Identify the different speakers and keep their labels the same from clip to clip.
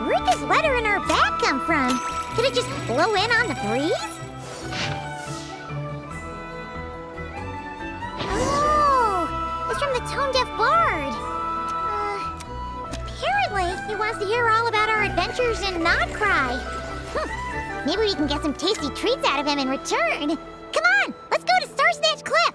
Speaker 1: Where'd this letter in our bag come from? Did it just blow in on the breeze? Oh, it's from the tone-deaf bard. Apparently, he wants to hear all about our adventures in Nodcry. Maybe we can get some tasty treats out of him in return. Come on, let's go to Star Snatch Cliff.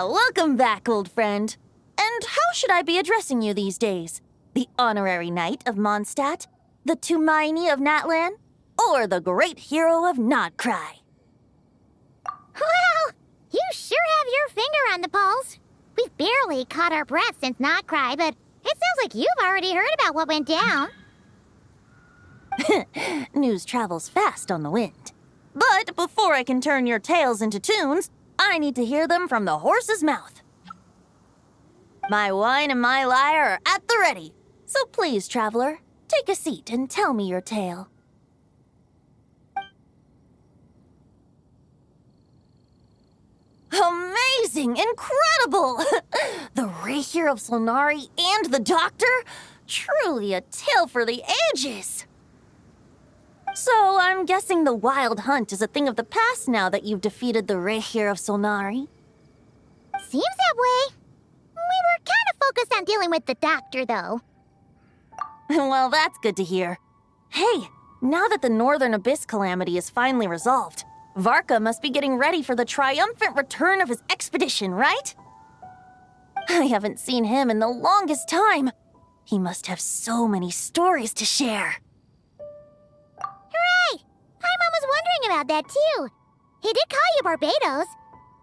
Speaker 2: Welcome back, old friend. And how should I be addressing you these days? The honorary knight of Mondstadt? The Tumaini of Natlan? Or the great hero of Nodcry?
Speaker 1: Well, you sure have your finger on the pulse. We've barely caught our breath since Nodcry, but it sounds like you've already heard about what went down.
Speaker 2: News travels fast on the wind. But before I can turn your tales into tunes, I need to hear them from the horse's mouth. My wine and my lyre are at the ready. So please, traveler, take a seat and tell me your tale. Amazing! Incredible! The Rapier of Solnari and the Doctor? Truly a tale for the ages! So, I'm guessing the Wild Hunt is a thing of the past now that you've defeated the Rapier of Solnari?
Speaker 1: Seems that way. We were kind of focused on dealing with the Doctor, though.
Speaker 2: Well, that's good to hear. Hey, now that the Northern Abyss calamity is finally resolved, Varka must be getting ready for the triumphant return of his expedition, right? I haven't seen him in the longest time. He must have so many stories to share.
Speaker 1: Hooray! Paimon was wondering about that, too. He did call you Barbados.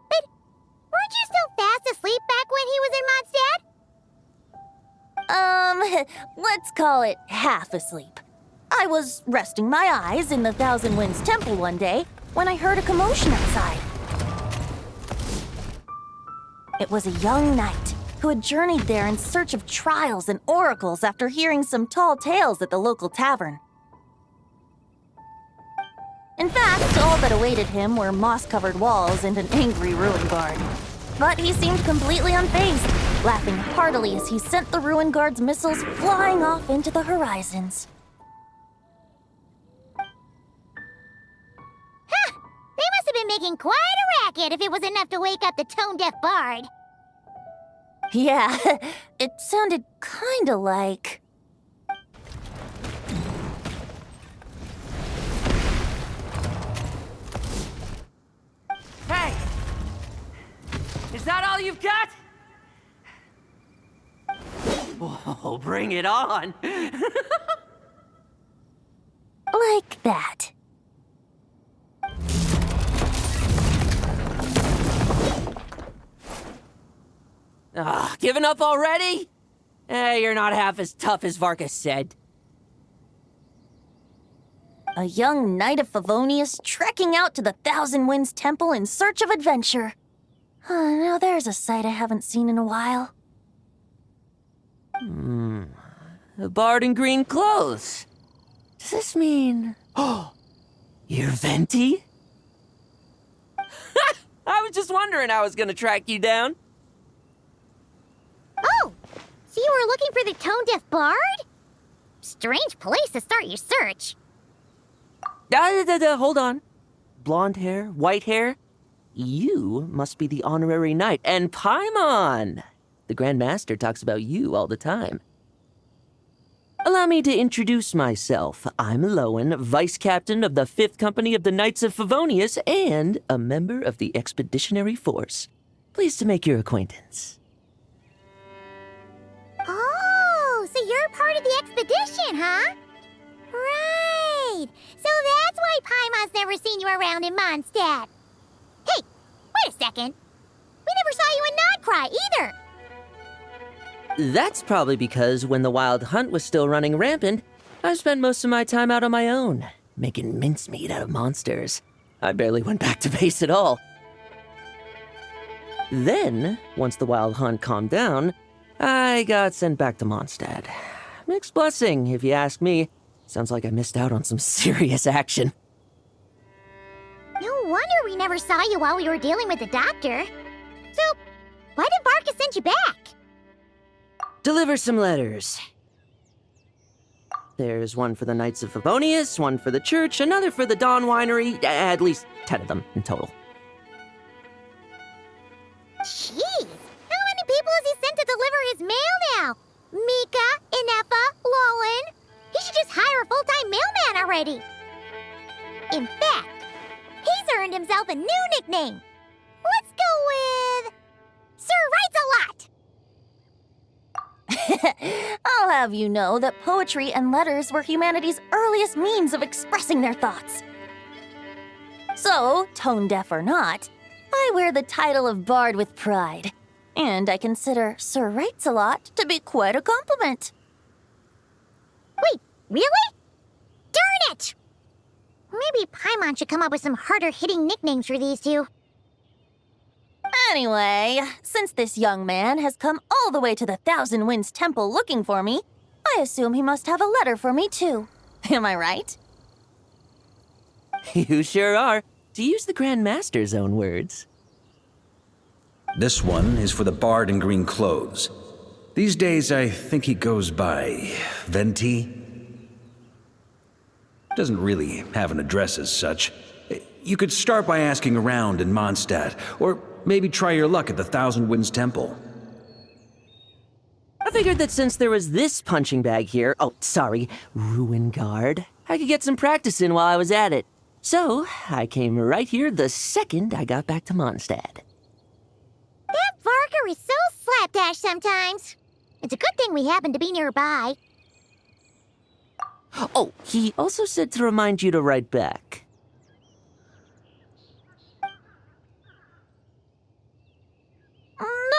Speaker 1: But weren't you still fast asleep back when he was in Mondstadt?
Speaker 2: Let's call it half asleep. I was resting my eyes in the Thousand Winds Temple one day when I heard a commotion outside. It was a young knight who had journeyed there in search of trials and oracles after hearing some tall tales at the local tavern. In fact, all that awaited him were moss-covered walls and an angry ruin guard. But he seemed completely unfazed, laughing heartily as he sent the ruin guard's missiles flying off into the horizons.
Speaker 1: Huh! They must have been making quite a racket if it was enough to wake up the tone-deaf bard.
Speaker 2: Yeah, it sounded kinda like...
Speaker 3: Hey! Is that all you've got? Whoa, bring it on!
Speaker 2: Like that.
Speaker 3: Giving up already? You're not half as tough as Varka said.
Speaker 2: A young knight of Favonius trekking out to the Thousand Winds Temple in search of adventure. Now there's a sight I haven't seen in a while.
Speaker 3: A bard in green clothes. Does this mean... Oh, you're Venti? I was just wondering how I was gonna track you down.
Speaker 1: Oh, so you were looking for the tone-deaf bard? Strange place to start your search.
Speaker 3: Hold on. Blonde hair, white hair. You must be the honorary knight. And Paimon! The Grand Master talks about you all the time. Allow me to introduce myself. I'm Lowen, Vice Captain of the 5th Company of the Knights of Favonius and a member of the Expeditionary Force. Pleased to make your acquaintance.
Speaker 1: Oh, so you're part of the expedition, huh? Right. So that's why Paimon's never seen you around in Mondstadt. Hey, wait a second. We never saw you in Nodcry either.
Speaker 3: That's probably because when the Wild Hunt was still running rampant, I spent most of my time out on my own, making mincemeat out of monsters. I barely went back to base at all. Then, once the Wild Hunt calmed down, I got sent back to Mondstadt. Mixed blessing, if you ask me. Sounds like I missed out on some serious action.
Speaker 1: No wonder we never saw you while we were dealing with the doctor. So, why did Varka send you back?
Speaker 3: Deliver some letters. There's one for the Knights of Favonius, one for the church, another for the Dawn Winery, at least 10 of them in total.
Speaker 1: Jeez, how many people has he sent to deliver his mail now? Mika, Inefa, Lowen. He should just hire a full-time mailman already. In fact, he's earned himself a new nickname. Let's go with... Sir Writes-A-Lot.
Speaker 2: I'll have you know that poetry and letters were humanity's earliest means of expressing their thoughts. So, tone-deaf or not, I wear the title of Bard with pride. And I consider Sir Writes-A-Lot to be quite a compliment.
Speaker 1: Wait, really? Darn it! Maybe Paimon should come up with some harder-hitting nicknames for these two.
Speaker 2: Anyway, since this young man has come all the way to the Thousand Winds Temple looking for me, I assume he must have a letter for me too. Am I right?
Speaker 3: You sure are, to use the Grand Master's own words.
Speaker 4: This one is for the bard in green clothes. These days, I think he goes by Venti. Doesn't really have an address as such. You could start by asking around in Mondstadt, or maybe try your luck at the Thousand Winds Temple.
Speaker 3: I figured that since there was this punching bag here, Ruin Guard, I could get some practice in while I was at it. So, I came right here the second I got back to Mondstadt.
Speaker 1: That Varka is so slapdash sometimes. It's a good thing we happen to be nearby.
Speaker 3: Oh, he also said to remind you to write back.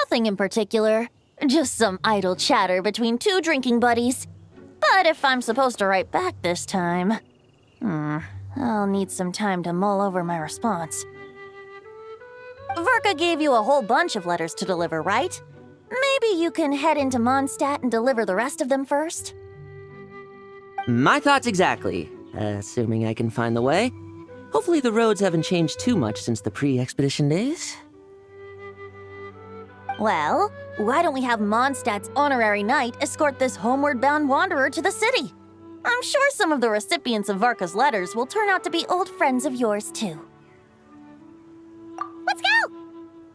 Speaker 2: Nothing in particular. Just some idle chatter between two drinking buddies. But if I'm supposed to write back this time... I'll need some time to mull over my response. Varka gave you a whole bunch of letters to deliver, right? Maybe you can head into Mondstadt and deliver the rest of them first?
Speaker 3: My thoughts exactly, assuming I can find the way. Hopefully the roads haven't changed too much since the pre-expedition days.
Speaker 2: Well, why don't we have Mondstadt's honorary knight escort this homeward-bound wanderer to the city? I'm sure some of the recipients of Varka's letters will turn out to be old friends of yours, too.
Speaker 1: Let's go!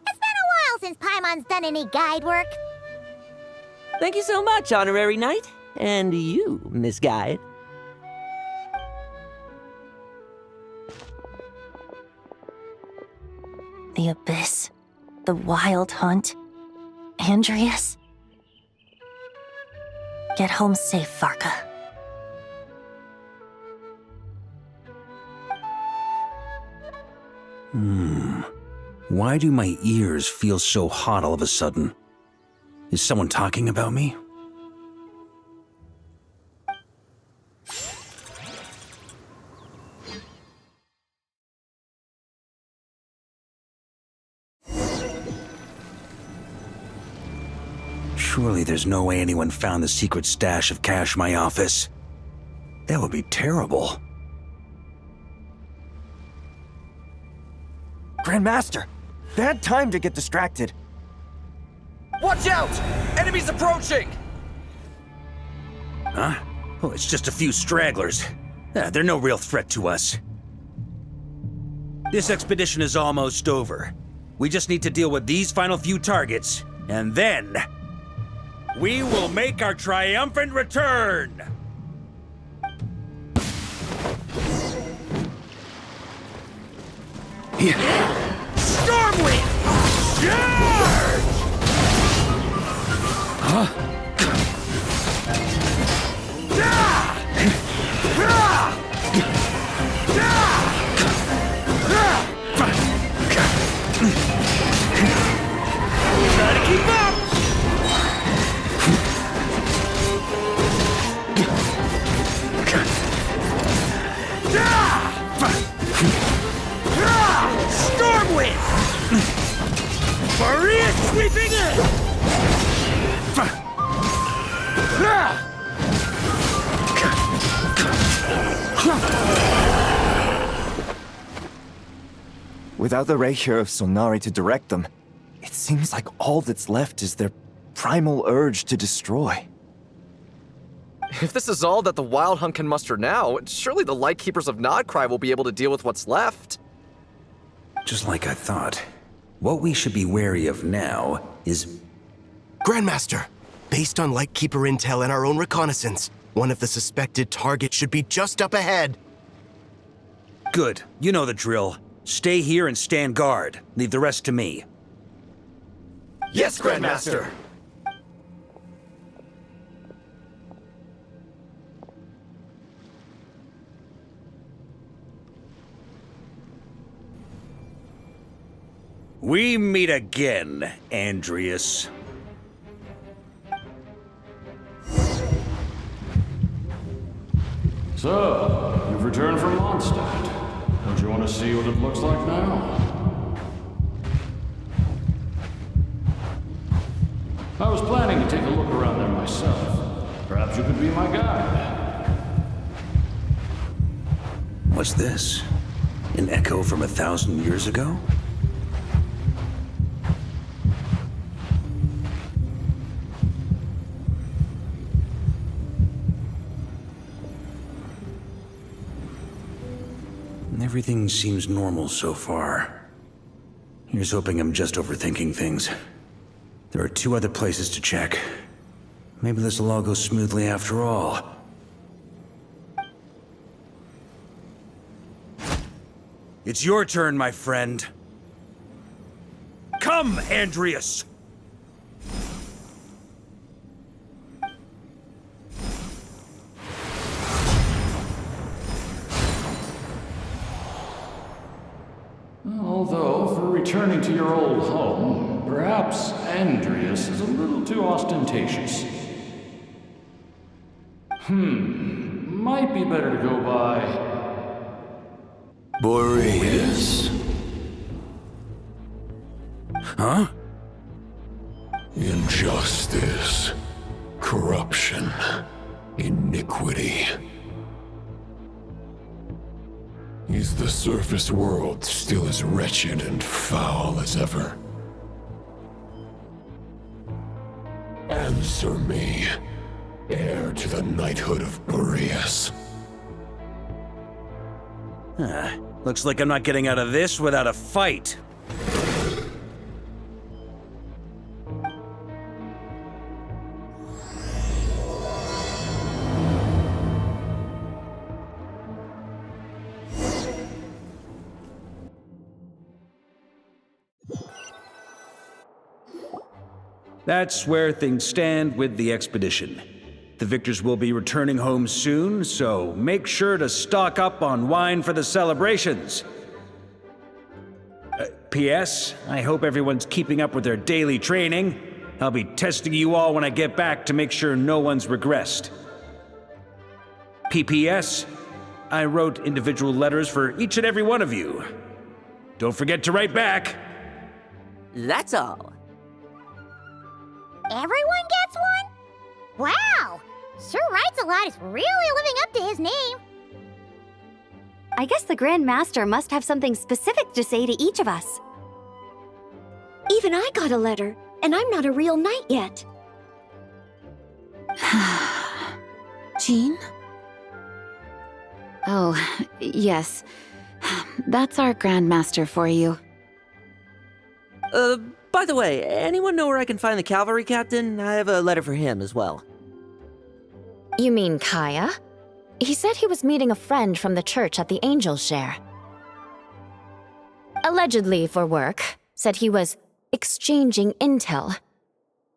Speaker 1: It's been a while since Paimon's done any guide work.
Speaker 3: Thank you so much, honorary knight. And you, Miss Guide.
Speaker 2: The abyss. The Wild Hunt? Andreas? Get home safe, Varka.
Speaker 4: Why do my ears feel so hot all of a sudden? Is someone talking about me? Surely there's no way anyone found the secret stash of cash in my office. That would be terrible.
Speaker 5: Grandmaster! Bad time to get distracted.
Speaker 6: Watch out! Enemies approaching!
Speaker 4: Huh? Oh, it's just a few stragglers. They're no real threat to us. This expedition is almost over. We just need to deal with these final few targets, and then we will make our triumphant return! Stormwind! Charge! Try to keep up! Stormwind! Maria sweeping in!
Speaker 5: Without the Reikir of Solnari to direct them, it seems like all that's left is their primal urge to destroy.
Speaker 6: If this is all that the Wild Hunt can muster now, surely the Lightkeepers of Nodcry will be able to deal with what's left.
Speaker 4: Just like I thought. What we should be wary of now is...
Speaker 7: Grandmaster, based on Lightkeeper intel and our own reconnaissance, one of the suspected targets should be just up ahead.
Speaker 4: Good. You know the drill. Stay here and stand guard. Leave the rest to me.
Speaker 6: Yes, Grandmaster!
Speaker 4: We meet again, Andreas.
Speaker 8: So, you've returned from Mondstadt. Don't you want to see what it looks like now? I was planning to take a look around there myself. Perhaps you could be my guide.
Speaker 4: What's this? An echo from 1,000 years ago? Everything seems normal so far. Here's hoping I'm just overthinking things. There are 2 other places to check. Maybe this will all go smoothly after all. It's your turn, my friend. Come, Andreas!
Speaker 8: Although, for returning to your old home, perhaps Andreas is a little too ostentatious. Might be better to go by...
Speaker 7: Boreas.
Speaker 4: Huh?
Speaker 9: Injustice, corruption, iniquity. Is the surface world still as wretched and foul as ever? Answer me, heir to the knighthood of Boreas.
Speaker 4: Looks like I'm not getting out of this without a fight. That's where things stand with the expedition. The victors will be returning home soon, so make sure to stock up on wine for the celebrations. P.S. I hope everyone's keeping up with their daily training. I'll be testing you all when I get back to make sure no one's regressed. P.P.S. I wrote individual letters for each and every one of you. Don't forget to write back.
Speaker 3: That's all.
Speaker 1: Everyone gets one? Wow! Sir Writes-A-Lot is really living up to his name.
Speaker 10: I guess the Grand Master must have something specific to say to each of us. Even I got a letter, and I'm not a real knight yet.
Speaker 11: Jean? Oh, yes. That's our Grandmaster for you.
Speaker 3: By the way, anyone know where I can find the cavalry captain? I have a letter for him as well.
Speaker 2: You mean Kaya? He said he was meeting a friend from the church at the Angel Share. Allegedly for work. Said he was exchanging intel.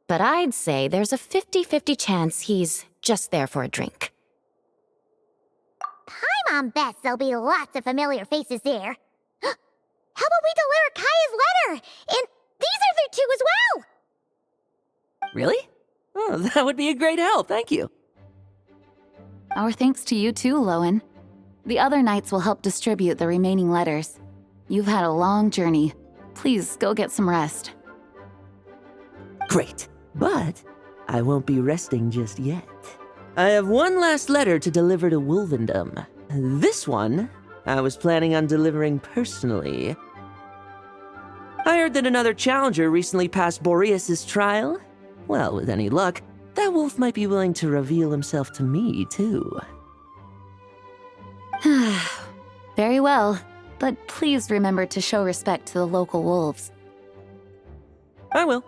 Speaker 2: But I'd say there's a 50-50 chance he's just there for a drink.
Speaker 1: Paimon bets there'll be lots of familiar faces there. How about we deliver Kaya's letter? And these are there too as well!
Speaker 3: Really? Oh, that would be a great help, thank you.
Speaker 11: Our thanks to you too, Lowen. The other knights will help distribute the remaining letters. You've had a long journey. Please go get some rest.
Speaker 3: Great, but I won't be resting just yet. I have one last letter to deliver to Wolvendom. This one, I was planning on delivering personally. I heard that another challenger recently passed Boreas's trial. Well, with any luck, that wolf might be willing to reveal himself to me, too.
Speaker 11: Very well, but please remember to show respect to the local wolves.
Speaker 3: I will.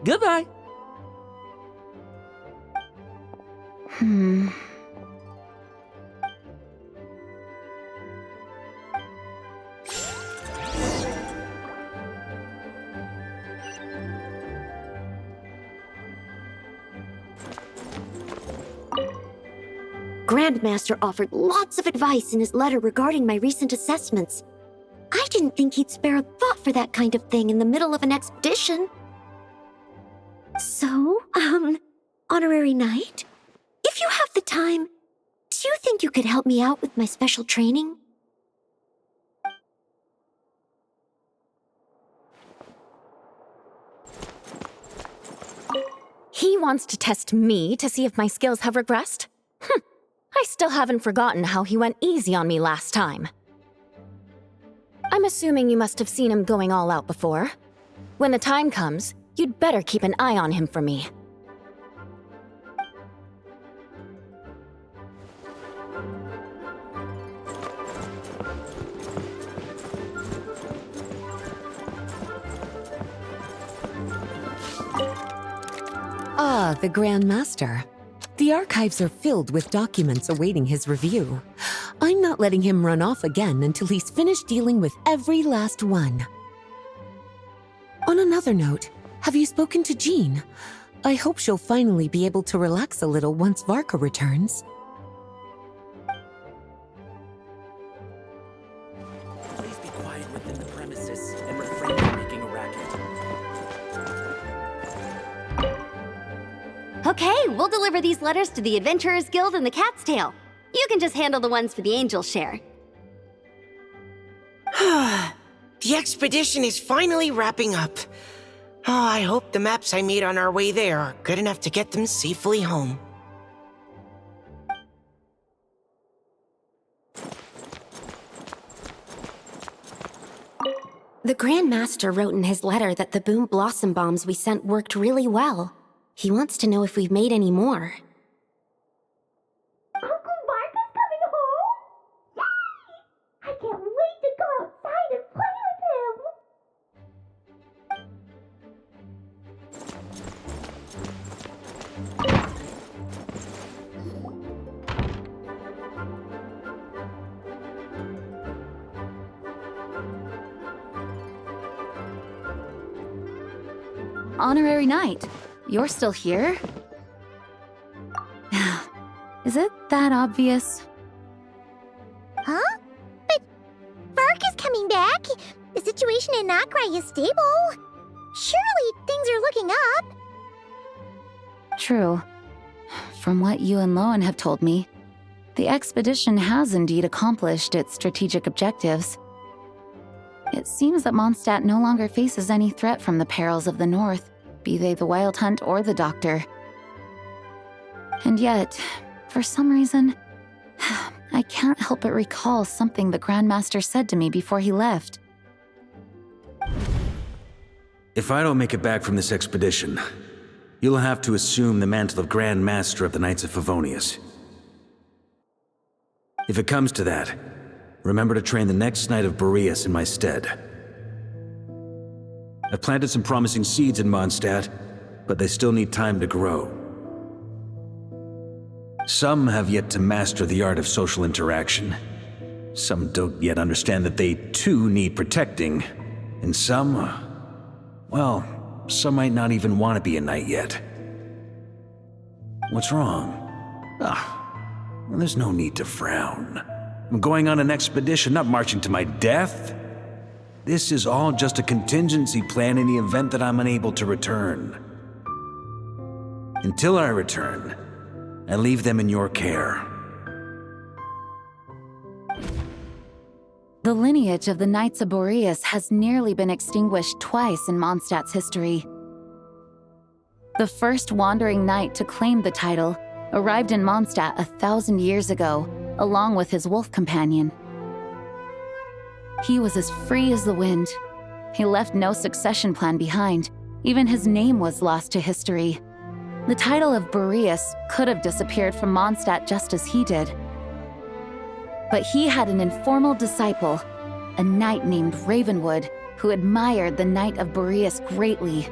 Speaker 3: Goodbye.
Speaker 10: Grandmaster offered lots of advice in his letter regarding my recent assessments. I didn't think he'd spare a thought for that kind of thing in the middle of an expedition. So, Honorary Knight, if you have the time, do you think you could help me out with my special training?
Speaker 2: He wants to test me to see if my skills have regressed? I still haven't forgotten how he went easy on me last time. I'm assuming you must have seen him going all out before. When the time comes, you'd better keep an eye on him for me.
Speaker 12: Ah, the Grand Master. The archives are filled with documents awaiting his review. I'm not letting him run off again until he's finished dealing with every last one. On another note, have you spoken to Jean? I hope she'll finally be able to relax a little once Varka returns.
Speaker 3: Please be quiet within the premises and refrain from making a racket.
Speaker 10: Okay, we'll deliver these letters to the Adventurers Guild and the Cat's Tail. You can just handle the ones for the Angel Share.
Speaker 13: The expedition is finally wrapping up. Oh, I hope the maps I made on our way there are good enough to get them safely home.
Speaker 10: The Grand Master wrote in his letter that the Boom Blossom Bombs we sent worked really well. He wants to know if we've made any more.
Speaker 1: Uncle Varka's coming home? Yay! I can't wait to go outside and play
Speaker 11: Honorary Knight, You're still here? Is it that obvious?
Speaker 1: Huh? But Vark is coming back. The situation in Nokrai is stable. Surely things are looking up.
Speaker 11: True. From what you and Lowen have told me, the expedition has indeed accomplished its strategic objectives. It seems that Mondstadt no longer faces any threat from the perils of the North, be they the Wild Hunt or the Doctor. And yet, for some reason, I can't help but recall something the Grandmaster said to me before he left.
Speaker 4: If I don't make it back from this expedition, you'll have to assume the mantle of Grand Master of the Knights of Favonius. If it comes to that, remember to train the next Knight of Boreas in my stead. I've planted some promising seeds in Mondstadt, but they still need time to grow. Some have yet to master the art of social interaction. Some don't yet understand that they too need protecting. And some, well, some might not even want to be a knight yet. What's wrong? Well, there's no need to frown. I'm going on an expedition, not marching to my death. This is all just a contingency plan in the event that I'm unable to return. Until I return, I leave them in your care.
Speaker 11: The lineage of the Knights of Boreas has nearly been extinguished twice in Mondstadt's history. The first wandering knight to claim the title arrived in Mondstadt 1,000 years ago, along with his wolf companion. He was as free as the wind. He left no succession plan behind. Even his name was lost to history. The title of Boreas could have disappeared from Mondstadt just as he did. But he had an informal disciple, a knight named Ravenwood, who admired the Knight of Boreas greatly.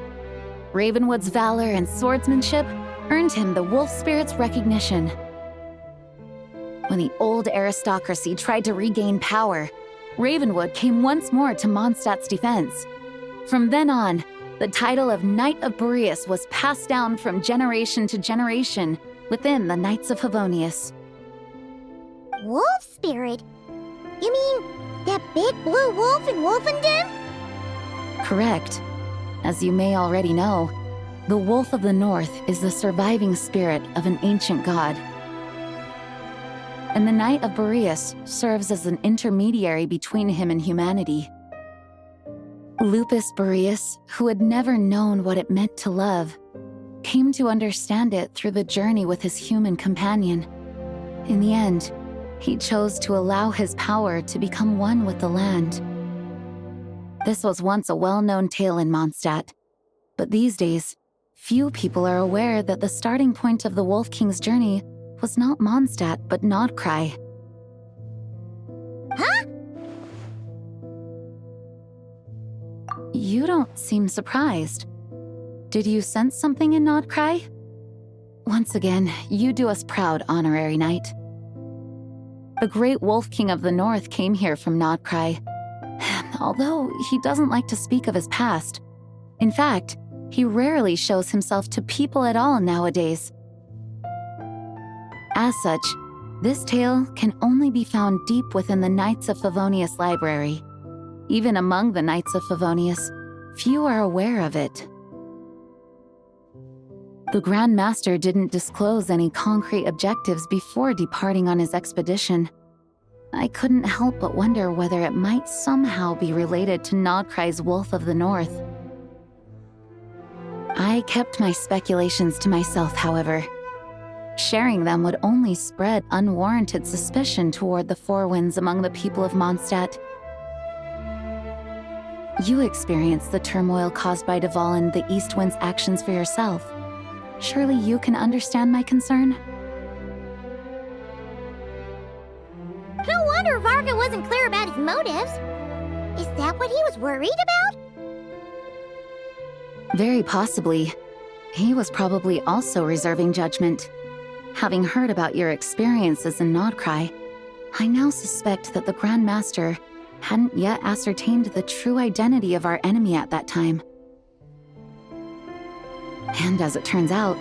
Speaker 11: Ravenwood's valor and swordsmanship earned him the wolf spirit's recognition. When the old aristocracy tried to regain power, Ravenwood came once more to Mondstadt's defense. From then on, the title of Knight of Boreas was passed down from generation to generation within the Knights of Favonius.
Speaker 1: Wolf spirit? You mean that big blue wolf in Wolfendom?
Speaker 11: Correct. As you may already know, the Wolf of the North is the surviving spirit of an ancient god. And the Knight of Boreas serves as an intermediary between him and humanity. Lupus Boreas, who had never known what it meant to love, came to understand it through the journey with his human companion. In the end, he chose to allow his power to become one with the land. This was once a well-known tale in Mondstadt, but these days, few people are aware that the starting point of the Wolf King's journey was not Mondstadt, but Nodcry.
Speaker 1: Huh?
Speaker 11: You don't seem surprised. Did you sense something in Nodcry? Once again, you do us proud, Honorary Knight. The great Wolf King of the North came here from Nodcry, although he doesn't like to speak of his past. In fact, he rarely shows himself to people at all nowadays. As such, this tale can only be found deep within the Knights of Favonius library. Even among the Knights of Favonius, few are aware of it. The Grand Master didn't disclose any concrete objectives before departing on his expedition. I couldn't help but wonder whether it might somehow be related to Nodcry's Wolf of the North. I kept my speculations to myself, however. Sharing them would only spread unwarranted suspicion toward the Four Winds among the people of Mondstadt. You experienced the turmoil caused by Duval and the East Wind's actions for yourself. Surely you can understand my concern?
Speaker 1: No wonder Varga wasn't clear about his motives. Is that what he was worried about?
Speaker 11: Very possibly. He was probably also reserving judgment. Having heard about your experiences in Nodcry, I now suspect that the Grand Master hadn't yet ascertained the true identity of our enemy at that time. And as it turns out,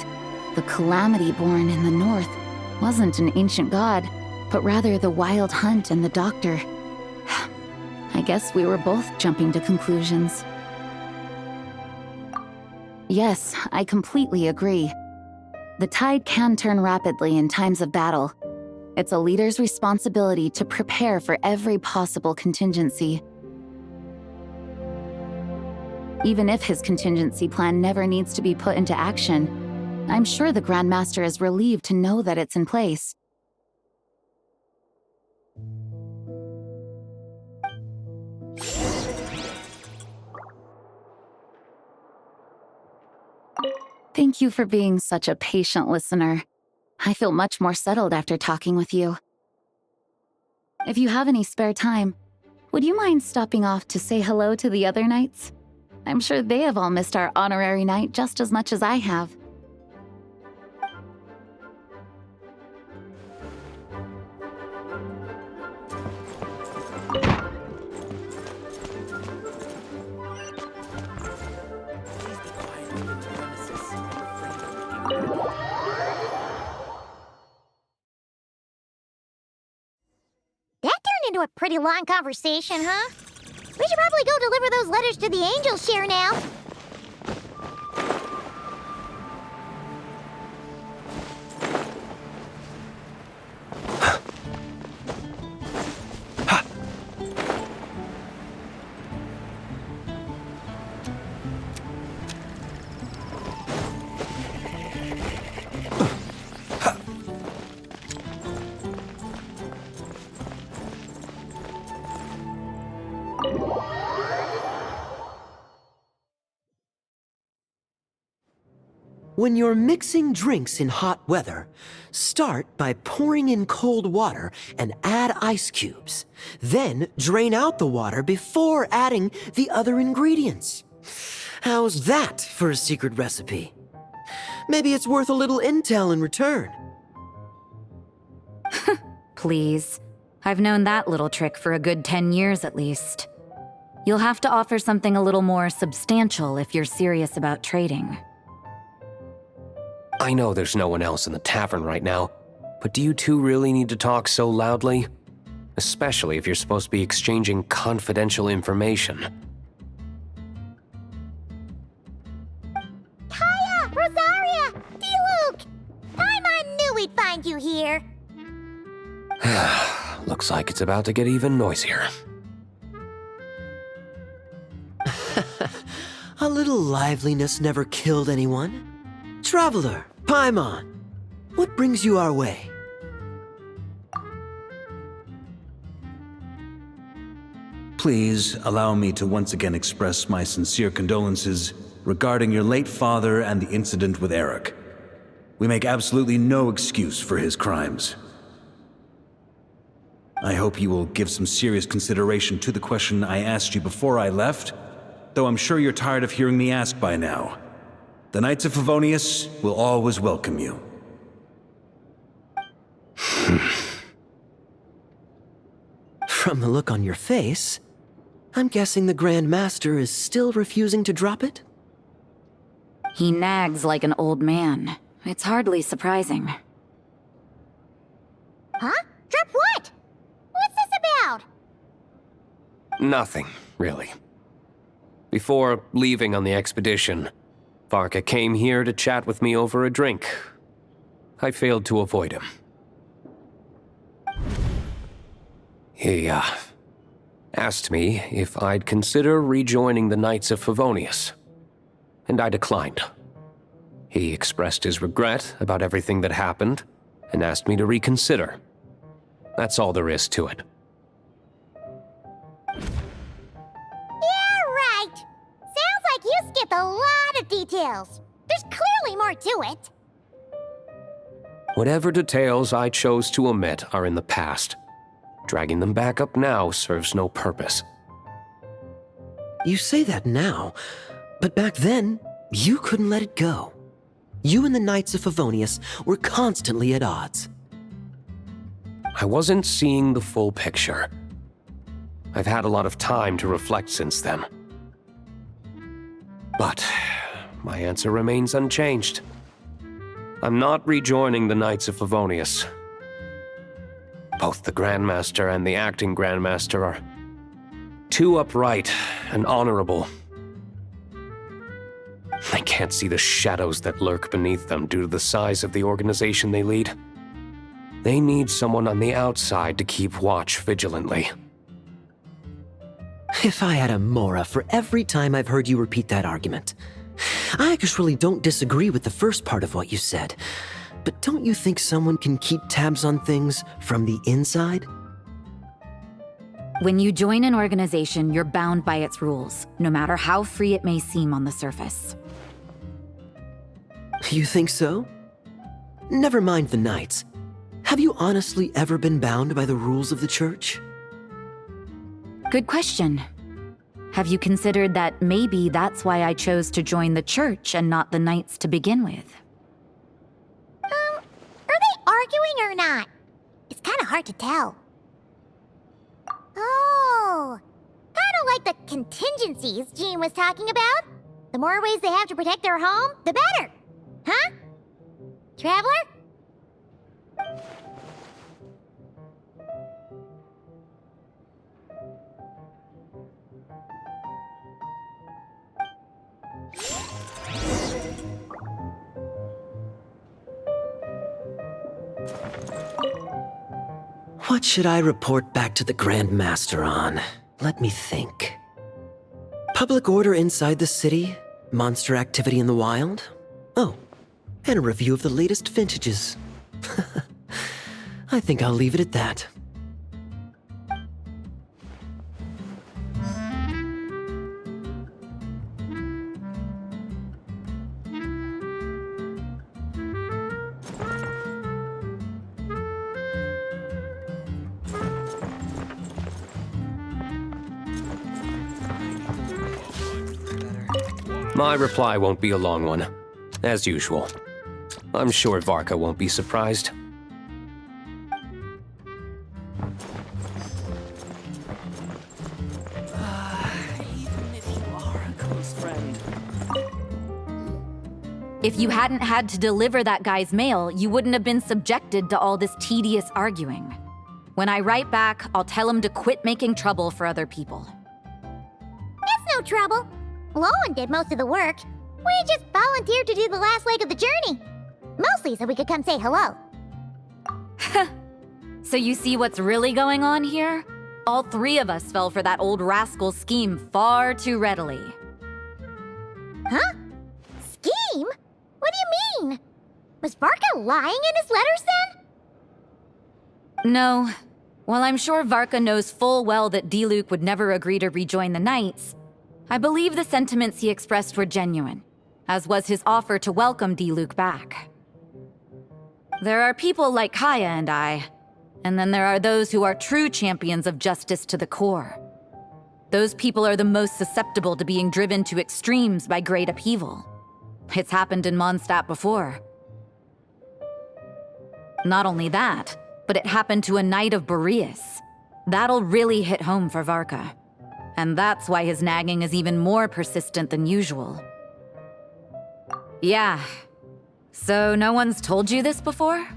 Speaker 11: the Calamity born in the north wasn't an ancient god, but rather the Wild Hunt and the Doctor. I guess we were both jumping to conclusions. Yes, I completely agree. The tide can turn rapidly in times of battle. It's a leader's responsibility to prepare for every possible contingency. Even if his contingency plan never needs to be put into action, I'm sure the Grand Master is relieved to know that it's in place. Thank you for being such a patient listener. I feel much more settled after talking with you. If you have any spare time, would you mind stopping off to say hello to the other knights? I'm sure they have all missed our honorary knight just as much as I have.
Speaker 1: Into a pretty long conversation, huh? We should probably go deliver those letters to the Angels share now.
Speaker 3: When you're mixing drinks in hot weather, start by pouring in cold water and add ice cubes. Then drain out the water before adding the other ingredients. How's that for a secret recipe? Maybe it's worth a little intel in return.
Speaker 14: Please. I've known that little trick for a good 10 years at least. You'll have to offer something a little more substantial if you're serious about trading.
Speaker 15: I know there's no one else in the tavern right now, but do you two really need to talk so loudly? Especially if you're supposed to be exchanging confidential information.
Speaker 1: Kaya! Rosaria! D-Luke! Paimon knew we'd find you here.
Speaker 15: Looks like it's about to get even noisier.
Speaker 3: A little liveliness never killed anyone. Traveler, Paimon, what brings you our way?
Speaker 4: Please allow me to once again express my sincere condolences regarding your late father and the incident with Eric. We make absolutely no excuse for his crimes. I hope you will give some serious consideration to the question I asked you before I left, though I'm sure you're tired of hearing me ask by now. The Knights of Favonius will always welcome you.
Speaker 3: From the look on your face, I'm guessing the Grand Master is still refusing to drop it?
Speaker 14: He nags like an old man. It's hardly surprising.
Speaker 1: Huh? Drop what? What's this about?
Speaker 15: Nothing, really. Before leaving on the expedition, Varka came here to chat with me over a drink. I failed to avoid him. He, asked me if I'd consider rejoining the Knights of Favonius, and I declined. He expressed his regret about everything that happened, and asked me to reconsider. That's all there is to it.
Speaker 1: Yeah, right. Sounds like you skipped a lot of details. There's clearly more to it.
Speaker 15: Whatever details I chose to omit are in the past. Dragging them back up now serves no purpose.
Speaker 3: You say that now, but back then, you couldn't let it go. You and the Knights of Favonius were constantly at odds.
Speaker 15: I wasn't seeing the full picture. I've had a lot of time to reflect since then. But my answer remains unchanged. I'm not rejoining the Knights of Favonius. Both the Grandmaster and the acting Grandmaster are too upright and honorable. I can't see the shadows that lurk beneath them due to the size of the organization they lead. They need someone on the outside to keep watch vigilantly.
Speaker 3: If I had a Mora for every time I've heard you repeat that argument. I actually don't disagree with the first part of what you said, but don't you think someone can keep tabs on things from the inside?
Speaker 14: When you join an organization, you're bound by its rules, no matter how free it may seem on the surface.
Speaker 3: You think so? Never mind the Knights. Have you honestly ever been bound by the rules of the Church?
Speaker 14: Good question. Have you considered that maybe that's why I chose to join the Church and not the Knights to begin with?
Speaker 1: Are they arguing or not? It's kind of hard to tell. Oh, kind of like the contingencies Jean was talking about. The more ways they have to protect their home, the better. Huh? Traveler?
Speaker 3: What should I report back to the Grand Master on? Let me think. Public order inside the city? Monster activity in the wild? Oh, and a review of the latest vintages. I think I'll leave it at that.
Speaker 15: My reply won't be a long one, as usual. I'm sure Varka won't be surprised.
Speaker 14: If you hadn't had to deliver that guy's mail, you wouldn't have been subjected to all this tedious arguing. When I write back, I'll tell him to quit making trouble for other people.
Speaker 1: It's no trouble. Lowen did most of the work. We just volunteered to do the last leg of the journey. Mostly so we could come say hello.
Speaker 14: So you see what's really going on here? All three of us fell for that old rascal's scheme far too readily.
Speaker 1: Huh? Scheme? What do you mean? Was Varka lying in his letters then?
Speaker 14: No. While I'm sure Varka knows full well that Diluc would never agree to rejoin the Knights, I believe the sentiments he expressed were genuine, as was his offer to welcome Diluc back. There are people like Kaya and I, and then there are those who are true champions of justice to the core. Those people are the most susceptible to being driven to extremes by great upheaval. It's happened in Mondstadt before. Not only that, but it happened to a Knight of Boreas. That'll really hit home for Varka. And that's why his nagging is even more persistent than usual. Yeah. So no one's told you this before?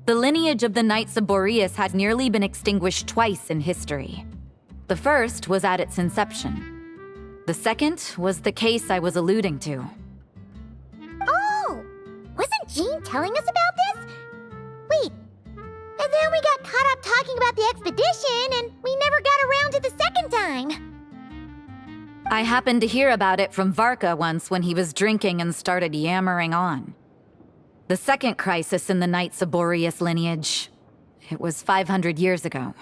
Speaker 14: The lineage of the Knights of Boreas had nearly been extinguished twice in history. The first was at its inception. The second was the case I was alluding to.
Speaker 1: Oh! Wasn't Jean telling us about this? Wait. And then we got caught up talking about the expedition, and we never got around to the second time.
Speaker 14: I happened to hear about it from Varka once when he was drinking and started yammering on. The second crisis in the Knights of Boreas lineage. It was 500 years ago.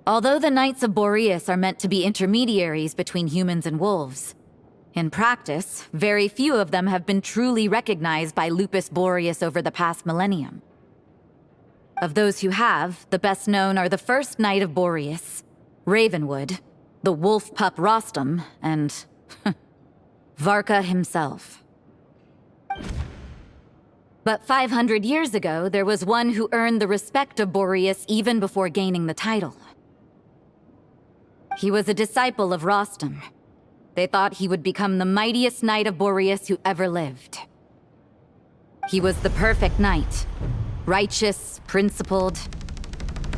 Speaker 14: Although the Knights of Boreas are meant to be intermediaries between humans and wolves, in practice, very few of them have been truly recognized by Lupus Boreas over the past millennium. Of those who have, the best known are the first Knight of Boreas, Ravenwood, the wolf pup Rostam, and Varka himself. But 500 years ago, there was one who earned the respect of Boreas even before gaining the title. He was a disciple of Rostam, They thought he would become the mightiest knight of Boreas who ever lived. He was the perfect knight. Righteous, principled.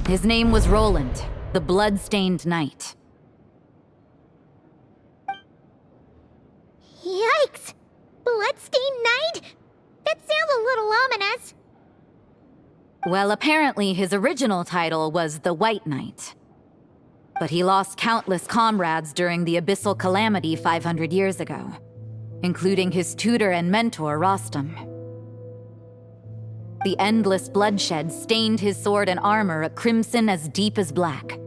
Speaker 14: His name was Roland, the blood-stained knight.
Speaker 1: Yikes! Bloodstained Knight? That sounds a little ominous.
Speaker 14: Well, apparently his original title was the White Knight. But he lost countless comrades during the Abyssal Calamity 500 years ago, including his tutor and mentor, Rostam. The endless bloodshed stained his sword and armor a crimson as deep as black,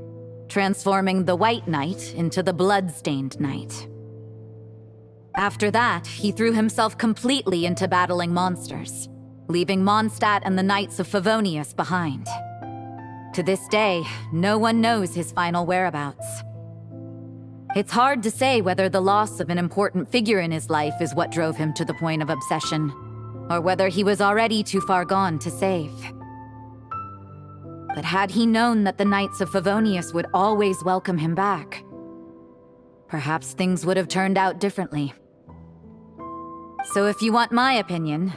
Speaker 14: transforming the White Knight into the Blood-Stained Knight. After that, he threw himself completely into battling monsters, leaving Mondstadt and the Knights of Favonius behind. To this day, no one knows his final whereabouts. It's hard to say whether the loss of an important figure in his life is what drove him to the point of obsession, or whether he was already too far gone to save. But had he known that the Knights of Favonius would always welcome him back, perhaps things would have turned out differently. So if you want my opinion,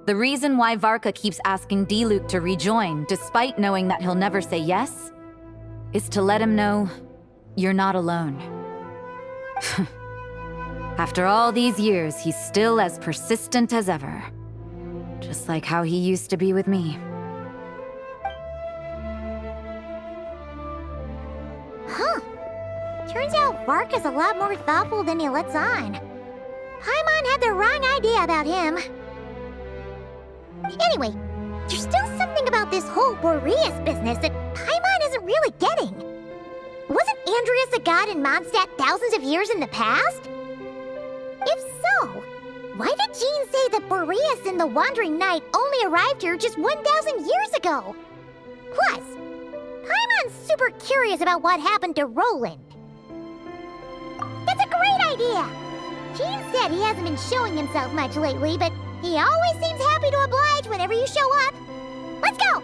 Speaker 14: the reason why Varka keeps asking Diluc to rejoin, despite knowing that he'll never say yes, is to let him know you're not alone. After all these years, he's still as persistent as ever. Just like how he used to be with me.
Speaker 1: Huh. Turns out Varka's a lot more thoughtful than he lets on. Paimon had the wrong idea about him. Anyway, there's still something about this whole Boreas business that Paimon isn't really getting. Wasn't Andreas a god in Mondstadt thousands of years in the past? If so, why did Jean say that Boreas and the Wandering Knight only arrived here just 1,000 years ago? Plus, Paimon's super curious about what happened to Roland. That's a great idea! Jean said he hasn't been showing himself much lately, but he always seems happy to oblige whenever you show up. Let's go!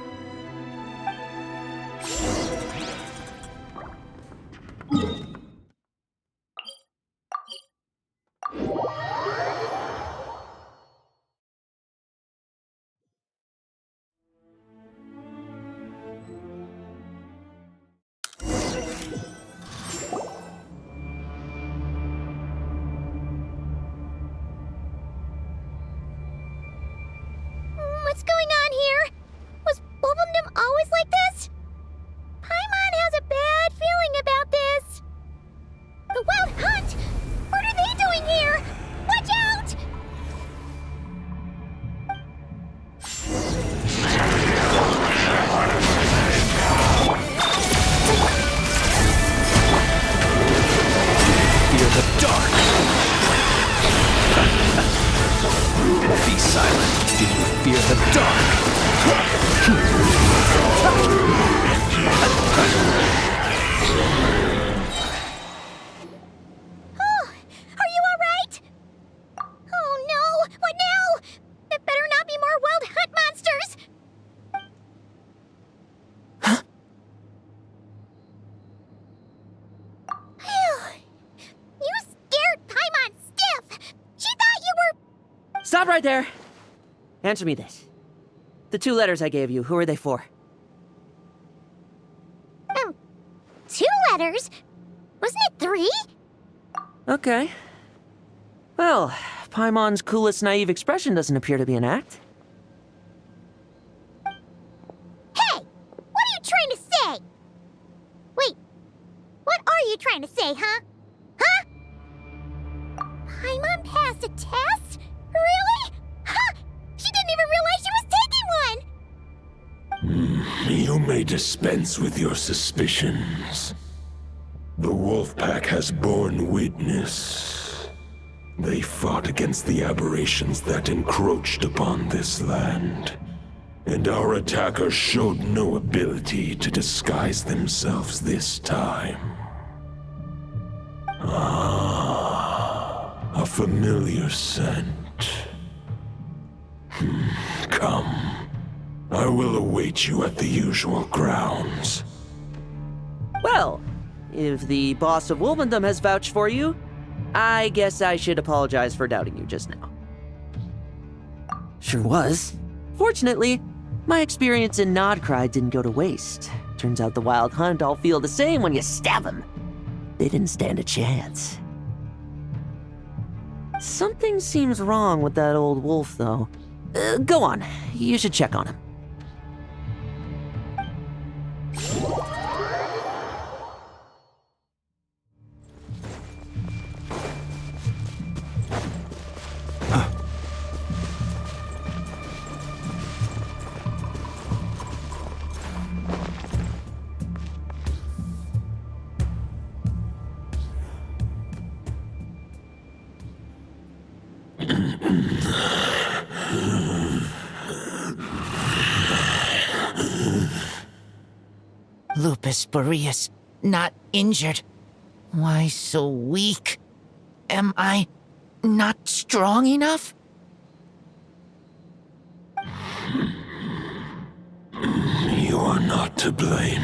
Speaker 1: What's going on here? Was Wolfendom always like this? Paimon has a bad feeling about this. The Wild Hunt! What are they doing here? Watch out!
Speaker 16: Fear the dark! Be silent. Do you fear the dark?
Speaker 1: Oh, are you alright? Oh no! What now? There better not be more Wild Hunt monsters! You scared Paimon stiff! She thought you were...
Speaker 3: Stop right there! Answer me this. The 2 letters I gave you, who are they for?
Speaker 1: 2 letters? Wasn't it 3?
Speaker 3: Okay. Well, Paimon's coolest naive expression doesn't appear to be an act.
Speaker 1: Hey! What are you trying to say? Wait, what are you trying to say, huh? Huh? Paimon passed a test? Really? Huh! She didn't even realize she was taking one!
Speaker 9: You may dispense with your suspicions. The Wolfpack has borne witness. They fought against the aberrations that encroached upon this land, and our attackers showed no ability to disguise themselves this time. Ah, a familiar scent. Come. I will await you at the usual grounds.
Speaker 3: Well, if the boss of Wolfendom has vouched for you, I guess I should apologize for doubting you just now. Sure was. Fortunately, my experience in Nodcry didn't go to waste. Turns out the Wild Hunt all feel the same when you stab them. They didn't stand a chance. Something seems wrong with that old wolf, though. Go on, you should check on him.
Speaker 17: Lupus Boreas, not injured. Why so weak? Am I not strong enough?
Speaker 9: You are not to blame.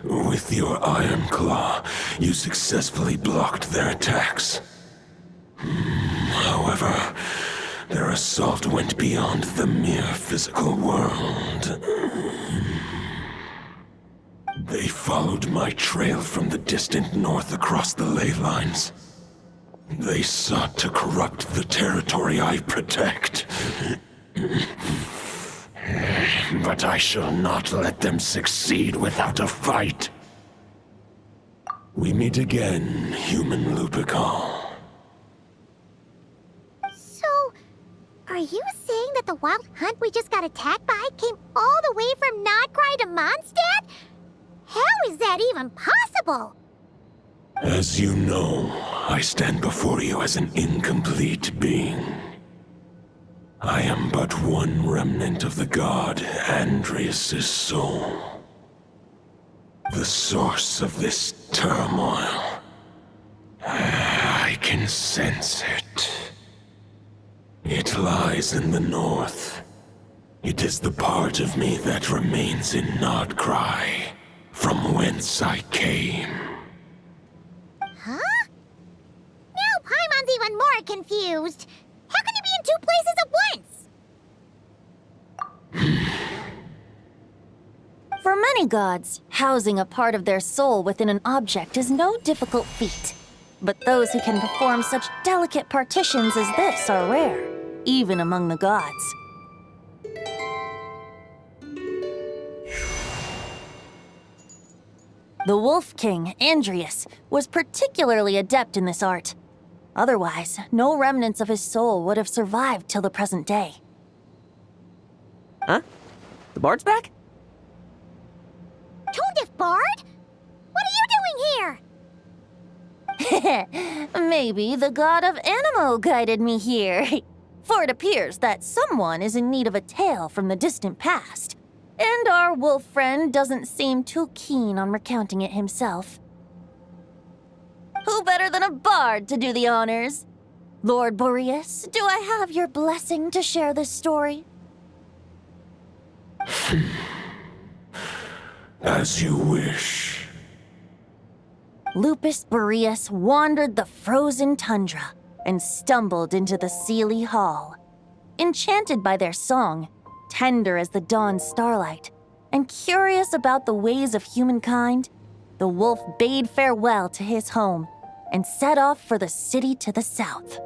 Speaker 9: With your Iron Claw, you successfully blocked their attacks. However, their assault went beyond the mere physical world. They followed my trail from the distant north across the ley lines. They sought to corrupt the territory I protect. But I shall not let them succeed without a fight. We meet again, human Lupical.
Speaker 1: So, are you saying that the Wild Hunt we just got attacked by came all the way from Nodcry to Mondstadt? How is that even possible?
Speaker 9: As you know, I stand before you as an incomplete being. I am but one remnant of the god Andrias' soul. The source of this turmoil. I can sense it. It lies in the north. It is the part of me that remains in Nodcry, from whence I came.
Speaker 1: Huh? Now Paimon's even more confused. How can you be in two places at once?
Speaker 2: For many gods, housing a part of their soul within an object is no difficult feat. But those who can perform such delicate partitions as this are rare, even among the gods. The Wolf King, Andrias, was particularly adept in this art. Otherwise, no remnants of his soul would have survived till the present day.
Speaker 3: Huh? The bard's back?
Speaker 1: Tone-deaf bard? What are you doing here?
Speaker 2: Maybe the god of Animo guided me here. For it appears that someone is in need of a tale from the distant past. And our wolf friend doesn't seem too keen on recounting it himself. Who better than a bard to do the honors? Lord Boreas, do I have your blessing to share this story?
Speaker 9: As you wish.
Speaker 2: Lupus Boreas wandered the frozen tundra and stumbled into the Seelie Hall. Enchanted by their song, tender as the dawn starlight, and curious about the ways of humankind, the wolf bade farewell to his home and set off for the city to the south.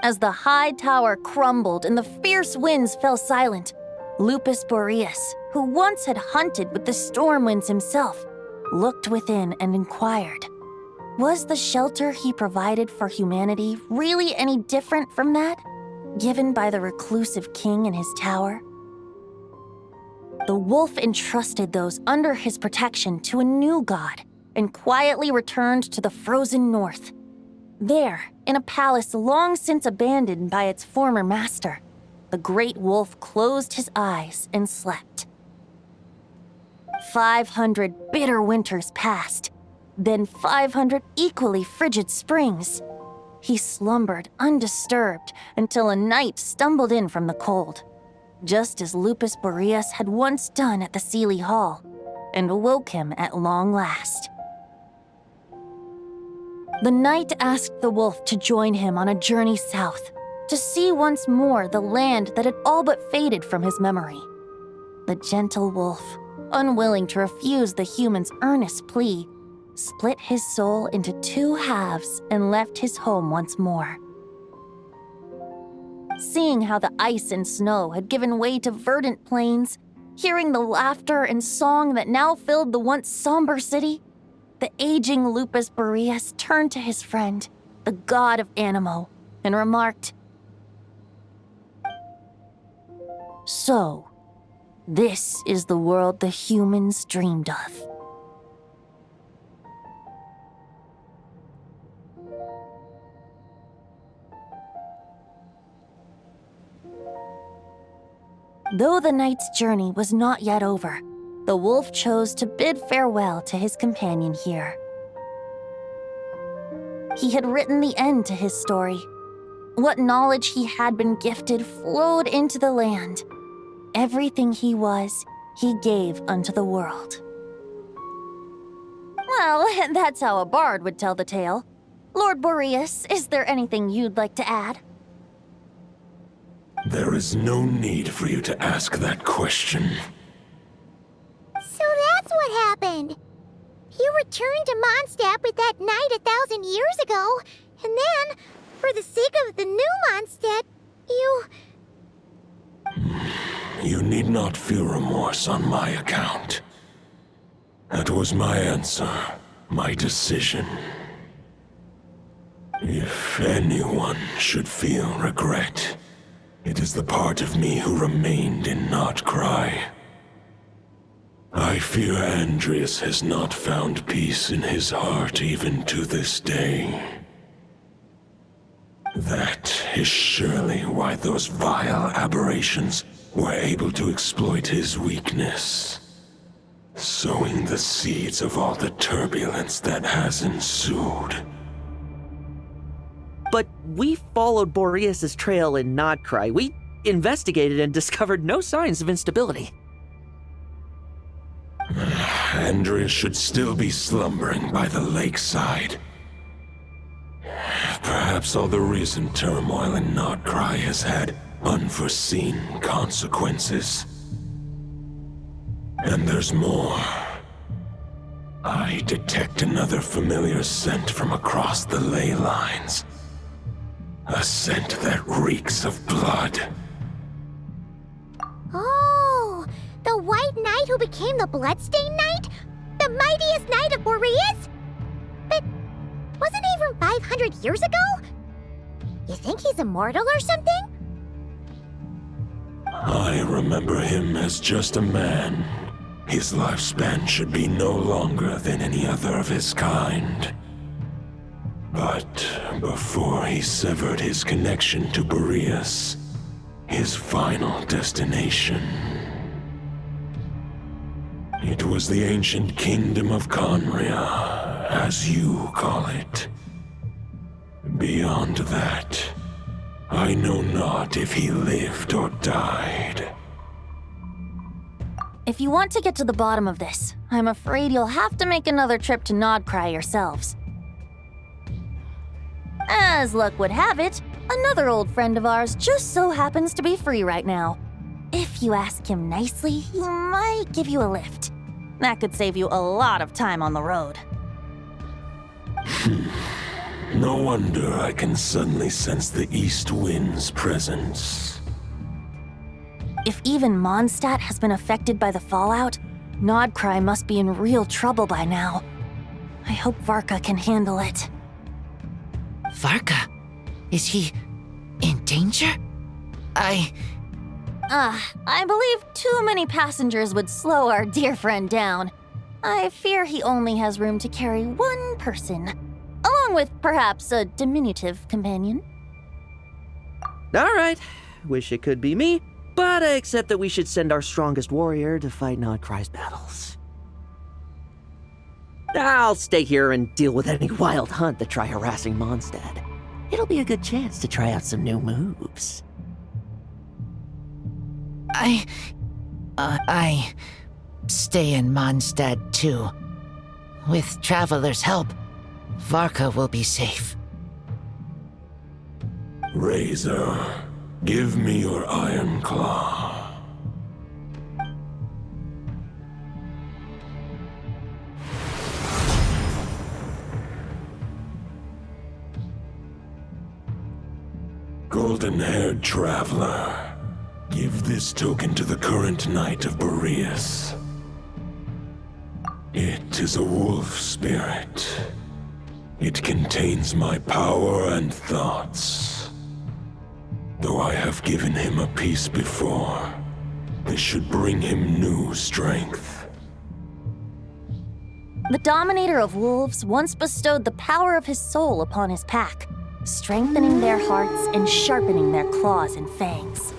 Speaker 2: As the high tower crumbled and the fierce winds fell silent, Lupus Boreas, who once had hunted with the storm winds himself, looked within and inquired, was the shelter he provided for humanity really any different from that given by the reclusive king in his tower? The wolf entrusted those under his protection to a new god and quietly returned to the frozen north. There, in a palace long since abandoned by its former master, the great wolf closed his eyes and slept. 500 bitter winters passed, then 500 equally frigid springs. He slumbered undisturbed until a night stumbled in from the cold, just as Lupus Boreas had once done at the Seelie Hall, and awoke him at long last. The knight asked the wolf to join him on a journey south, to see once more the land that had all but faded from his memory. The gentle wolf, unwilling to refuse the human's earnest plea, split his soul into two halves and left his home once more. Seeing how the ice and snow had given way to verdant plains, hearing the laughter and song that now filled the once somber city, the aging Lupus Boreas turned to his friend, the god of Animo, and remarked, "So, this is the world the humans dreamed of." Though the knight's journey was not yet over, the wolf chose to bid farewell to his companion here. He had written the end to his story. What knowledge he had been gifted flowed into the land. Everything he was, he gave unto the world. Well, that's how a bard would tell the tale. Lord Boreas, is there anything you'd like to add?
Speaker 9: There is no need for you to ask that question.
Speaker 1: So that's what happened. You returned to Mondstadt with that knight 1,000 years ago, and then, for the sake of the new Mondstadt, you...
Speaker 9: You need not feel remorse on my account. That was my answer, my decision. If anyone should feel regret, it is the part of me who remained in Notcry. I fear Andreas has not found peace in his heart even to this day. That is surely why those vile aberrations were able to exploit his weakness, sowing the seeds of all the turbulence that has ensued.
Speaker 3: But we followed Boreas' trail in Notcry. We investigated and discovered no signs of instability.
Speaker 9: Andreas should still be slumbering by the lakeside. Perhaps all the recent turmoil in Notcry has had unforeseen consequences. And there's more. I detect another familiar scent from across the ley lines. A scent that reeks of blood.
Speaker 1: Oh, the White Knight who became the Bloodstained Knight? The mightiest knight of Boreas? But wasn't he from 500 years ago? You think he's immortal or something?
Speaker 9: I remember him as just a man. His lifespan should be no longer than any other of his kind. But before he severed his connection to Boreas, his final destination, it was the ancient kingdom of Conria, as you call it. Beyond that, I know not if he lived or died.
Speaker 2: If you want to get to the bottom of this, I'm afraid you'll have to make another trip to Nodcry yourselves. As luck would have it, another old friend of ours just so happens to be free right now. If you ask him nicely, he might give you a lift. That could save you a lot of time on the road.
Speaker 9: No wonder I can suddenly sense the east wind's presence.
Speaker 2: If even Mondstadt has been affected by the fallout, Nodcry must be in real trouble by now. I hope Varka can handle it.
Speaker 17: Varka? Is he in danger?
Speaker 2: I believe too many passengers would slow our dear friend down. I fear he only has room to carry one person, along with perhaps a diminutive companion.
Speaker 3: All right, wish it could be me, but I accept that we should send our strongest warrior to fight Nodcry's battles. I'll stay here and deal with any wild hunt that try harassing Mondstadt. It'll be a good chance to try out some new moves.
Speaker 17: I stay in Mondstadt too. With Traveler's help, Varka will be safe.
Speaker 9: Razor, give me your iron claw. Golden-haired traveler, give this token to the current knight of Boreas. It is a wolf spirit. It contains my power and thoughts. Though I have given him a piece before, this should bring him new strength.
Speaker 2: The Dominator of Wolves once bestowed the power of his soul upon his pack, strengthening their hearts and sharpening their claws and fangs.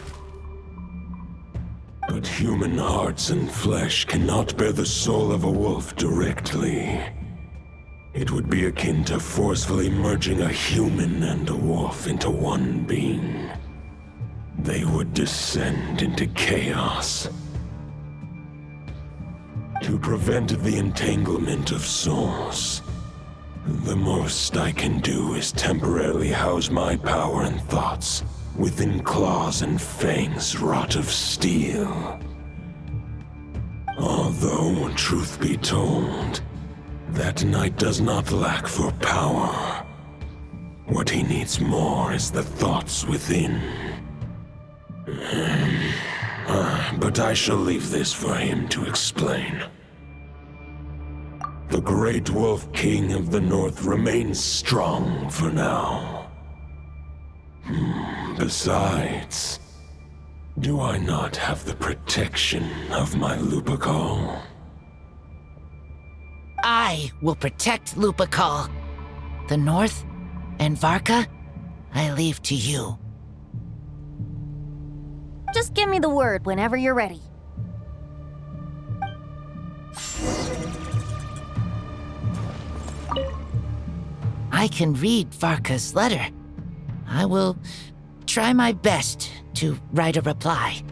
Speaker 9: But human hearts and flesh cannot bear the soul of a wolf directly. It would be akin to forcefully merging a human and a wolf into one being. They would descend into chaos. To prevent the entanglement of souls, the most I can do is temporarily house my power and thoughts within claws and fangs wrought of steel. Although, truth be told, that knight does not lack for power. What he needs more is the thoughts within. But I shall leave this for him to explain. The Great Wolf King of the North remains strong for now. Besides, do I not have the protection of my Lupacol?
Speaker 17: I will protect Lupacol. The North and Varka, I leave to you.
Speaker 2: Just give me the word whenever you're ready.
Speaker 17: I can read Varka's letter. I will try my best to write a reply.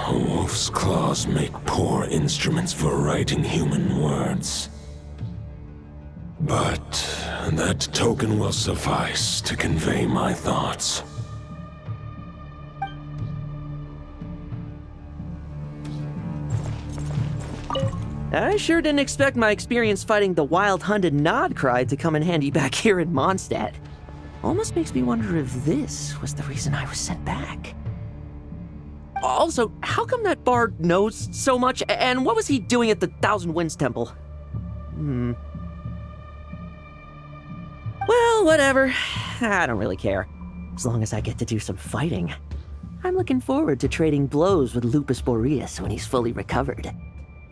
Speaker 9: A wolf's claws make poor instruments for writing human words. But that token will suffice to convey my thoughts.
Speaker 3: I sure didn't expect my experience fighting the wild-hunted Nodcry to come in handy back here in Mondstadt. Almost makes me wonder if this was the reason I was sent back. Also, how come that bard knows so much, and what was he doing at the Thousand Winds Temple? Well, whatever. I don't really care, as long as I get to do some fighting. I'm looking forward to trading blows with Lupus Boreas when he's fully recovered.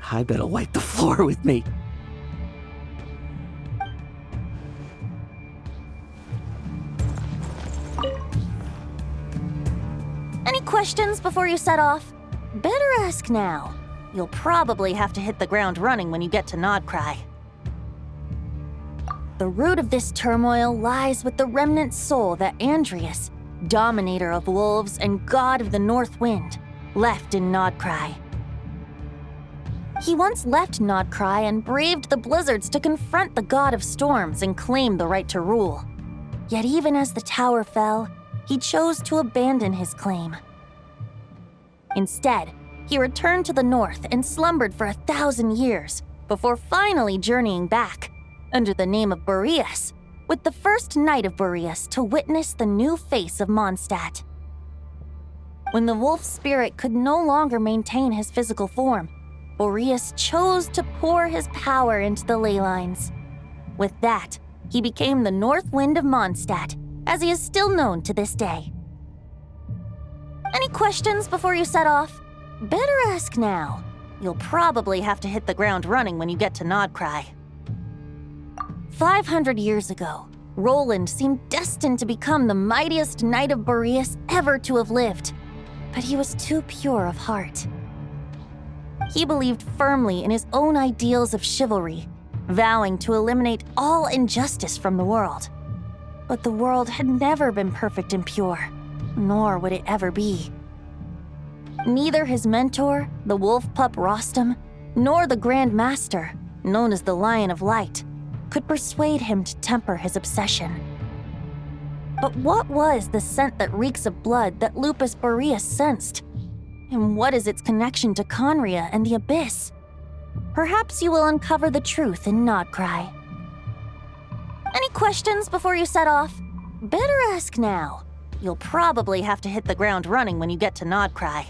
Speaker 3: I bet he'll wipe the floor with me.
Speaker 2: Any questions before you set off? Better ask now. You'll probably have to hit the ground running when you get to Nodcry. The root of this turmoil lies with the remnant soul that Andreas, Dominator of Wolves and God of the North Wind, left in Nodcry. He once left Nodcry and braved the blizzards to confront the God of Storms and claim the right to rule. Yet even as the tower fell, he chose to abandon his claim. Instead, he returned to the north and slumbered for 1,000 years before finally journeying back, under the name of Boreas, with the first knight of Boreas to witness the new face of Mondstadt. When the wolf spirit could no longer maintain his physical form, Boreas chose to pour his power into the ley lines. With that, he became the North Wind of Mondstadt, as he is still known to this day. Any questions before you set off? Better ask now. You'll probably have to hit the ground running when you get to Nodcry. 500 years ago, Roland seemed destined to become the mightiest knight of Boreas ever to have lived, but he was too pure of heart. He believed firmly in his own ideals of chivalry, vowing to eliminate all injustice from the world. But the world had never been perfect and pure, nor would it ever be. Neither his mentor, the wolf pup Rostam, nor the Grand Master, known as the Lion of Light, could persuade him to temper his obsession. But what was the scent that reeks of blood that Lupus Boreas sensed? And what is its connection to Conria and the Abyss? Perhaps you will uncover the truth in Nodcry. Any questions before you set off? Better ask now. You'll probably have to hit the ground running when you get to Nodcry.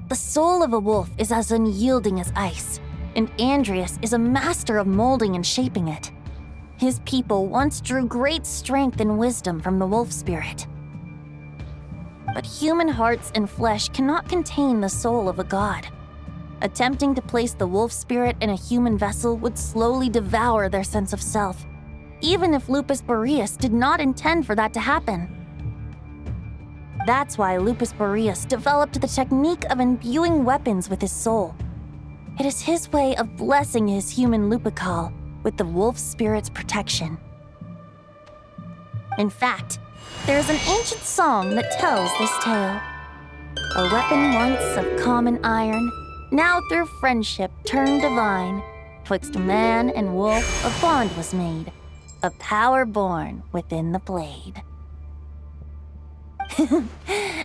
Speaker 2: The soul of a wolf is as unyielding as ice, and Andreas is a master of molding and shaping it. His people once drew great strength and wisdom from the wolf spirit. But human hearts and flesh cannot contain the soul of a god. Attempting to place the wolf spirit in a human vessel would slowly devour their sense of self, even if Lupus Boreas did not intend for that to happen. That's why Lupus Boreas developed the technique of imbuing weapons with his soul. It is his way of blessing his human Lupical with the wolf spirit's protection. In fact, there is an ancient song that tells this tale. A weapon once of common iron, now through friendship turned divine. Twixt man and wolf a bond was made, a power born within the blade.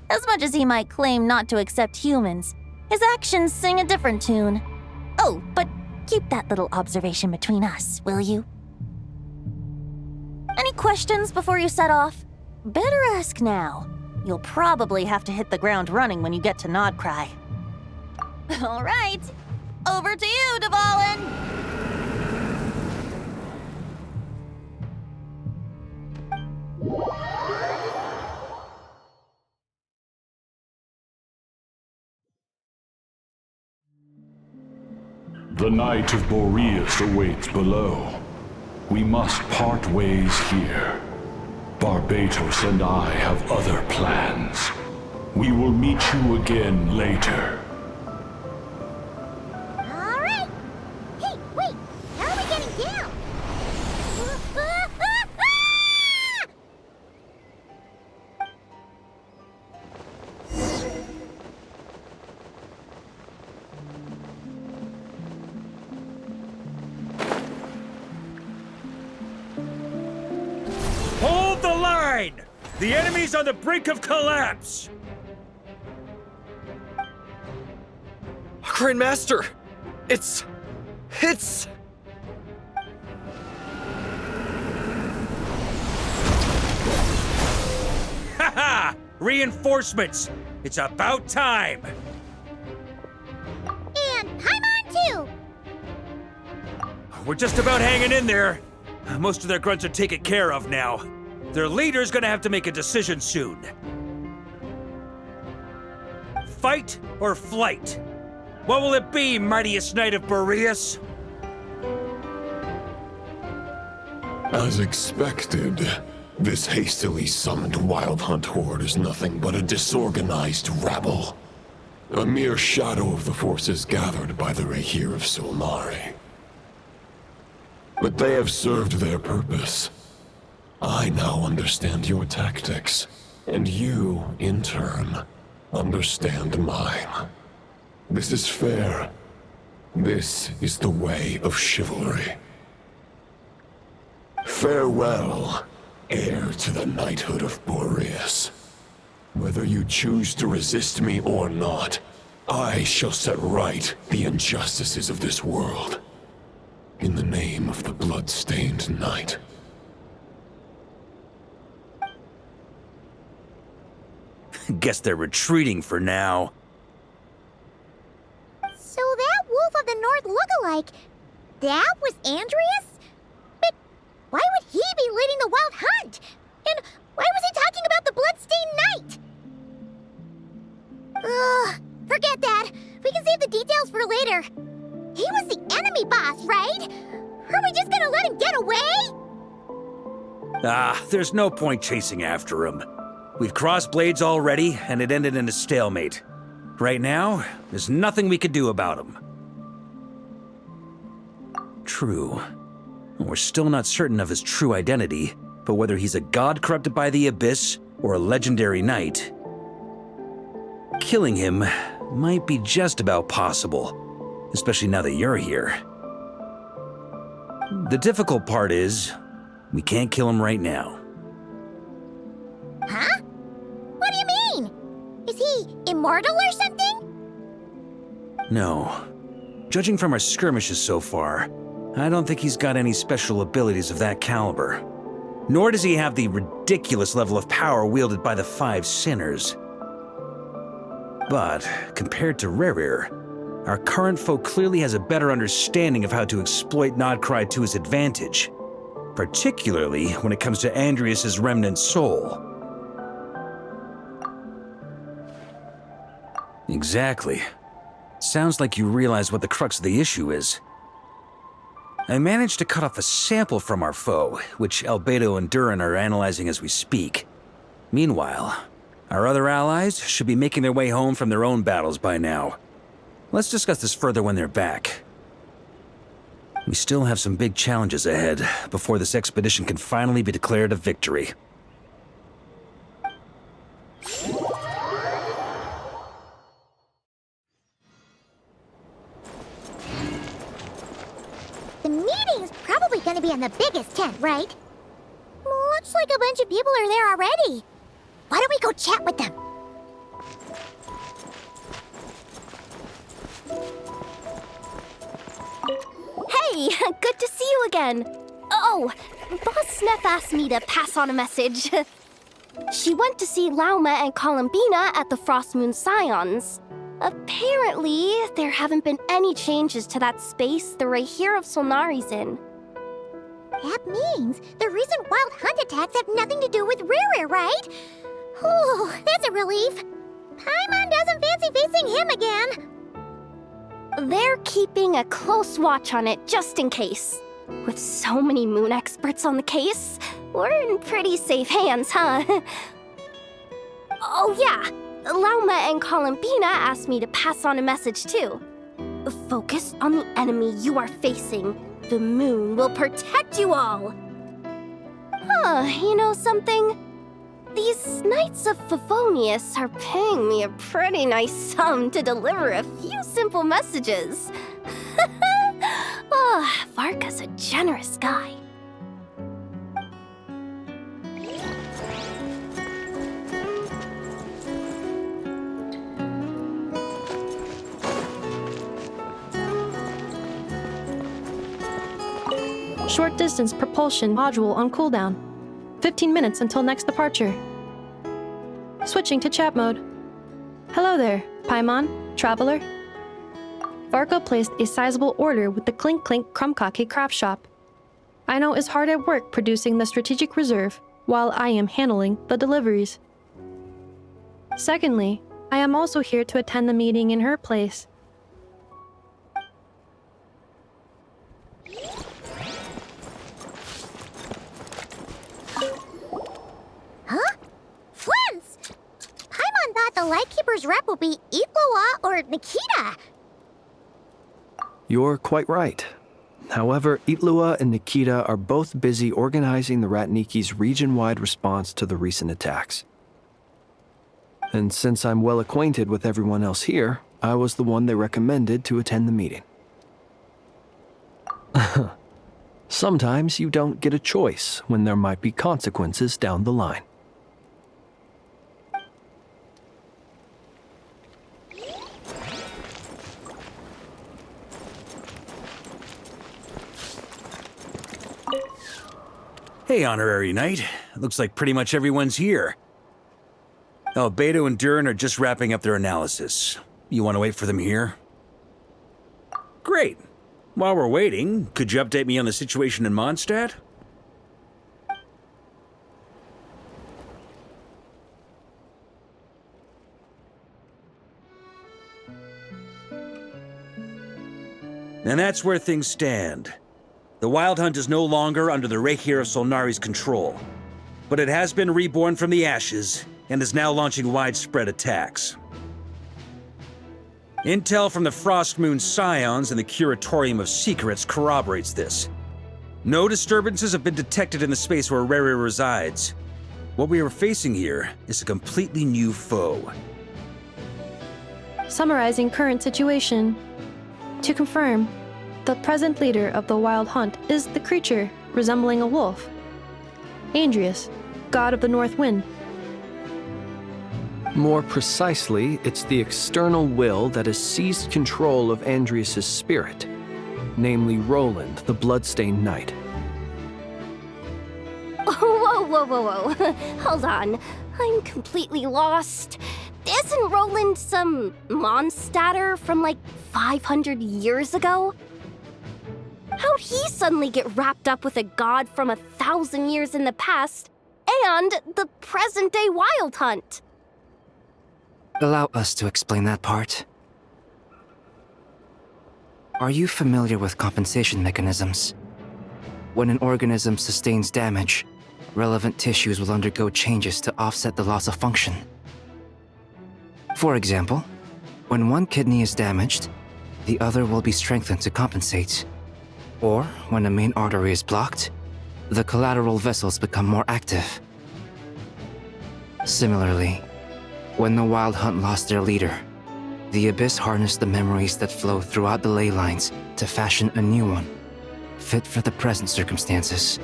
Speaker 2: As much as he might claim not to accept humans, his actions sing a different tune. Oh, but keep that little observation between us, will you? Any questions before you set off? Better ask now. You'll probably have to hit the ground running when you get to Nodcry. All right, over to you, Dvalin!
Speaker 8: The Knight of Boreas awaits below. We must part ways here. Barbatos and I have other plans. We will meet you again later.
Speaker 1: All right. Hey, wait. How are we getting down?
Speaker 18: Hold the line! The enemy's on the brink of collapse!
Speaker 6: Grandmaster! It's...
Speaker 18: Haha! Reinforcements! It's about time!
Speaker 1: And Paimon too!
Speaker 18: We're just about hanging in there. Most of their grunts are taken care of now. Their leader's gonna have to make a decision soon. Fight or flight? What will it be, mightiest Knight of Boreas?
Speaker 9: As expected, this hastily summoned Wild Hunt horde is nothing but a disorganized rabble. A mere shadow of the forces gathered by the Rehir of Solnari. But they have served their purpose. I now understand your tactics, and you, in turn, understand mine. This is fair. This is the way of chivalry. Farewell, heir to the knighthood of Boreas. Whether you choose to resist me or not, I shall set right the injustices of this world. In the name of the blood-stained knight.
Speaker 18: Guess they're retreating for now.
Speaker 1: So that Wolf of the North look-alike, that was Andreas? But why would he be leading the Wild Hunt? And why was he talking about the Bloodstained Knight? Ugh, forget that. We can save the details for later. He was the enemy boss, right? Are we just gonna let him get away?
Speaker 18: There's no point chasing after him. We've crossed blades already, and it ended in a stalemate. Right now, there's nothing we could do about him. True. We're still not certain of his true identity, but whether he's a god corrupted by the Abyss or a legendary knight, killing him might be just about possible, especially now that you're here. The difficult part is, we can't kill him right now.
Speaker 1: Huh? What do you mean? Is he immortal or something?
Speaker 18: No. Judging from our skirmishes so far, I don't think he's got any special abilities of that caliber. Nor does he have the ridiculous level of power wielded by the 5 sinners. But, compared to Rerir, our current foe clearly has a better understanding of how to exploit Nodcry to his advantage, particularly when it comes to Andrias's remnant soul. Exactly. Sounds like you realize what the crux of the issue is. I managed to cut off a sample from our foe, which Albedo and Durin are analyzing as we speak. Meanwhile, our other allies should be making their way home from their own battles by now. Let's discuss this further when they're back. We still have some big challenges ahead before this expedition can finally be declared a victory.
Speaker 1: The meeting's probably gonna be in the biggest tent, right? Looks like a bunch of people are there already. Why don't we go chat with them?
Speaker 19: Hey, good to see you again. Oh, Boss Sneff asked me to pass on a message. She went to see Lauma and Columbina at the Frost Moon Scions. Apparently, there haven't been any changes to that space the Rahir of Solnari's in.
Speaker 1: That means the recent wild hunt attacks have nothing to do with Rerir, right? Whew, that's a relief. Paimon doesn't fancy facing him again.
Speaker 19: They're keeping a close watch on it just in case. With so many moon experts on the case, we're in pretty safe hands, huh? Oh yeah, Lauma and Columbina asked me to pass on a message too. Focus on the enemy you are facing. The moon will protect you all. Huh, you know something? These Knights of Favonius are paying me a pretty nice sum to deliver a few simple messages. Oh, Varka's a generous guy.
Speaker 20: Short distance propulsion module on cooldown. 15 minutes until next departure. Switching to chat mode. Hello there, Paimon, traveler. Varka placed a sizable order with the Clink Clink Krumkake craft shop. Aino is hard at work producing the strategic reserve, while I am handling the deliveries. Secondly, I am also here to attend the meeting in her place.
Speaker 1: Huh? Flint's! Paimon thought the Lightkeeper's rep would be Itlua or Nikita.
Speaker 21: You're quite right. However, Itlua and Nikita are both busy organizing the Ratniki's region-wide response to the recent attacks. And since I'm well acquainted with everyone else here, I was the one they recommended to attend the meeting. Sometimes you don't get a choice when there might be consequences down the line.
Speaker 18: Hey, Honorary Knight. Looks like pretty much everyone's here. Albedo and Durin are just wrapping up their analysis. You want to wait for them here? Great. While we're waiting, could you update me on the situation in Mondstadt? And that's where things stand. The Wild Hunt is no longer under the Rahir of Solnari's control, but it has been reborn from the ashes and is now launching widespread attacks. Intel from the Frost Moon Scions and the Curatorium of Secrets corroborates this. No disturbances have been detected in the space where Rerir resides. What we are facing here is a completely new foe.
Speaker 20: Summarizing current situation. To confirm, the present leader of the Wild Hunt is the creature resembling a wolf. Andrius, god of the North Wind.
Speaker 21: More precisely, it's the external will that has seized control of Andrius' spirit, namely Roland, the Bloodstained Knight.
Speaker 19: Whoa. Hold on. I'm completely lost. Isn't Roland some Mondstadter from like 500 years ago? How'd he suddenly get wrapped up with a god from 1,000 years in the past and the present-day Wild Hunt?
Speaker 5: Allow us to explain that part. Are you familiar with compensation mechanisms? When an organism sustains damage, relevant tissues will undergo changes to offset the loss of function. For example, when one kidney is damaged, the other will be strengthened to compensate. Or, when a main artery is blocked, the collateral vessels become more active. Similarly, when the Wild Hunt lost their leader, the Abyss harnessed the memories that flow throughout the ley lines to fashion a new one, fit for the present circumstances.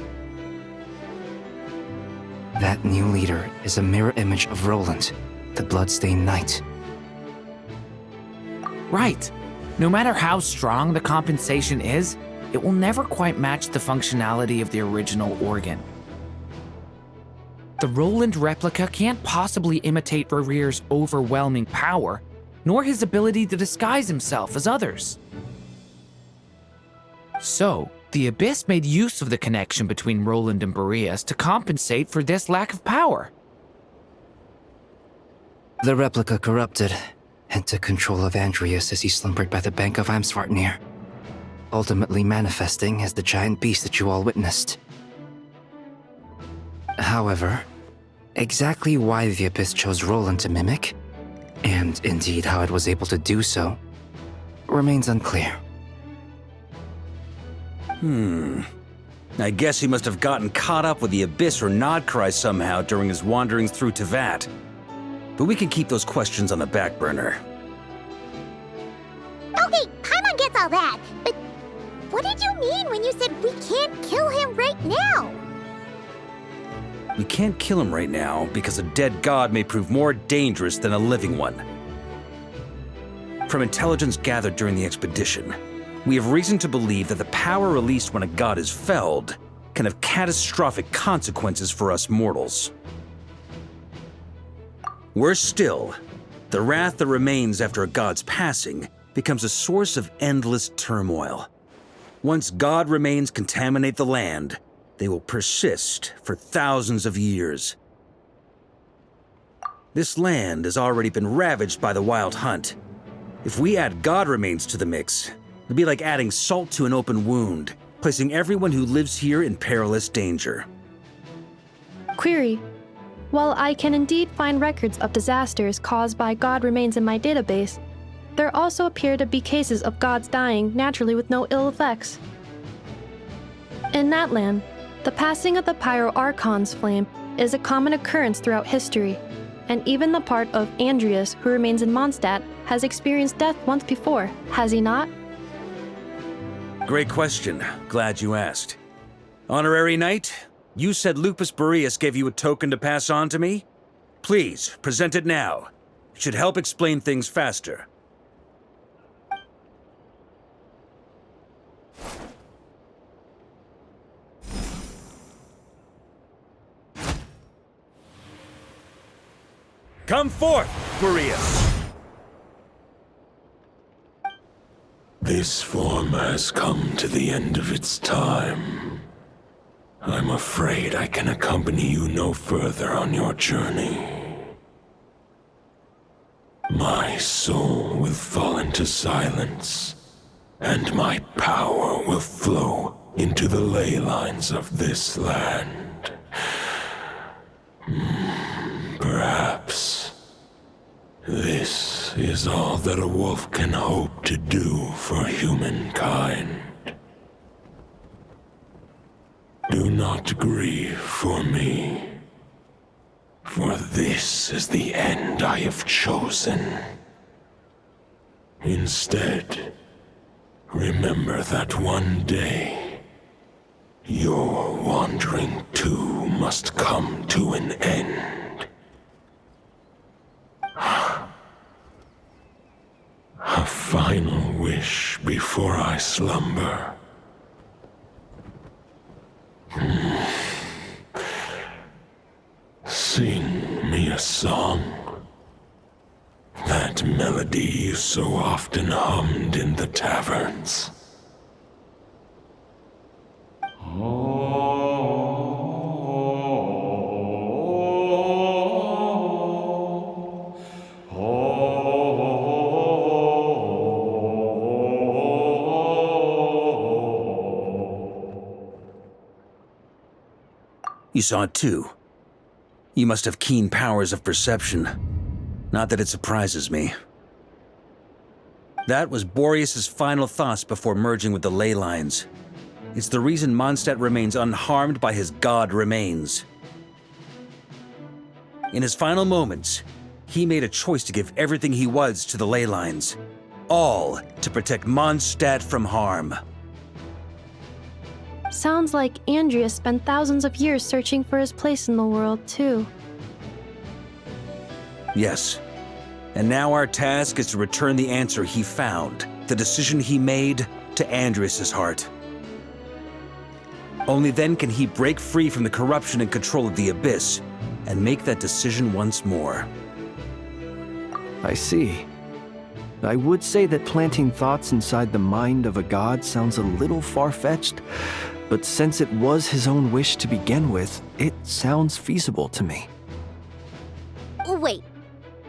Speaker 5: That new leader is a mirror image of Roland, the Bloodstained Knight.
Speaker 17: Right. No matter how strong the compensation is, it will never quite match the functionality of the original organ. The Roland replica can't possibly imitate Barir's overwhelming power, nor his ability to disguise himself as others. So, the Abyss made use of the connection between Roland and Boreas to compensate for this lack of power.
Speaker 5: The replica corrupted and took control of Andrius as he slumbered by the bank of Amsvartnir, ultimately manifesting as the giant beast that you all witnessed. However, exactly why the Abyss chose Roland to mimic, and indeed how it was able to do so, remains unclear.
Speaker 18: I guess he must have gotten caught up with the Abyss or Nodcry somehow during his wanderings through Tevat. But we can keep those questions on the back burner.
Speaker 1: Okay, Paimon gets all that, but what did you mean when you said we can't kill him right now?
Speaker 18: We can't kill him right now because a dead god may prove more dangerous than a living one. From intelligence gathered during the expedition, we have reason to believe that the power released when a god is felled can have catastrophic consequences for us mortals. Worse still, the wrath that remains after a god's passing becomes a source of endless turmoil. Once god remains contaminate the land, they will persist for thousands of years. This land has already been ravaged by the Wild Hunt. If we add god remains to the mix, it'd be like adding salt to an open wound, placing everyone who lives here in perilous danger.
Speaker 20: Query. While I can indeed find records of disasters caused by god remains in my database, there also appear to be cases of gods dying naturally with no ill effects. In that land, the passing of the Pyro-Archon's flame is a common occurrence throughout history, and even the part of Andrius who remains in Mondstadt has experienced death once before, has he not?
Speaker 18: Great question. Glad you asked. Honorary Knight, you said Lupus Boreas gave you a token to pass on to me? Please, present it now. It should help explain things faster. Come forth, Boreas!
Speaker 9: This form has come to the end of its time. I'm afraid I can accompany you no further on your journey. My soul will fall into silence, and my power will flow into the ley lines of this land. Perhaps this is all that a wolf can hope to do for humankind. Do not grieve for me, for this is the end I have chosen. Instead, Remember that one day, your wandering too must come to an end. A final wish before I slumber. Sing me a song. That melody you so often hummed in the taverns.
Speaker 18: You saw it too. You must have keen powers of perception. Not that it surprises me. That was Boreas's final thoughts before merging with the ley lines. It's the reason Mondstadt remains unharmed by his god remains. In his final moments, he made a choice to give everything he was to the ley lines. All to protect Mondstadt from harm.
Speaker 20: Sounds like Andrea spent thousands of years searching for his place in the world, too.
Speaker 18: Yes. And now our task is to return the answer he found, the decision he made, to Andrias' heart. Only then can he break free from the corruption and control of the Abyss, and make that decision once more.
Speaker 21: I see. I would say that planting thoughts inside the mind of a god sounds a little far-fetched, but since it was his own wish to begin with, it sounds feasible to me.
Speaker 19: Wait,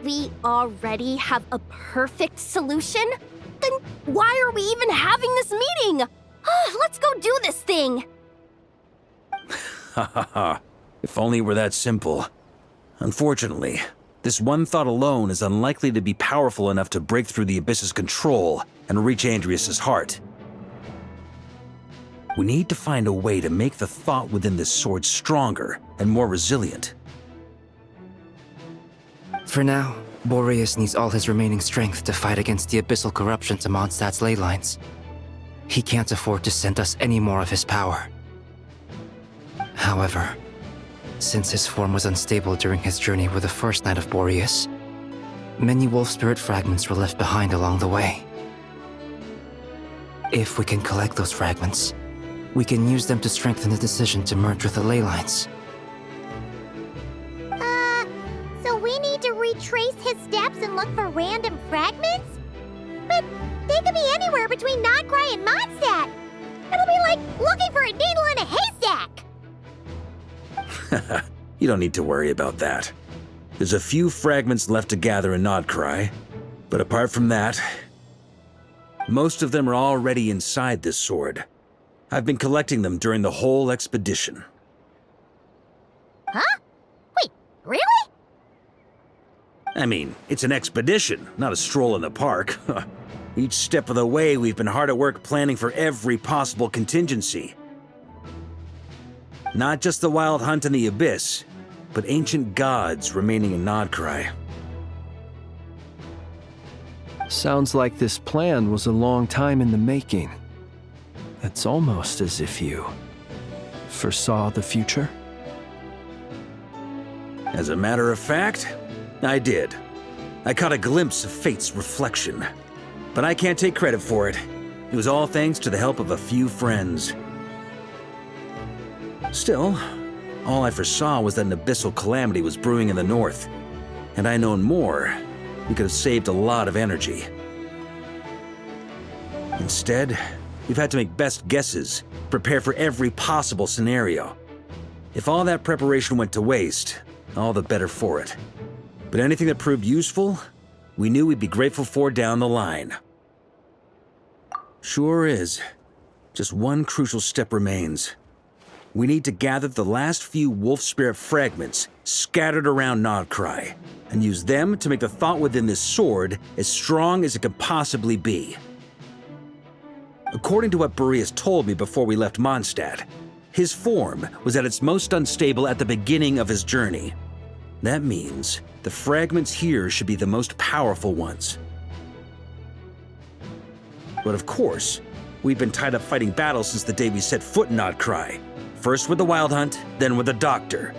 Speaker 19: we already have a perfect solution? Then why are we even having this meeting? Let's go do this thing!
Speaker 18: Ha ha ha. If only it were that simple. Unfortunately, this one thought alone is unlikely to be powerful enough to break through the Abyss's control and reach Andrias' heart. We need to find a way to make the thought within this sword stronger and more resilient.
Speaker 5: For now, Boreas needs all his remaining strength to fight against the abyssal corruption to Mondstadt's ley lines. He can't afford to send us any more of his power. However, since his form was unstable during his journey with the first night of Boreas, many wolf spirit fragments were left behind along the way. If we can collect those fragments, we can use them to strengthen the decision to merge with the ley lines.
Speaker 1: So we need to retrace his steps and look for random fragments? But they could be anywhere between Nodcry and Mondstadt. It'll be like looking for a needle in a haystack.
Speaker 18: You don't need to worry about that. There's a few fragments left to gather in Nodcry, but apart from that, most of them are already inside this sword. I've been collecting them during the whole expedition.
Speaker 1: Huh? Wait, really?
Speaker 18: I mean, it's an expedition, not a stroll in the park. Each step of the way, we've been hard at work planning for every possible contingency. Not just the wild hunt in the Abyss, but ancient gods remaining in Nodcry.
Speaker 21: Sounds like this plan was a long time in the making. It's almost as if you foresaw the future.
Speaker 18: As a matter of fact, I did. I caught a glimpse of fate's reflection. But I can't take credit for it. It was all thanks to the help of a few friends. Still, all I foresaw was that an abyssal calamity was brewing in the north. Had I known more, we could have saved a lot of energy. Instead, we've had to make best guesses, prepare for every possible scenario. If all that preparation went to waste, all the better for it. But anything that proved useful, we knew we'd be grateful for down the line. Sure is. Just one crucial step remains. We need to gather the last few wolf spirit fragments scattered around Nodcry, and use them to make the thought within this sword as strong as it could possibly be. According to what Boreas told me before we left Mondstadt, his form was at its most unstable at the beginning of his journey. That means the fragments here should be the most powerful ones. But of course, we'd been tied up fighting battles since the day we set foot in Nodcry. First with the Wild Hunt, then with the Doctor.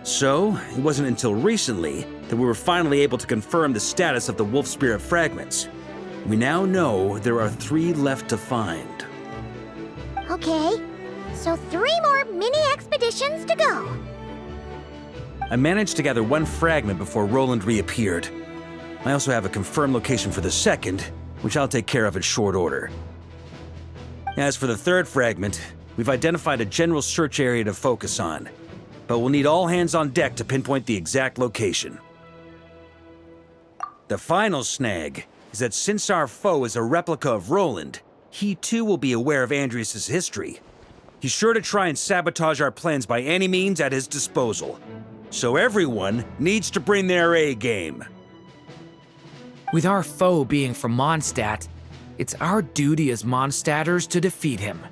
Speaker 18: So, it wasn't until recently that we were finally able to confirm the status of the Wolf Spirit fragments. We now know there are 3 left to find.
Speaker 1: Okay, so 3 more mini expeditions to go.
Speaker 18: I managed to gather 1 fragment before Roland reappeared. I also have a confirmed location for the second, which I'll take care of in short order. As for the 3rd fragment, we've identified a general search area to focus on, but we'll need all hands on deck to pinpoint the exact location. The final snag is that since our foe is a replica of Roland, he too will be aware of Andrias' history. He's sure to try and sabotage our plans by any means at his disposal. So everyone needs to bring their A-game.
Speaker 7: With our foe being from Mondstadt, it's our duty as Mondstadters to defeat him.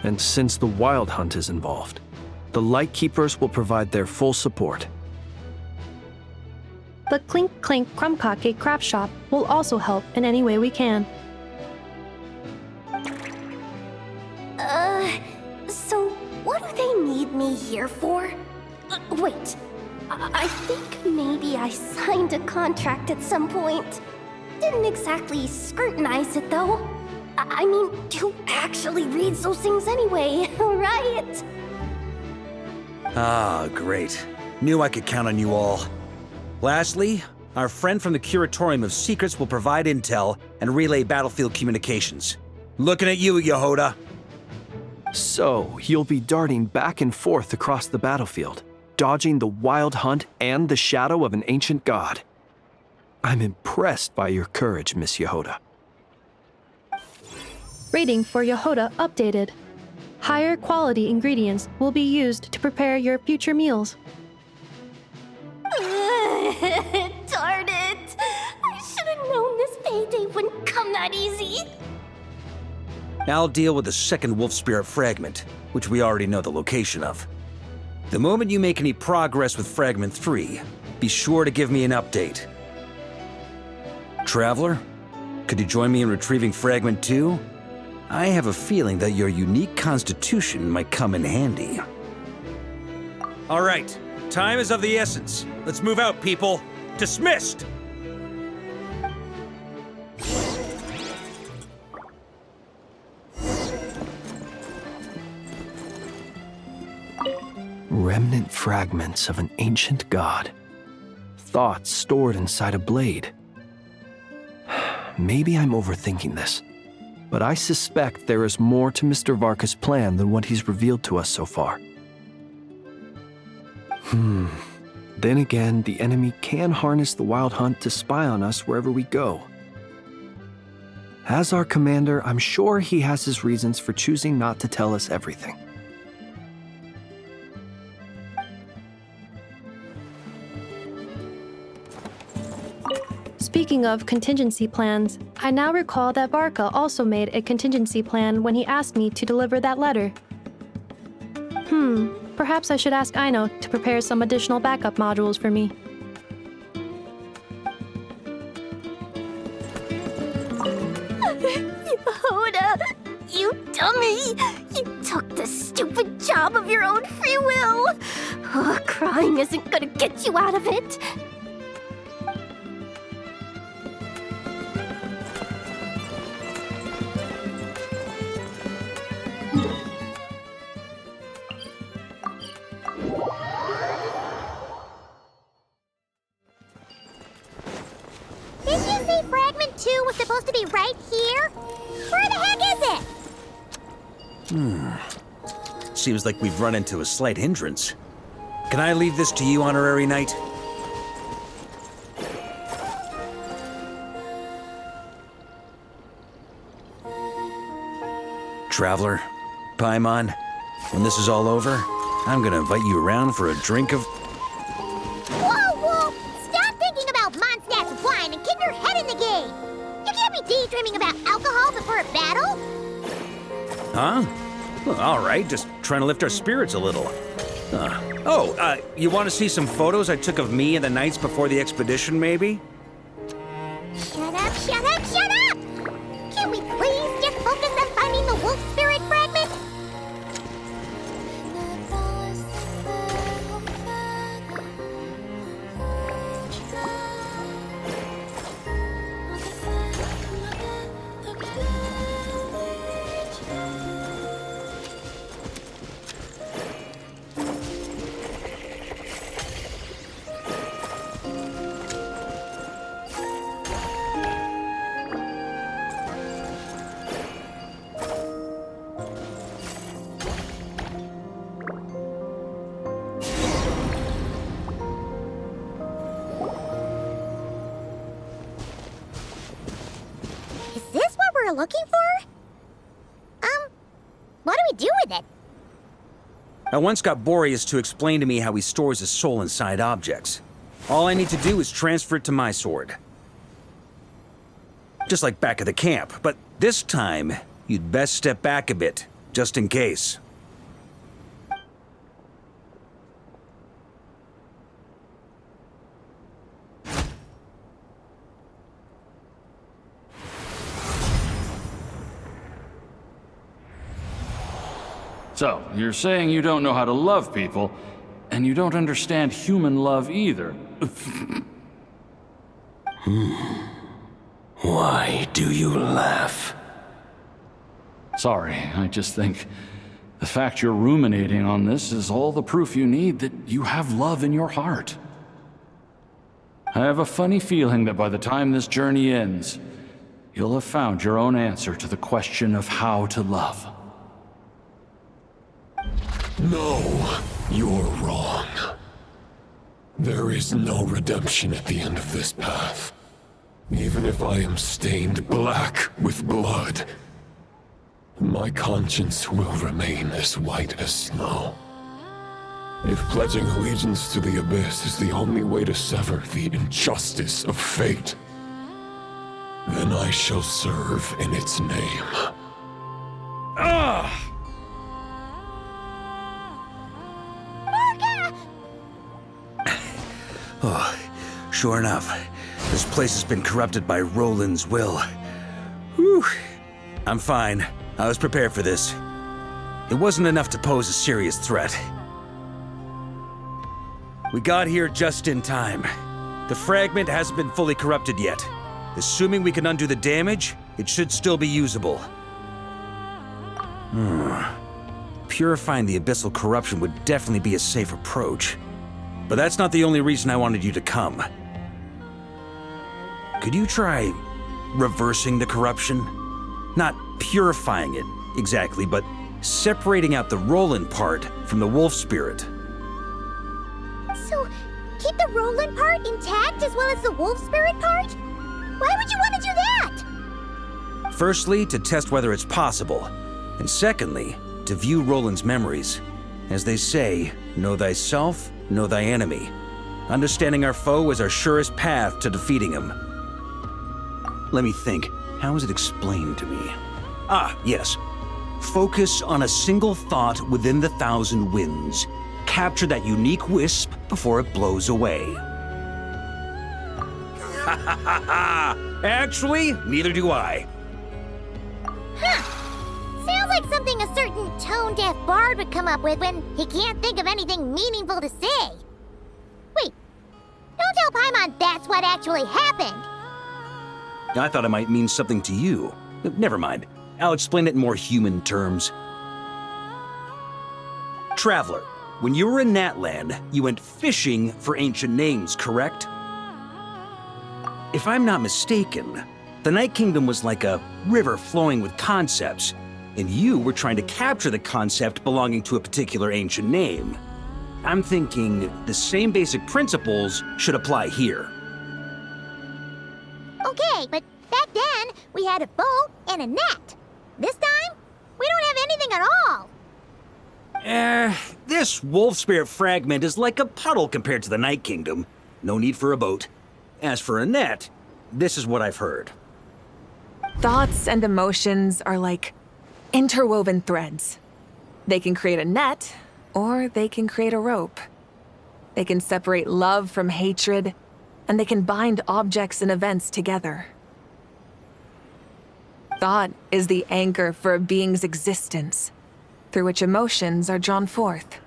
Speaker 21: And since the Wild Hunt is involved, the Lightkeepers will provide their full support.
Speaker 20: The Clink Clink Krumkake craft shop will also help in any way we can.
Speaker 19: So what do they need me here for? Wait, I think maybe I signed a contract at some point. Didn't exactly scrutinize it though. I mean, who actually reads those things anyway, right?
Speaker 18: Ah, great. Knew I could count on you all. Lastly, our friend from the Curatorium of Secrets will provide intel and relay battlefield communications. Looking at you, Yehoda.
Speaker 21: So, you'll be darting back and forth across the battlefield, dodging the Wild Hunt and the shadow of an ancient god. I'm impressed by your courage, Miss Yehoda.
Speaker 20: Rating for Yehoda updated. Higher quality ingredients will be used to prepare your future meals.
Speaker 19: Darn it! I should have known this payday wouldn't come that easy.
Speaker 18: I'll deal with the second Wolf Spirit fragment, which we already know the location of. The moment you make any progress with Fragment 3, be sure to give me an update. Traveler, could you join me in retrieving Fragment 2? I have a feeling that your unique constitution might come in handy. All right, time is of the essence. Let's move out, people. Dismissed!
Speaker 21: Remnant fragments of an ancient god. Thoughts stored inside a blade. Maybe I'm overthinking this, but I suspect there is more to Mr. Varka's plan than what he's revealed to us so far. Then again, the enemy can harness the Wild Hunt to spy on us wherever we go. As our commander, I'm sure he has his reasons for choosing not to tell us everything.
Speaker 20: Speaking of contingency plans, I now recall that Varka also made a contingency plan when he asked me to deliver that letter. Perhaps I should ask Aino to prepare some additional backup modules for me.
Speaker 19: Yehoda, you dummy! You took the stupid job of your own free will! Crying isn't gonna get you out of it!
Speaker 1: Didn't you say Fragment 2 was supposed to be right here? Where the heck is it?
Speaker 18: Seems like we've run into a slight hindrance. Can I leave this to you, Honorary Knight? Traveler, Paimon, when this is all over, I'm gonna invite you around for a drink of...
Speaker 1: Whoa! Stop thinking about Mondstadt's wine and keep your head in the game! You can't be daydreaming about alcohol before a battle!
Speaker 18: Huh? Well, all right, just trying to lift our spirits a little. You want to see some photos I took of me and the knights before the expedition, maybe?
Speaker 1: Shut up! Can we please looking for? What do we do with it?
Speaker 18: I once got Boreas to explain to me how he stores his soul inside objects. All I need to do is transfer it to my sword. Just like back at the camp, but this time, you'd best step back a bit, just in case.
Speaker 8: So, you're saying you don't know how to love people, and you don't understand human love either.
Speaker 9: Why do you laugh?
Speaker 8: Sorry, I just think the fact you're ruminating on this is all the proof you need that you have love in your heart. I have a funny feeling that by the time this journey ends, you'll have found your own answer to the question of how to love.
Speaker 9: No, you're wrong. There is no redemption at the end of this path. Even if I am stained black with blood, my conscience will remain as white as snow. If pledging allegiance to the Abyss is the only way to sever the injustice of fate, then I shall serve in its name.
Speaker 18: Ah! Oh, sure enough, this place has been corrupted by Roland's will. Whew. I'm fine. I was prepared for this. It wasn't enough to pose a serious threat. We got here just in time. The fragment hasn't been fully corrupted yet. Assuming we can undo the damage, it should still be usable. Purifying the abyssal corruption would definitely be a safe approach. But that's not the only reason I wanted you to come. Could you try reversing the corruption? Not purifying it, exactly, but separating out the Roland part from the wolf spirit.
Speaker 1: So, keep the Roland part intact as well as the wolf spirit part? Why would you want to do that?
Speaker 18: Firstly, to test whether it's possible. And secondly, to view Roland's memories. As they say, know thyself, know thy enemy. Understanding our foe is our surest path to defeating him. Let me think. How is it explained to me? Ah, yes. Focus on a single thought within the 1,000 winds. Capture that unique wisp before it blows away. Ha ha ha ha! Actually, neither do I.
Speaker 1: Sounds like something a certain tone-deaf bard would come up with when he can't think of anything meaningful to say. Wait, don't tell Paimon that's what actually happened.
Speaker 18: I thought it might mean something to you. Never mind. I'll explain it in more human terms. Traveler, when you were in Natland, you went fishing for ancient names, correct? If I'm not mistaken, the Night Kingdom was like a river flowing with concepts, and you were trying to capture the concept belonging to a particular ancient name. I'm thinking the same basic principles should apply here.
Speaker 1: Okay, but back then, we had a bow and a net. This time, we don't have anything at all.
Speaker 18: This wolf spirit fragment is like a puddle compared to the Night Kingdom. No need for a boat. As for a net, this is what I've heard.
Speaker 12: Thoughts and emotions are like interwoven threads. They can create a net, or they can create a rope. They can separate love from hatred, and they can bind objects and events together. Thought is the anchor for a being's existence, through which emotions are drawn forth.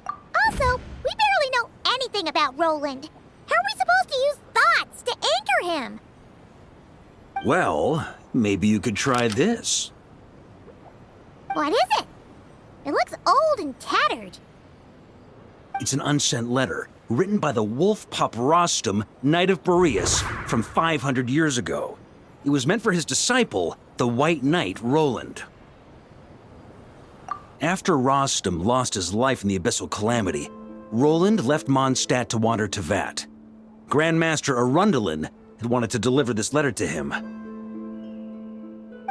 Speaker 1: Also, we barely know anything about Roland. How are we supposed to use thoughts to anchor him?
Speaker 18: Well, maybe you could try this.
Speaker 1: What is it? It looks old and tattered.
Speaker 18: It's an unsent letter, written by the wolf pup Rostam, Knight of Boreas, from 500 years ago. It was meant for his disciple, the White Knight Roland. After Rostam lost his life in the Abyssal Calamity, Roland left Mondstadt to wander to Vat. Grandmaster Arundelen had wanted to deliver this letter to him.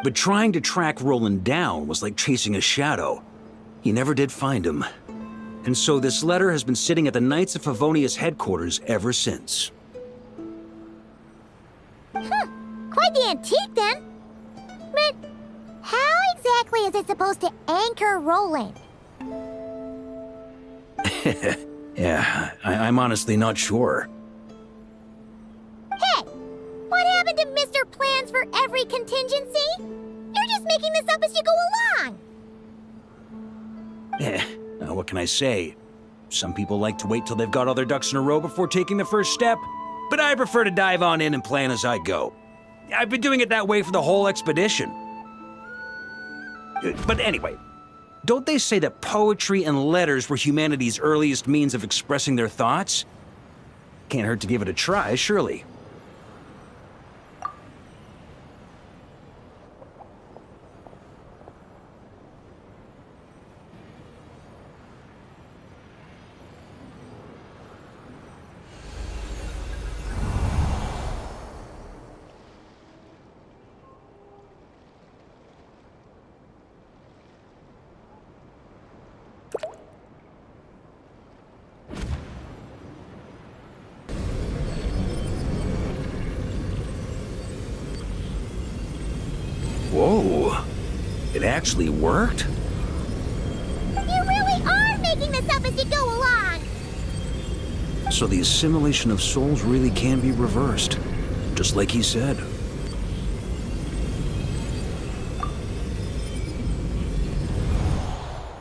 Speaker 18: But trying to track Roland down was like chasing a shadow. He never did find him. And so this letter has been sitting at the Knights of Favonius headquarters ever since.
Speaker 1: Quite the antique, then. But how exactly is it supposed to anchor Roland?
Speaker 18: Yeah, I'm honestly not sure.
Speaker 1: Hey, what happened to Mr. Plans for every contingency? You're just making this up as you go along.
Speaker 18: What can I say? Some people like to wait till they've got all their ducks in a row before taking the first step, but I prefer to dive on in and plan as I go. I've been doing it that way for the whole expedition. But anyway, don't they say that poetry and letters were humanity's earliest means of expressing their thoughts? Can't hurt to give it a try, surely. Whoa, it actually worked?
Speaker 1: You really are making this up as you go along.
Speaker 18: So the assimilation of souls really can be reversed, just like he said.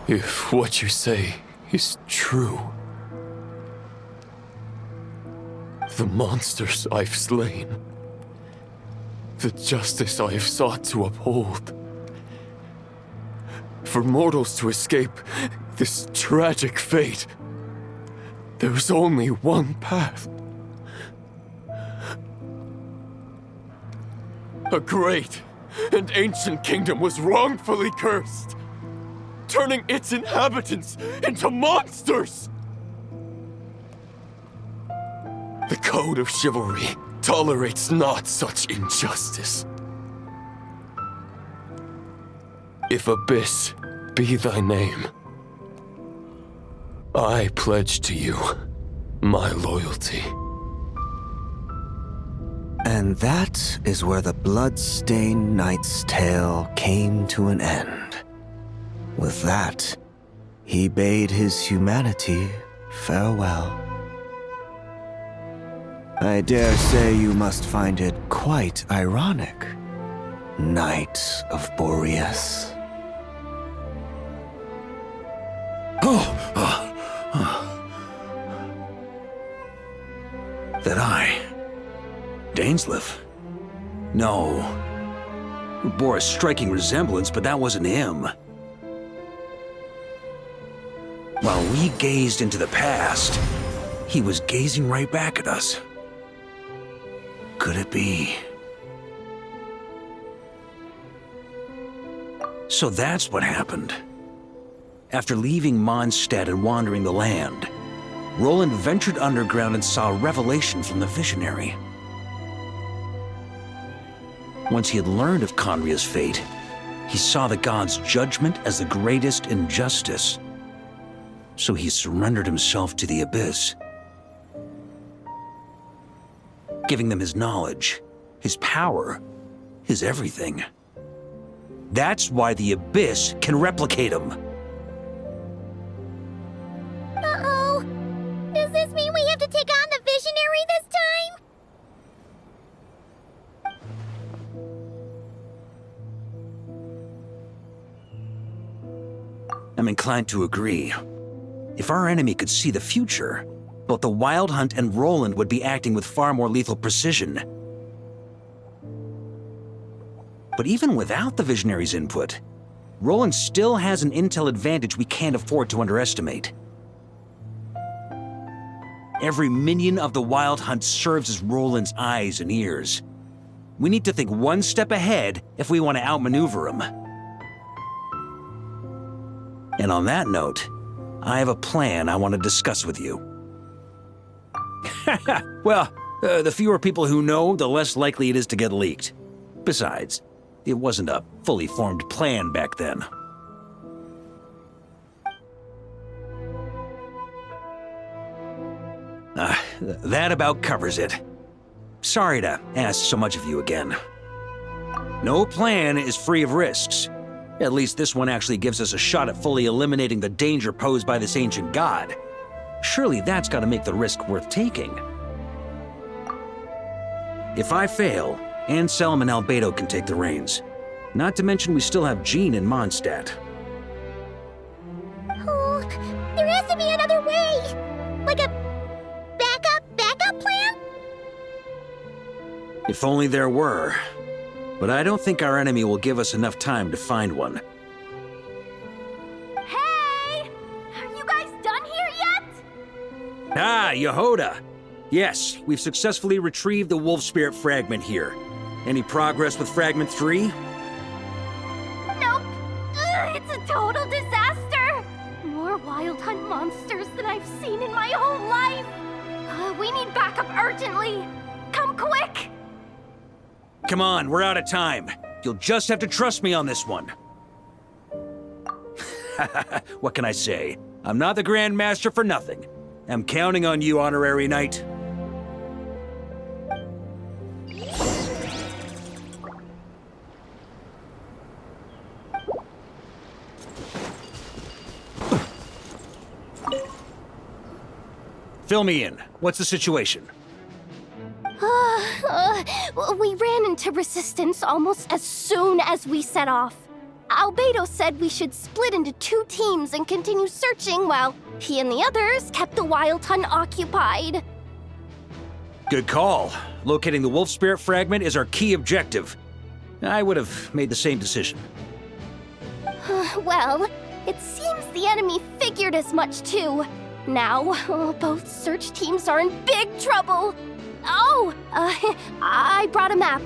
Speaker 9: If what you say is true, the monsters I've slain, the justice I have sought to uphold, for mortals to escape this tragic fate, there's only one path. A great and ancient kingdom was wrongfully cursed, turning its inhabitants into monsters! The code of chivalry tolerates not such injustice. If Abyss be thy name, I pledge to you my loyalty.
Speaker 13: And that is where the blood-stained knight's tale came to an end. With that, he bade his humanity farewell. I dare say you must find it quite ironic, Knight of Boreas.
Speaker 18: That I, Dainsleif? No. Bore a striking resemblance, but that wasn't him. While we gazed into the past, he was gazing right back at us. Could it be? So that's what happened. After leaving Mondstadt and wandering the land, Roland ventured underground and saw a revelation from the visionary. Once he had learned of Conria's fate, he saw the gods' judgment as the greatest injustice. So he surrendered himself to the Abyss, giving them his knowledge, his power, his everything. That's why the Abyss can replicate him.
Speaker 1: Uh-oh. Does this mean we have to take on the Visionary this time?
Speaker 18: I'm inclined to agree. If our enemy could see the future, both the Wild Hunt and Roland would be acting with far more lethal precision. But even without the Visionary's input, Roland still has an intel advantage we can't afford to underestimate. Every minion of the Wild Hunt serves as Roland's eyes and ears. We need to think one step ahead if we want to outmaneuver him. And on that note, I have a plan I want to discuss with you. Well, the fewer people who know, the less likely it is to get leaked. Besides, It wasn't a fully formed plan back then. That about covers it. Sorry to ask so much of you again. No plan is free of risks. At least this one actually gives us a shot at fully eliminating the danger posed by this ancient god. Surely that's got to make the risk worth taking. If I fail, Anselm and Albedo can take the reins. Not to mention we still have Jean in Mondstadt.
Speaker 1: Oh, there has to be another way! Like a backup plan?
Speaker 18: If only there were. But I don't think our enemy will give us enough time to find one.
Speaker 19: Hey! Are you guys done here yet?
Speaker 18: Ah, Yehoda! Yes, we've successfully retrieved the Wolf Spirit fragment here. Any progress with Fragment 3?
Speaker 19: Nope. It's a total disaster. More Wild Hunt monsters than I've seen in my whole life. We need backup urgently. Come quick!
Speaker 18: Come on, we're out of time. You'll just have to trust me on this one. What can I say? I'm not the Grand Master for nothing. I'm counting on you, Honorary Knight. Fill me in. What's the situation?
Speaker 19: We ran into resistance almost as soon as we set off. Albedo said we should split into 2 teams and continue searching while he and the others kept the Wild Hunt occupied.
Speaker 18: Good call. Locating the Wolf Spirit fragment is our key objective. I would have made the same decision.
Speaker 19: Well, it seems the enemy figured as much too. Now, both search teams are in big trouble. Oh, I brought a map.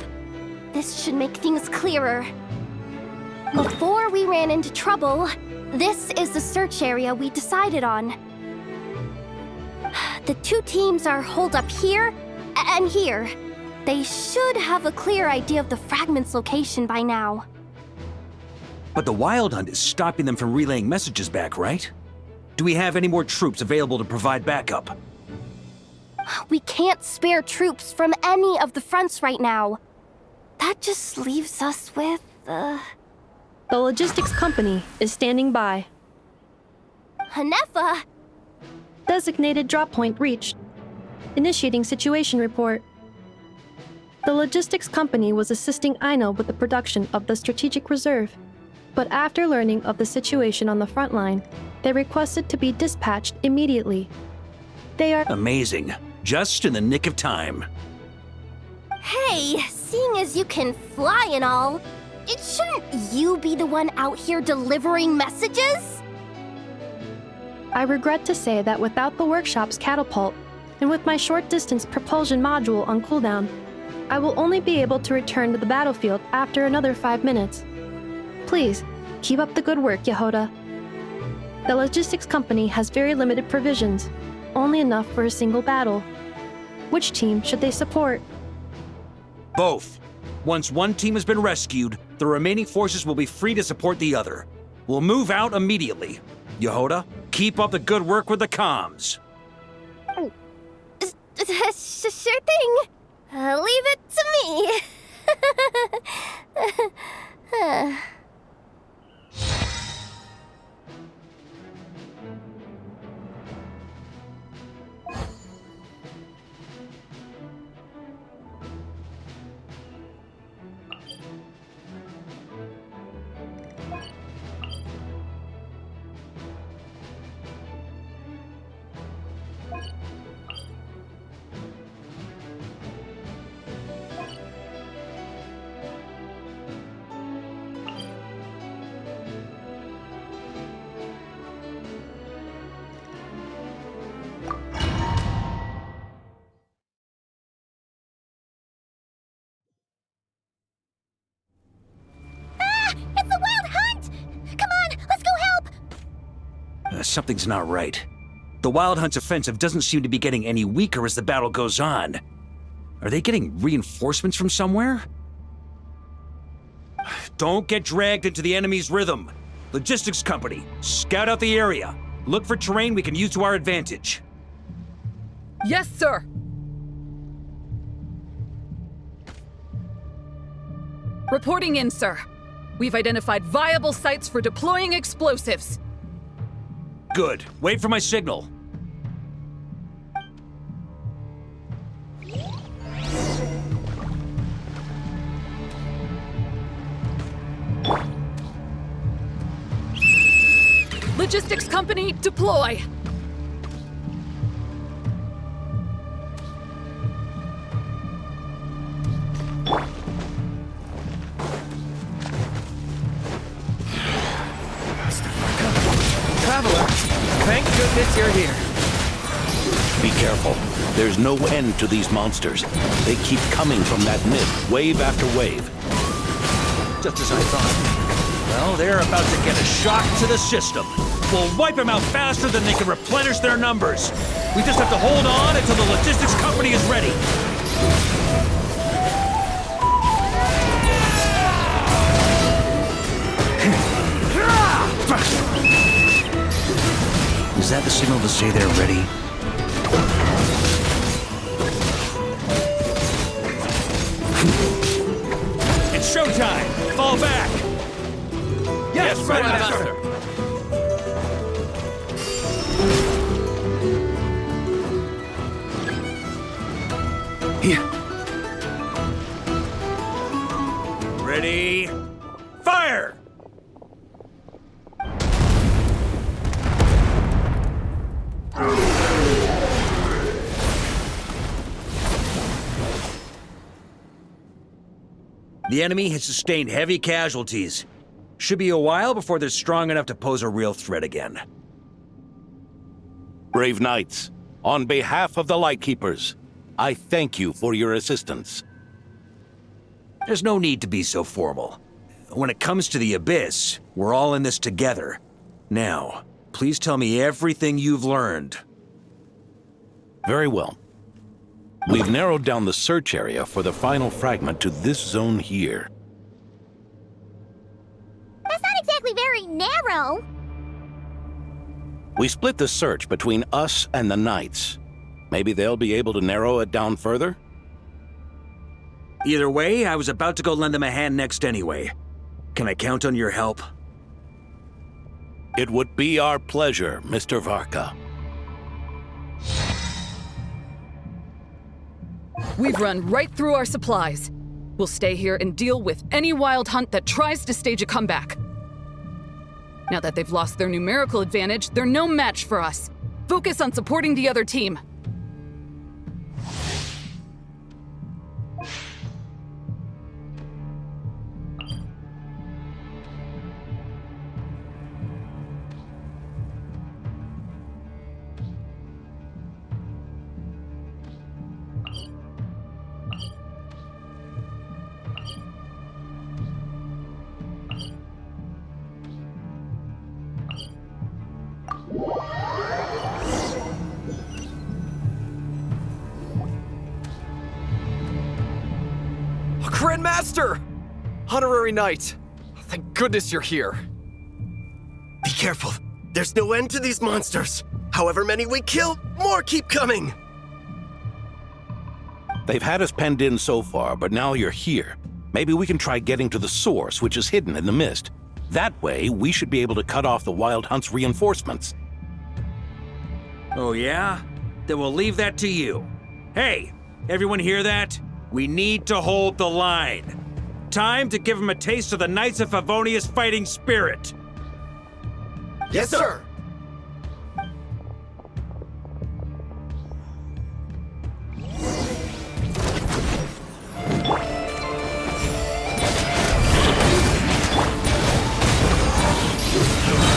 Speaker 19: This should make things clearer. Before we ran into trouble, this is the search area we decided on. The 2 teams are holed up here and here. They should have a clear idea of the fragment's location by now.
Speaker 18: But the Wild Hunt is stopping them from relaying messages back, right? Do we have any more troops available to provide backup?
Speaker 19: We can't spare troops from any of the fronts right now. That just leaves us with,
Speaker 20: The logistics company is standing by.
Speaker 19: Hanefa!
Speaker 20: Designated drop point reached. Initiating situation report. The logistics company was assisting Aino with the production of the strategic reserve. But after learning of the situation on the front line, they requested to be dispatched immediately. They are
Speaker 18: amazing. Just in the nick of time.
Speaker 19: Hey, seeing as you can fly and all, shouldn't you be the one out here delivering messages?
Speaker 20: I regret to say that without the workshop's catapult, and with my short-distance propulsion module on cooldown, I will only be able to return to the battlefield after another 5 minutes. Please, keep up the good work, Yehoda. The logistics company has very limited provisions, only enough for a single battle. Which team should they support?
Speaker 18: Both. Once one team has been rescued, the remaining forces will be free to support the other. We'll move out immediately. Yehoda, keep up the good work with the comms.
Speaker 19: Sure thing. Leave it to me.
Speaker 18: Something's not right. The Wild Hunt's offensive doesn't seem to be getting any weaker as the battle goes on. Are they getting reinforcements from somewhere? Don't get dragged into the enemy's rhythm. Logistics company, scout out the area. Look for terrain we can use to our advantage.
Speaker 12: Yes, sir. Reporting in, sir. We've identified viable sites for deploying explosives.
Speaker 18: Good. Wait for my signal.
Speaker 12: Logistics company, deploy!
Speaker 7: Traveler, thank goodness you're here.
Speaker 10: Be careful. There's no end to these monsters. They keep coming from that mist, wave after wave.
Speaker 18: Just as I thought. Well, they're about to get a shock to the system. We'll wipe them out faster than they can replenish their numbers. We just have to hold on until the logistics company is ready.
Speaker 4: Is that the signal to say they're ready?
Speaker 18: It's showtime! Fall back!
Speaker 7: Yes, Master!
Speaker 18: Here. Ready? Fire! The enemy has sustained heavy casualties. Should be a while before they're strong enough to pose a real threat again.
Speaker 10: Brave knights, on behalf of the Lightkeepers, I thank you for your assistance.
Speaker 18: There's no need to be so formal. When it comes to the Abyss, we're all in this together. Now, please tell me everything you've learned.
Speaker 10: Very well. We've narrowed down the search area for the final fragment to this zone here.
Speaker 1: That's not exactly very narrow.
Speaker 10: We split the search between us and the Knights. Maybe they'll be able to narrow it down further?
Speaker 18: Either way, I was about to go lend them a hand next anyway. Can I count on your help?
Speaker 10: It would be our pleasure, Mr. Varka.
Speaker 12: We've run right through our supplies. We'll stay here and deal with any wild hunt that tries to stage a comeback. Now that they've lost their numerical advantage, they're no match for us. Focus on supporting the other team.
Speaker 6: Grandmaster! Honorary Knight! Thank goodness you're here.
Speaker 22: Be careful. There's no end to these monsters. However many we kill, more keep coming.
Speaker 10: They've had us penned in so far, but now you're here. Maybe we can try getting to the source, which is hidden in the mist. That way, we should be able to cut off the Wild Hunt's reinforcements.
Speaker 18: Oh yeah? Then we'll leave that to you. Hey, everyone hear that? We need to hold the line. Time to give them a taste of the Knights of Favonius' fighting spirit.
Speaker 22: Yes, sir!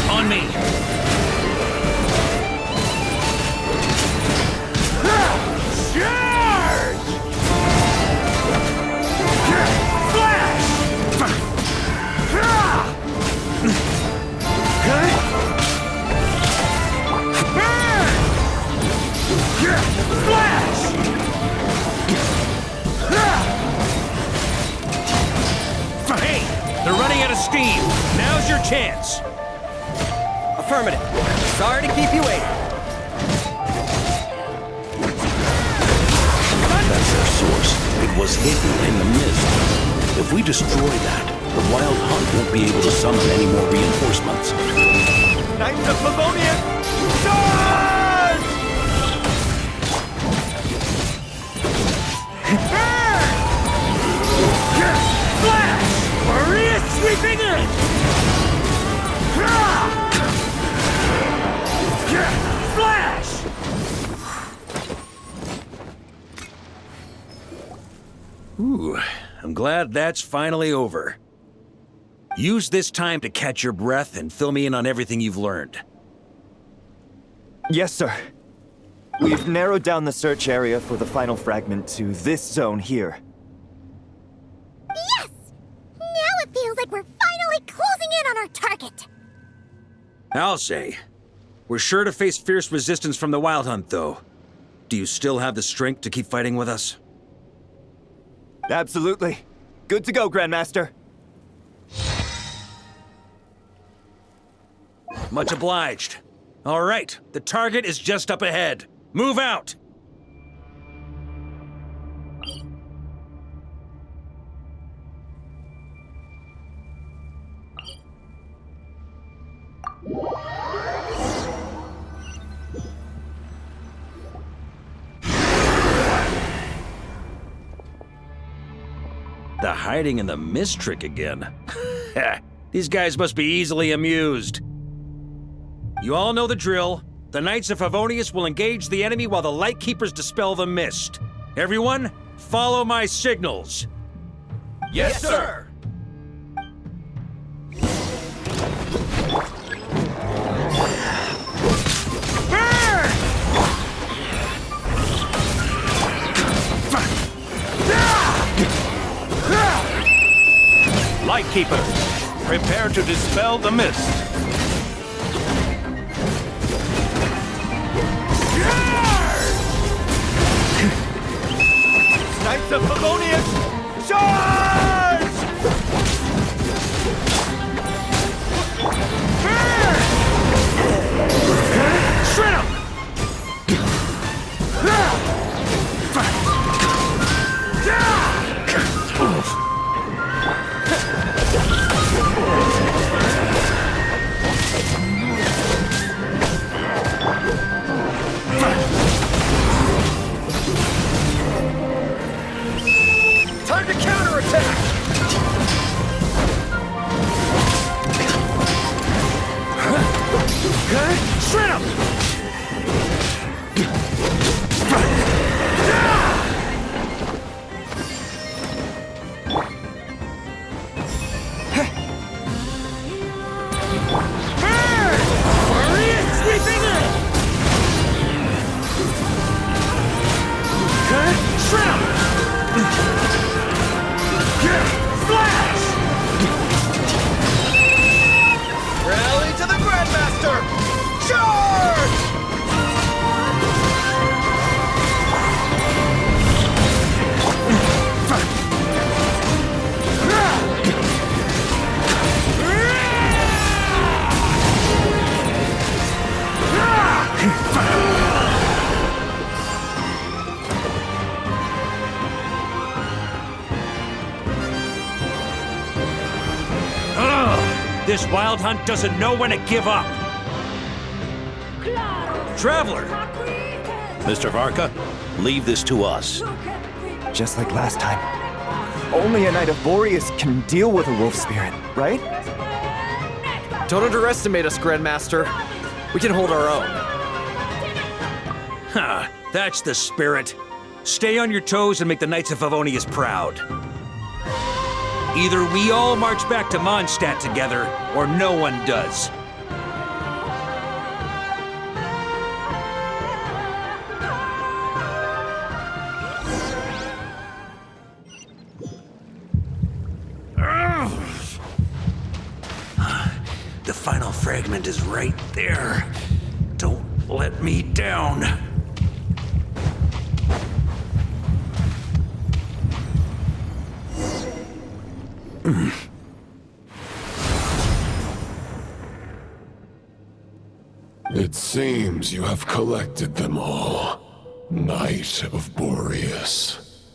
Speaker 18: On me! running out of steam. Now's your chance.
Speaker 11: Affirmative. Sorry to keep you waiting.
Speaker 10: That's our source. It was hidden in the mist. If we destroy that, the Wild Hunt won't be able to summon any more reinforcements.
Speaker 11: Knights of Livonia, charge!
Speaker 15: Flash! Maria sweeping in! Flash!
Speaker 18: Ooh, I'm glad that's finally over. Use this time to catch your breath and fill me in on everything you've learned.
Speaker 11: Yes, sir. We've narrowed down the search area for the final fragment to this zone here.
Speaker 1: Yes! Now it feels like we're finally closing in on our target.
Speaker 18: I'll say. We're sure to face fierce resistance from the Wild Hunt, though. Do you still have the strength to keep fighting with us?
Speaker 11: Absolutely. Good to go, Grandmaster.
Speaker 18: Much obliged. All right, the target is just up ahead. Move out! The hiding in the mist trick again. These guys must be easily amused. You all know the drill. The Knights of Favonius will engage the enemy while the Lightkeepers dispel the mist. Everyone, follow my signals.
Speaker 15: Yes, sir!
Speaker 10: Lightkeepers, prepare to dispel the mist.
Speaker 11: Knights of Favonius, charge!
Speaker 15: Shred 'em!
Speaker 6: Time to counterattack!
Speaker 15: Shred 'em! Maria sweeping in! Shred 'em! Flash!
Speaker 6: Rally to the Grandmaster! Charge!
Speaker 18: This Wild Hunt doesn't know when to give up. Traveler!
Speaker 10: Mr. Varka, leave this to us.
Speaker 11: Just like last time. Only a Knight of Boreas can deal with a wolf spirit, right?
Speaker 6: Don't underestimate us, Grandmaster. We can hold our own.
Speaker 18: Ha! That's the spirit. Stay on your toes and make the Knights of Favonius proud. Either we all march back to Mondstadt together, or no one does. The final fragment is right there. Don't let me down.
Speaker 9: It seems you have collected them all, Knight of Boreas.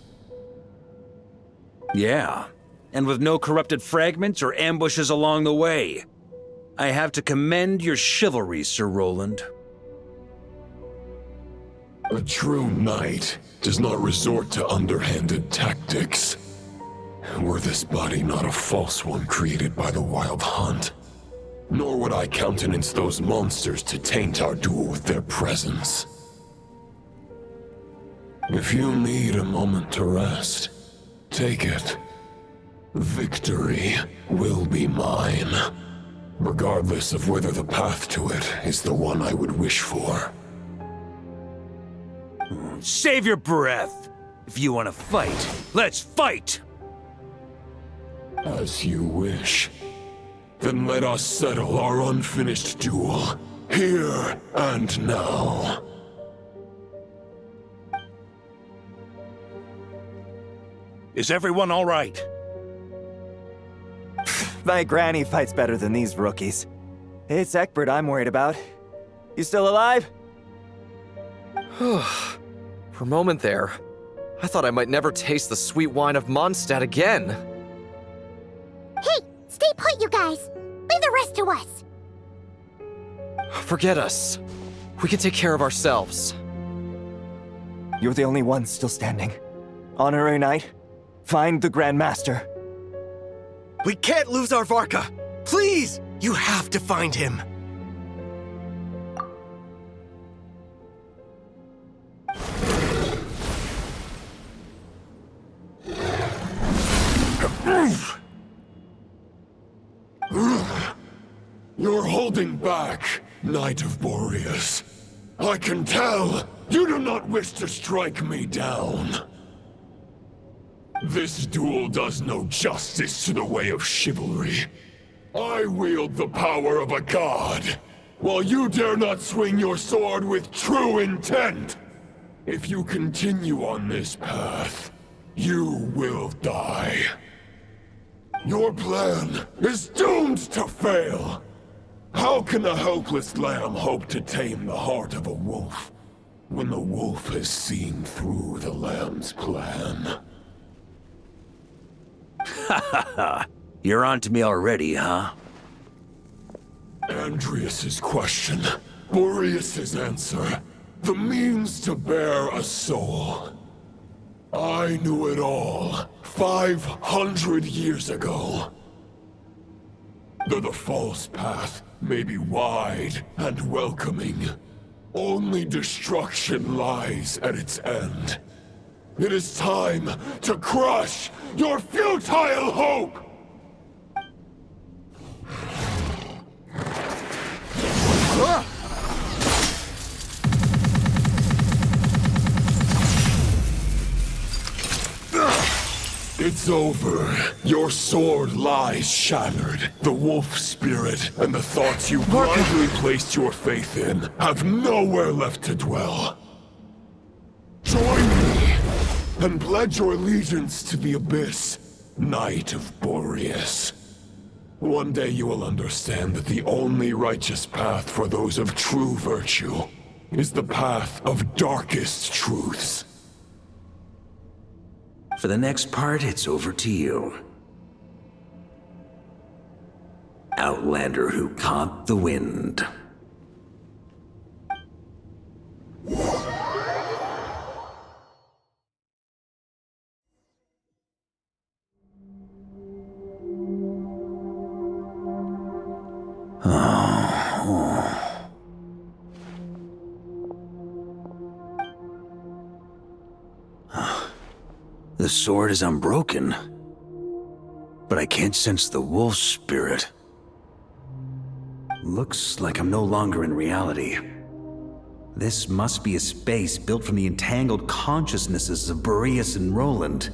Speaker 18: Yeah, and with no corrupted fragments or ambushes along the way. I have to commend your chivalry, Sir Roland.
Speaker 9: A true knight does not resort to underhanded tactics. Were this body not a false one created by the Wild Hunt, nor would I countenance those monsters to taint our duel with their presence. If you need a moment to rest, take it. Victory will be mine, regardless of whether the path to it is the one I would wish for.
Speaker 18: Save your breath! If you want to fight, let's fight!
Speaker 9: As you wish. Then let us settle our unfinished duel, here and now.
Speaker 10: Is everyone all right?
Speaker 11: My granny fights better than these rookies. It's Egbert I'm worried about. You still alive?
Speaker 6: For a moment there, I thought I might never taste the sweet wine of Mondstadt again.
Speaker 1: Hey, stay put, you guys. Leave the rest to us.
Speaker 6: Forget us. We can take care of ourselves.
Speaker 11: You're the only one still standing. Honorary Knight, find the Grand Master.
Speaker 22: We can't lose our Varka! Please! You have to find him!
Speaker 9: You're holding back, Knight of Boreas. I can tell you do not wish to strike me down. This duel does no justice to the way of chivalry. I wield the power of a god, while you dare not swing your sword with true intent. If you continue on this path, you will die. Your plan is doomed to fail. How can a helpless lamb hope to tame the heart of a wolf, when the wolf has seen through the lamb's plan?
Speaker 18: Ha ha ha! You're on to me already, huh?
Speaker 9: Andreas's question, Boreas's answer, the means to bear a soul. I knew it all 500 years ago. Though the false path may be wide and welcoming, only destruction lies at its end. It is time to crush your futile hope! It's over. Your sword lies shattered. The wolf spirit and the thoughts you blindly placed your faith in have nowhere left to dwell. Join me and pledge your allegiance to the abyss, Knight of Boreas. One day you will understand that the only righteous path for those of true virtue is the path of darkest truths.
Speaker 18: For the next part, it's over to you. Outlander who caught the wind. The sword is unbroken, but I can't sense the wolf spirit. Looks like I'm no longer in reality. This must be a space built from the entangled consciousnesses of Boreas and Roland.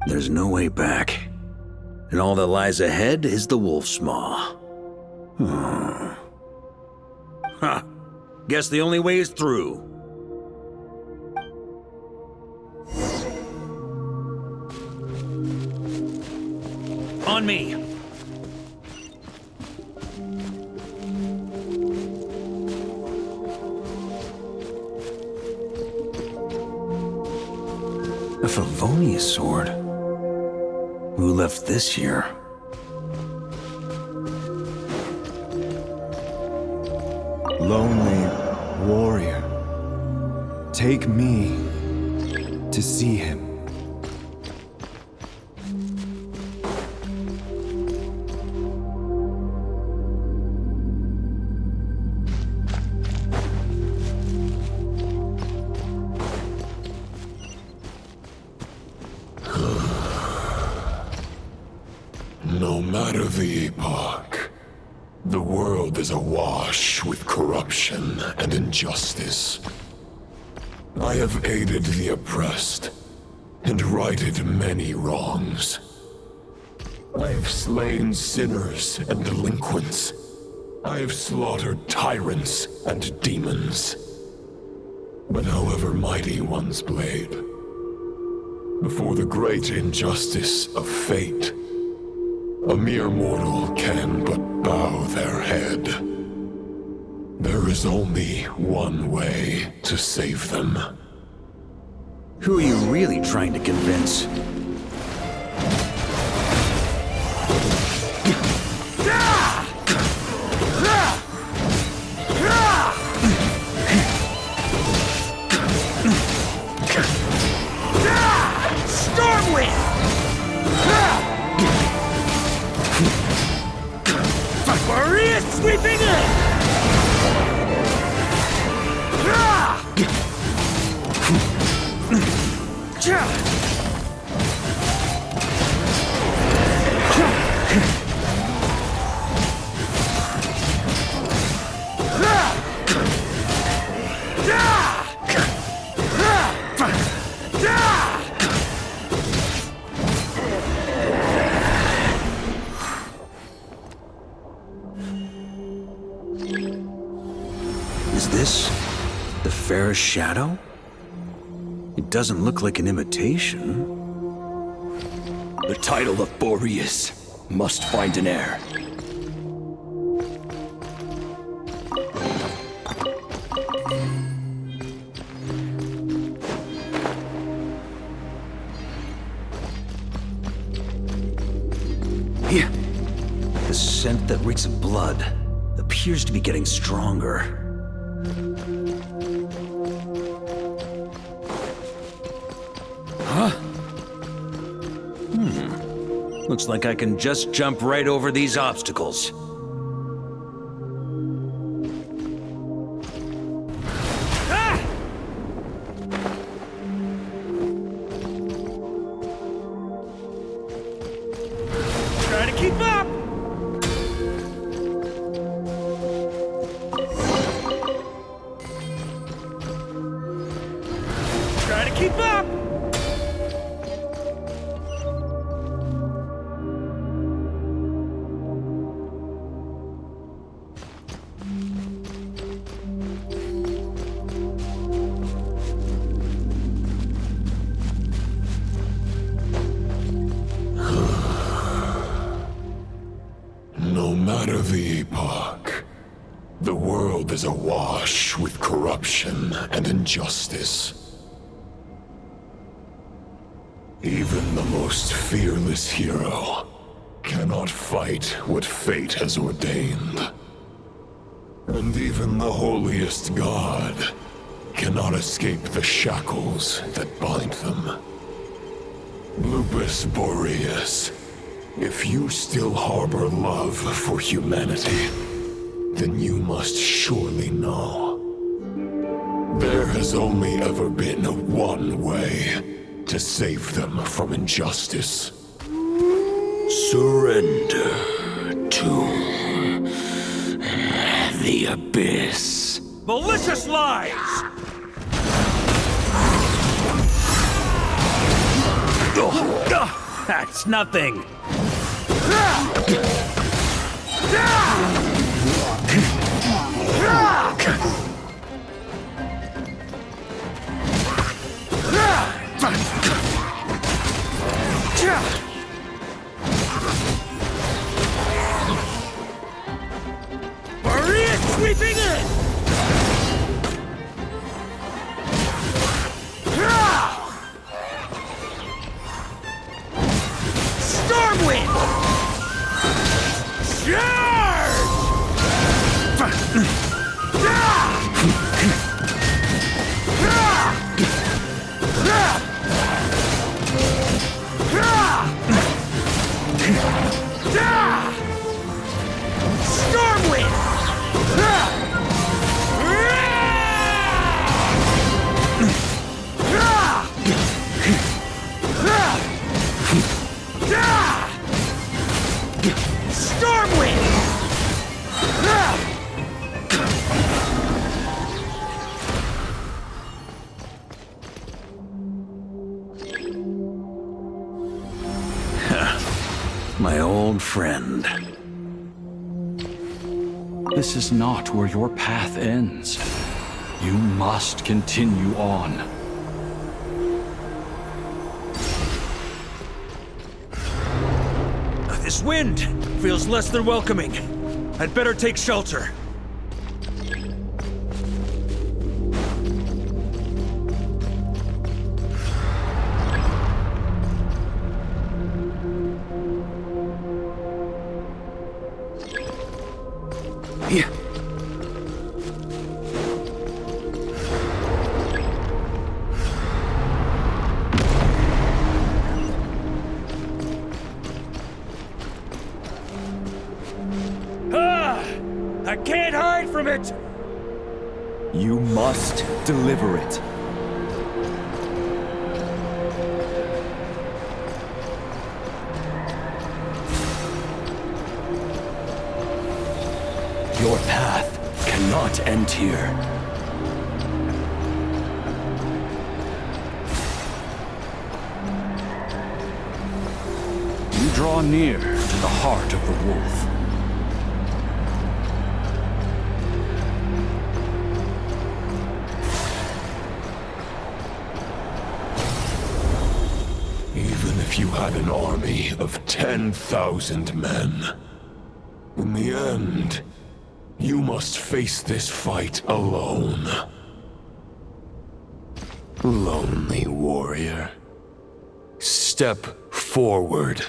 Speaker 18: There's no way back, and all that lies ahead is the wolf's maw. Ha! Guess the only way is through. On me! Oni sword. Who left this here?
Speaker 11: Lonely warrior, take me to see him.
Speaker 9: No matter the epoch, the world is awash with corruption and injustice. I have aided the oppressed and righted many wrongs. I have slain sinners and delinquents. I have slaughtered tyrants and demons. But however mighty one's blade, before the great injustice of fate, a mere mortal can but bow their head. There is only one way to save them.
Speaker 18: Who are you really trying to convince?
Speaker 15: Stormwind! Maria sweeping in!
Speaker 18: Is this the fairest shadow? It doesn't look like an imitation.
Speaker 14: The title of Boreas must find an heir.
Speaker 18: Here. The scent that reeks of blood appears to be getting stronger.
Speaker 7: Huh?
Speaker 18: Looks like I can just jump right over these obstacles.
Speaker 15: Try to keep up! Try to keep up!
Speaker 9: No matter the epoch, the world is awash with corruption and injustice. Even the most fearless hero cannot fight what fate has ordained. And even the holiest god cannot escape the shackles that bind them. Lupus Boreas, if you still harbor love for humanity, then you must surely know. There has only ever been one way to save them from injustice.
Speaker 14: Surrender to the abyss.
Speaker 15: Malicious lies!
Speaker 18: That's nothing.
Speaker 15: Maria sweeping in!
Speaker 4: My old friend.
Speaker 8: This is not where your path ends. You must continue on.
Speaker 18: This wind feels less than welcoming. I'd better take shelter. Yeah.
Speaker 15: I can't hide from it!
Speaker 11: You must deliver it.
Speaker 14: Your path cannot end here.
Speaker 8: You draw near to the heart of the wolf.
Speaker 9: Even if you had an army of 10,000 men, in the end, you must face this fight alone. Lonely warrior. Step forward.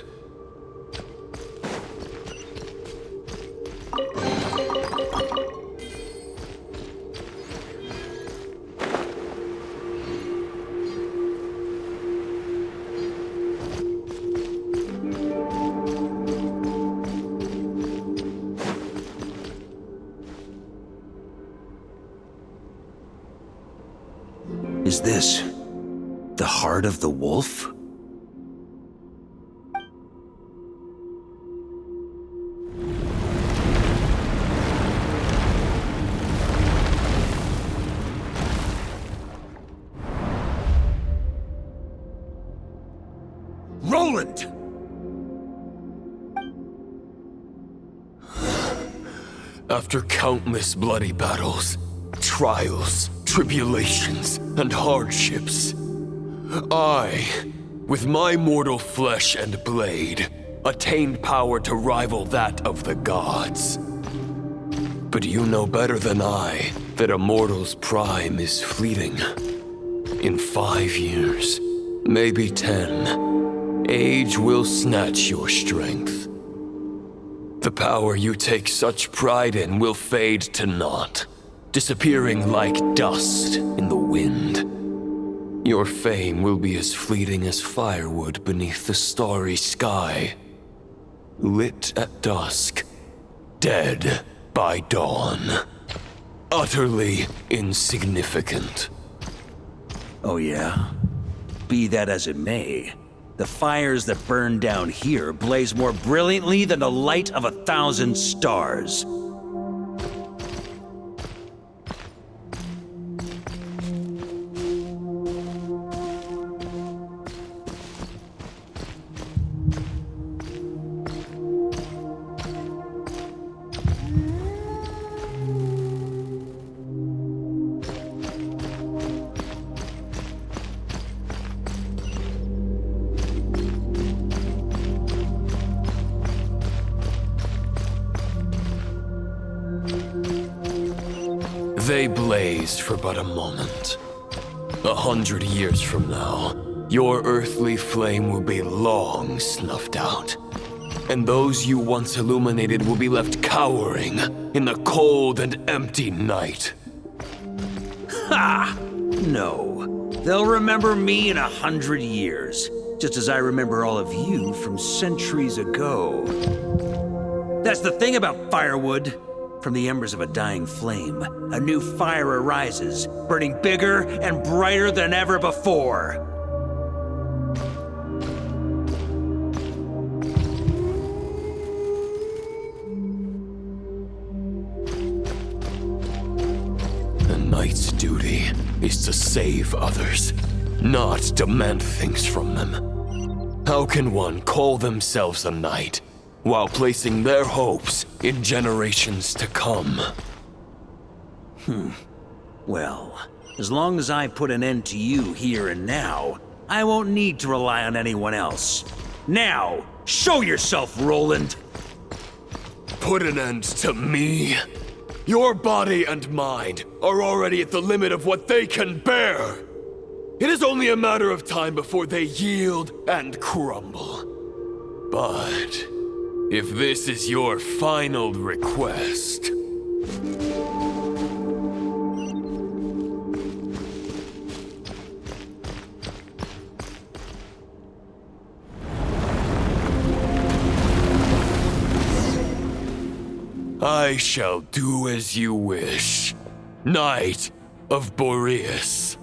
Speaker 4: Is this the heart of the wolf?
Speaker 15: Roland!
Speaker 9: After countless bloody battles, trials, tribulations, and hardships, I, with my mortal flesh and blade, attained power to rival that of the gods. But you know better than I that a mortal's prime is fleeting. In 5 years, maybe 10, age will snatch your strength. The power you take such pride in will fade to naught, disappearing like dust in the wind. Your fame will be as fleeting as firewood beneath the starry sky, lit at dusk, dead by dawn. Utterly insignificant.
Speaker 4: Oh yeah? Be that as it may, the fires that burn down here blaze more brilliantly than the light of 1,000 stars.
Speaker 9: They blazed for but a moment. 100 years from now, your earthly flame will be long snuffed out. And those you once illuminated will be left cowering in the cold and empty night.
Speaker 4: Ha! No. They'll remember me in 100 years.
Speaker 18: just as I remember all of you from centuries ago. That's the thing about firewood. From the embers of a dying flame, a new fire arises, burning bigger and brighter than ever before.
Speaker 14: A knight's duty is to save others, not demand things from them. How can one call themselves a knight while placing their hopes in generations to come?
Speaker 18: Well, as long as I put an end to you here and now, I won't need to rely on anyone else. Now, show yourself, Roland!
Speaker 14: Put an end to me? Your body and mind are already at the limit of what they can bear. It is only a matter of time before they yield and crumble. But if this is your final request... I shall do as you wish, Knight of Boreas.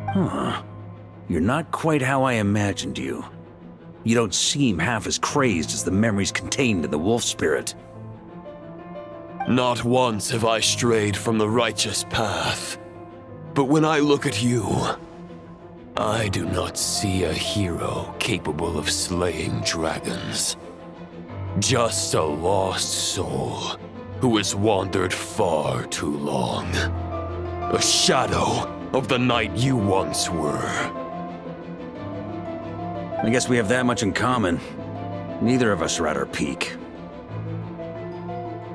Speaker 18: Huh. You're not quite how I imagined you. You don't seem half as crazed as the memories contained in the wolf spirit.
Speaker 14: Not once have I strayed from the righteous path. But when I look at you, I do not see a hero capable of slaying dragons. Just a lost soul who has wandered far too long. A shadow of the knight you once were.
Speaker 18: I guess we have that much in common. Neither of us are at our peak.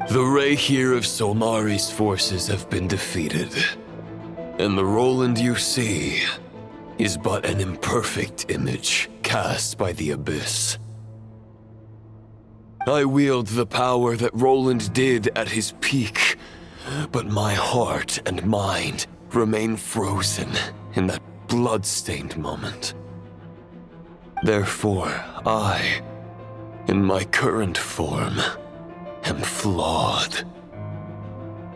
Speaker 14: The Rayhir of Solmari's forces have been defeated. And the Roland you see is but an imperfect image cast by the Abyss. I wield the power that Roland did at his peak, but my heart and mind remain frozen in that blood-stained moment. Therefore, I, in my current form, am flawed.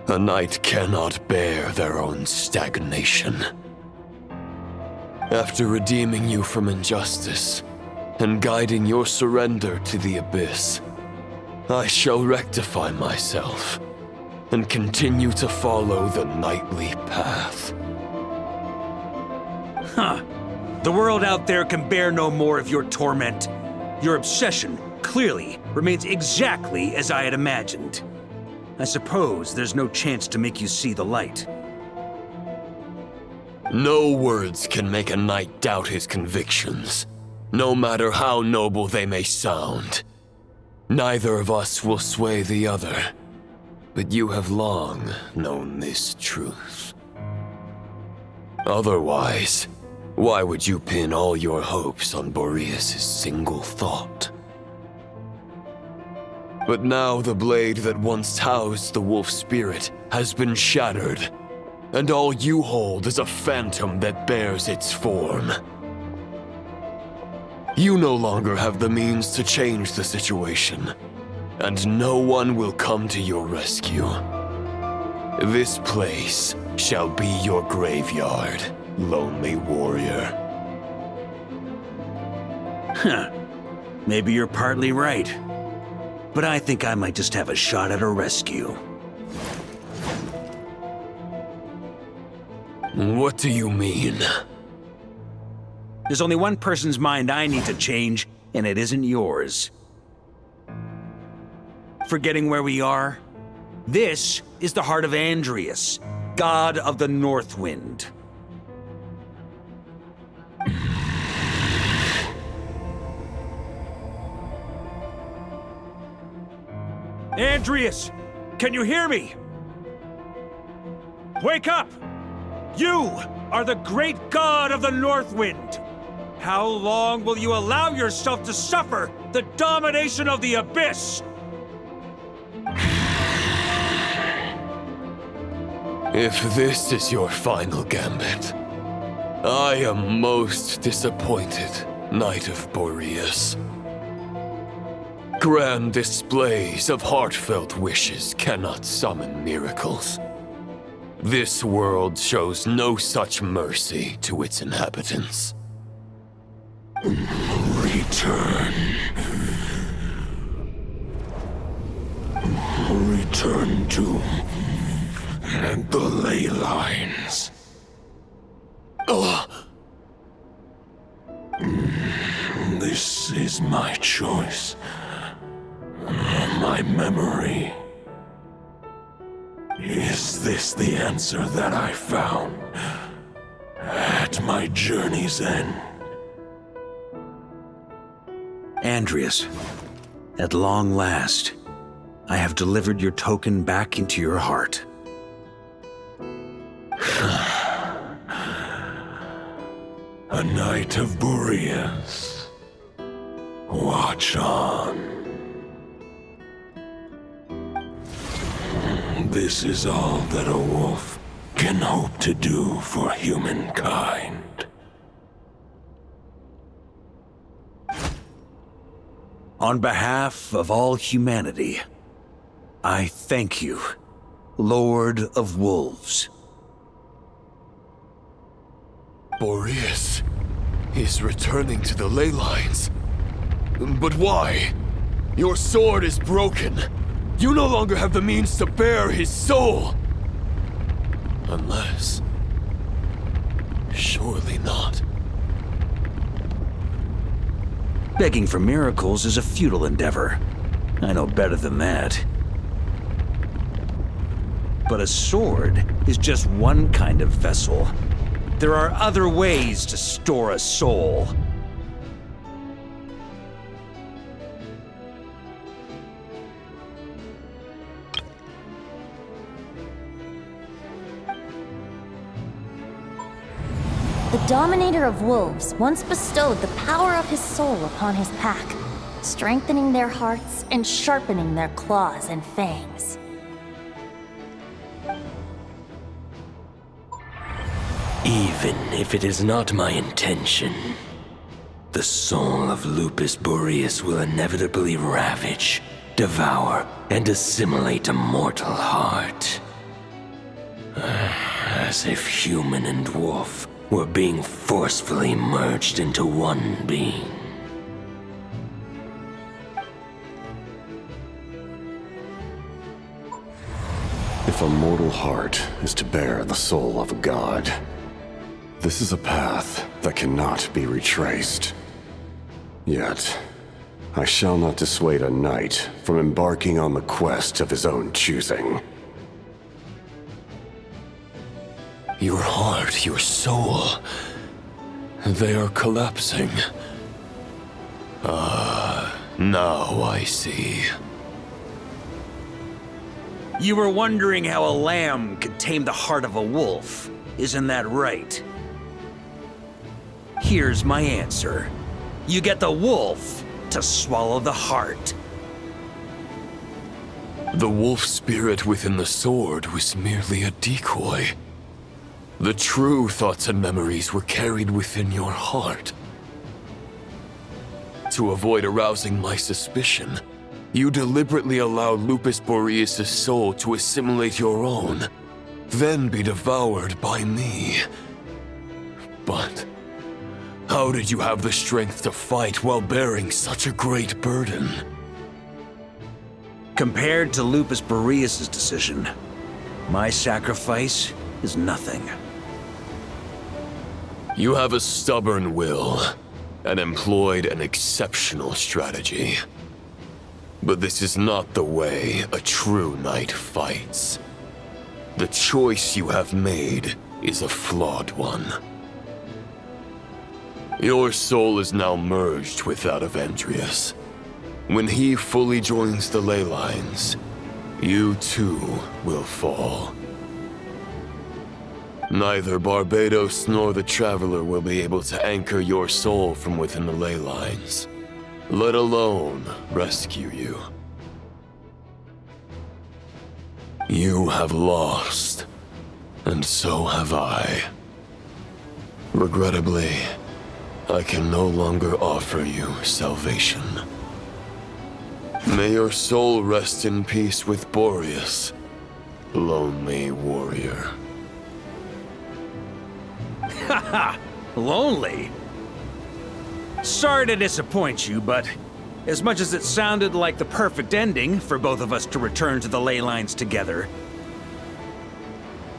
Speaker 14: A knight cannot bear their own stagnation. After redeeming you from injustice and guiding your surrender to the Abyss, I shall rectify myself and continue to follow the knightly path.
Speaker 18: Huh. The world out there can bear no more of your torment. Your obsession, clearly, remains exactly as I had imagined. I suppose there's no chance to make you see the light.
Speaker 14: No words can make a knight doubt his convictions, no matter how noble they may sound. Neither of us will sway the other, but you have long known this truth. Otherwise, why would you pin all your hopes on Boreas' single thought? But now the blade that once housed the wolf spirit has been shattered, and all you hold is a phantom that bears its form. You no longer have the means to change the situation, and no one will come to your rescue. This place shall be your graveyard, lonely warrior.
Speaker 18: Huh. Maybe you're partly right. But I think I might just have a shot at a rescue.
Speaker 14: What do you mean?
Speaker 18: There's only one person's mind I need to change, and it isn't yours. Forgetting where we are? This is the heart of Andrias, god of the North Wind. Andrias! Can you hear me? Wake up! You are the great god of the North Wind! How long will you allow yourself to suffer the domination of the Abyss?
Speaker 14: If this is your final gambit, I am most disappointed, Knight of Boreas. Grand displays of heartfelt wishes cannot summon miracles. This world shows no such mercy to its inhabitants.
Speaker 9: Return. Return to the ley lines. This is my choice. My memory. Is this the answer that I found at my journey's end?
Speaker 4: Andreas, at long last, I have delivered your token back into your heart.
Speaker 9: A Knight of Boreas. Watch on. This is all that a wolf can hope to do for humankind.
Speaker 4: On behalf of all humanity, I thank you, Lord of Wolves.
Speaker 14: Boreas is returning to the ley lines. But why? Your sword is broken. You no longer have the means to bear his soul. Unless... surely not.
Speaker 4: Begging for miracles is a futile endeavor. I know better than that. But a sword is just one kind of vessel. There are other ways to store a soul.
Speaker 2: The Dominator of Wolves once bestowed the power of his soul upon his pack, strengthening their hearts and sharpening their claws and fangs.
Speaker 22: Even if it is not my intention, the soul of Lupus Boreas will inevitably ravage, devour, and assimilate a mortal heart. As if human and wolf were being forcefully merged into one being.
Speaker 3: If a mortal heart is to bear the soul of a god, this is a path that cannot be retraced. Yet, I shall not dissuade a knight from embarking on the quest of his own choosing.
Speaker 14: Your heart, your soul... they are collapsing. Now I see.
Speaker 4: You were wondering how a lamb could tame the heart of a wolf, isn't that right? Here's my answer. You get the wolf to swallow the heart.
Speaker 14: The wolf spirit within the sword was merely a decoy. The true thoughts and memories were carried within your heart. To avoid arousing my suspicion, you deliberately allowed Lupus Boreas' soul to assimilate your own, then be devoured by me. But how did you have the strength to fight while bearing such a great burden?
Speaker 4: Compared to Lupus Boreas' decision, my sacrifice is nothing.
Speaker 14: You have a stubborn will, and employed an exceptional strategy. But this is not the way a true knight fights. The choice you have made is a flawed one. Your soul is now merged with that of Andreas. When he fully joins the ley lines, you too will fall. Neither Barbados nor the Traveler will be able to anchor your soul from within the ley lines, let alone rescue you. You have lost, and so have I. Regrettably, I can no longer offer you salvation. May your soul rest in peace with Boreas, lonely warrior.
Speaker 18: Haha! Lonely? Sorry to disappoint you, but as much as it sounded like the perfect ending for both of us to return to the ley lines together,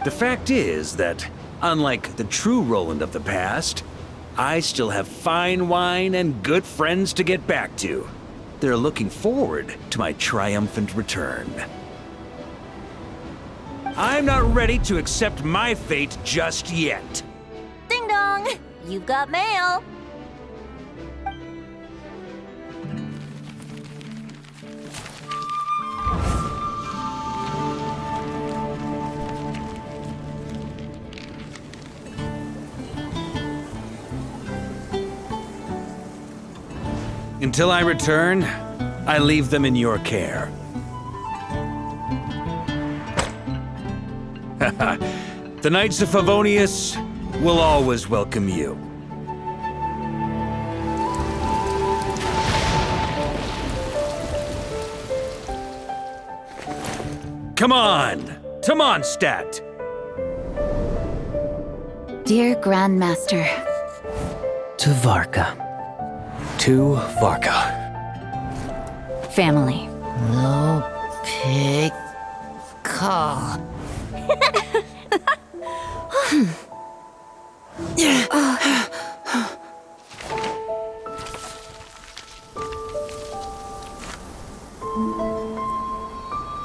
Speaker 18: the fact is that, unlike the true Roland of the past, I still have fine wine and good friends to get back to. They're looking forward to my triumphant return. I'm not ready to accept my fate just yet.
Speaker 2: Ding dong! You've got mail!
Speaker 18: Until I return, I leave them in your care. The Knights of Favonius will always welcome you. Come on, to Mondstadt!
Speaker 16: Dear Grandmaster.
Speaker 5: To Varka. To Varka.
Speaker 16: Family.
Speaker 17: No pig call.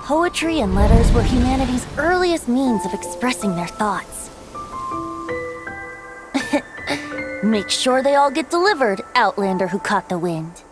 Speaker 2: Poetry and letters were humanity's earliest means of expressing their thoughts. Make sure they all get delivered, Outlander who caught the wind.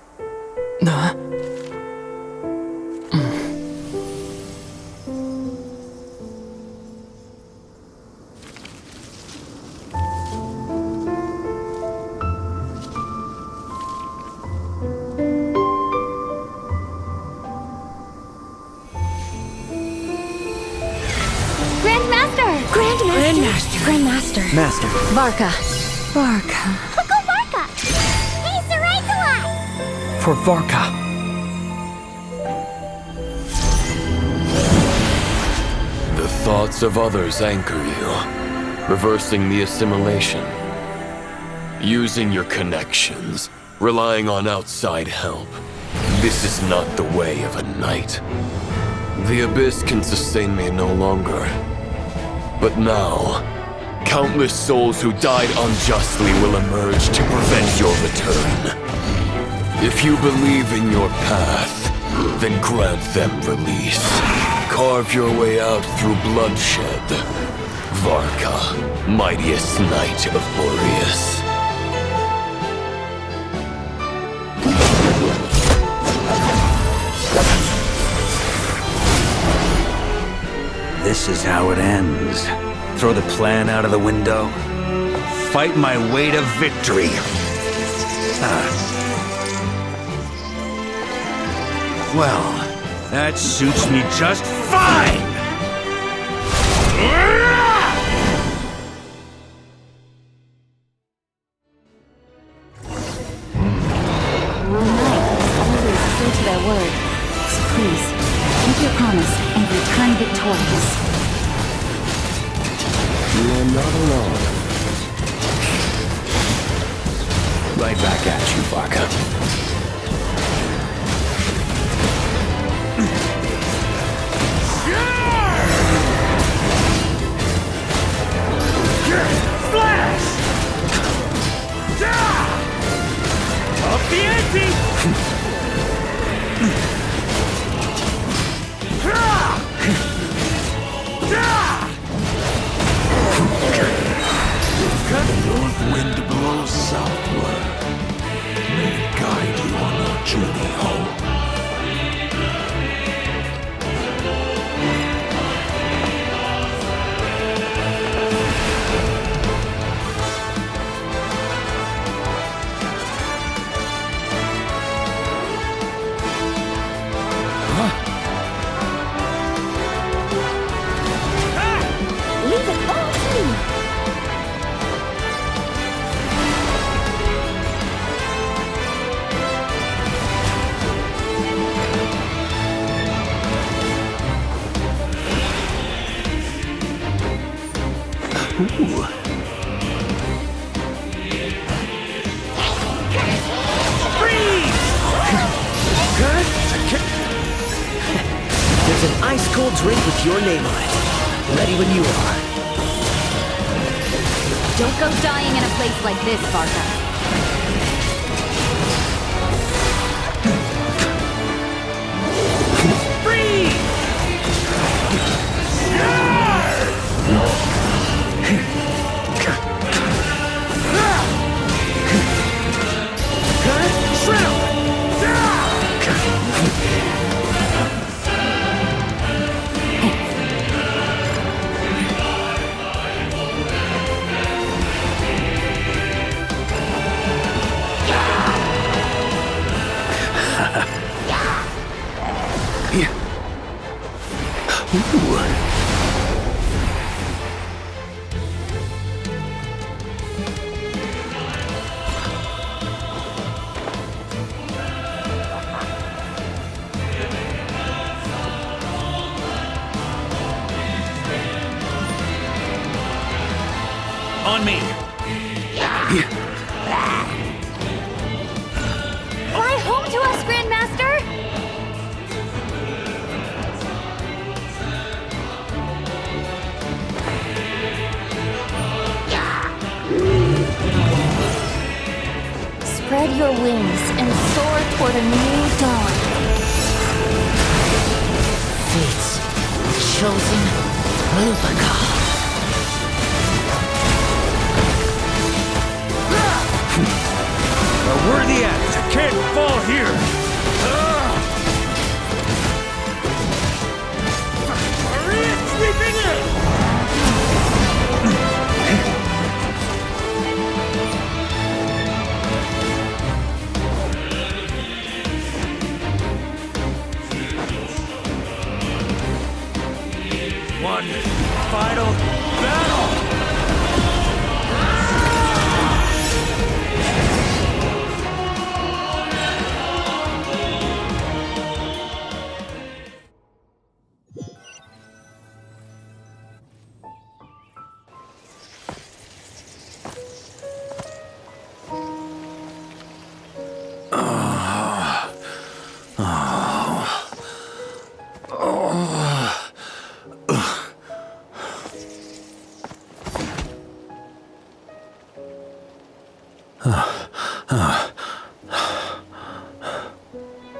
Speaker 16: Grandmaster.
Speaker 21: Master.
Speaker 16: Varka.
Speaker 1: Go Varka! Hey, Sarai!
Speaker 21: For Varka.
Speaker 14: The thoughts of others anchor you, reversing the assimilation. Using your connections, relying on outside help. This is not the way of a knight. The Abyss can sustain me no longer. But now, countless souls who died unjustly will emerge to prevent your return. If you believe in your path, then grant them release. Carve your way out through bloodshed. Varka, mightiest knight of Boreas.
Speaker 18: This is how it ends. Throw the plan out of the window. Fight my way to victory. Well, that suits me just fine!
Speaker 16: True to their word. So please, keep your promise and return victorious.
Speaker 3: You are not alone.
Speaker 14: Right back at you, Varka.
Speaker 15: Flash! Up the ante!
Speaker 9: North wind blows southward. May it guide you.
Speaker 4: Ooh.
Speaker 13: There's an ice-cold drink with your name on it. Ready when you are.
Speaker 16: Don't go dying in a place like this, Varka.
Speaker 15: On me.
Speaker 16: Fly home to us, Grandmaster!
Speaker 2: Spread your wings and soar toward a new dawn.
Speaker 17: Fate's chosen Rubicon.
Speaker 15: A worthy act. I can't fall here. Sweeping in. One final battle.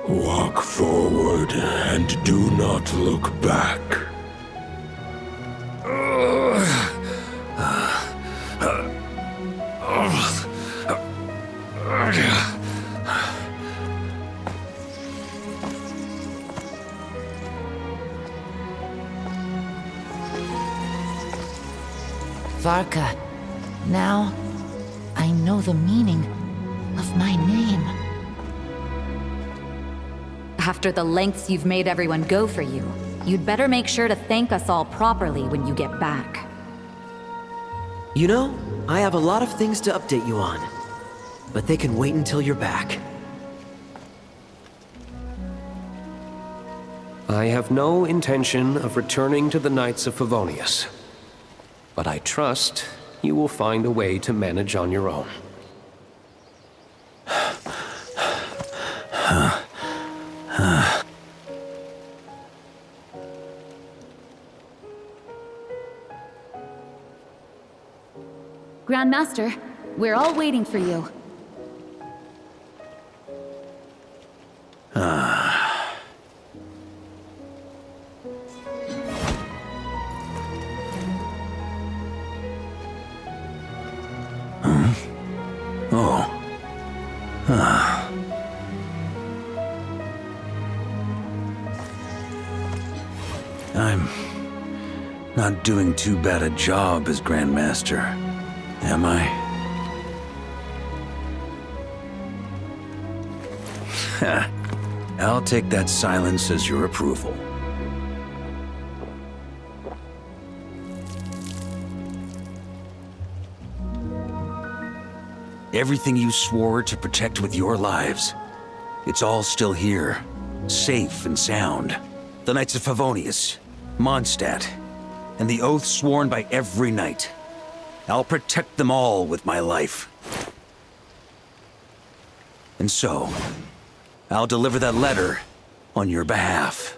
Speaker 9: Walk forward and do not look back.
Speaker 17: Varka, now I know the meaning of my name.
Speaker 16: After the lengths you've made everyone go for you, you'd better make sure to thank us all properly when you get back.
Speaker 13: You know, I have a lot of things to update you on. But they can wait until you're back.
Speaker 21: I have no intention of returning to the Knights of Favonius. But I trust you will find a way to manage on your own.
Speaker 16: Grandmaster, we're all waiting for you.
Speaker 4: I'm not doing too bad a job as Grandmaster, am I? I'll take that silence as your approval. Everything you swore to protect with your lives, it's all still here, safe and sound. The Knights of Favonius, Mondstadt, and the oath sworn by every knight. I'll protect them all with my life. And so, I'll deliver that letter on your behalf.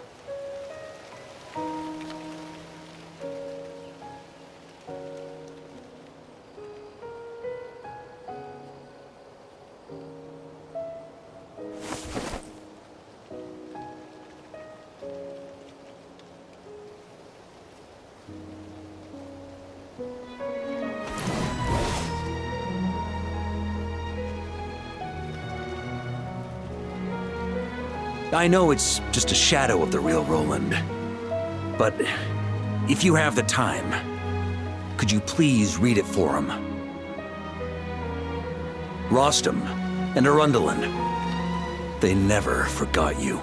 Speaker 4: I know it's just a shadow of the real Roland, but if you have the time, could you please read it for him? Rostam and Arundelen, they never forgot you.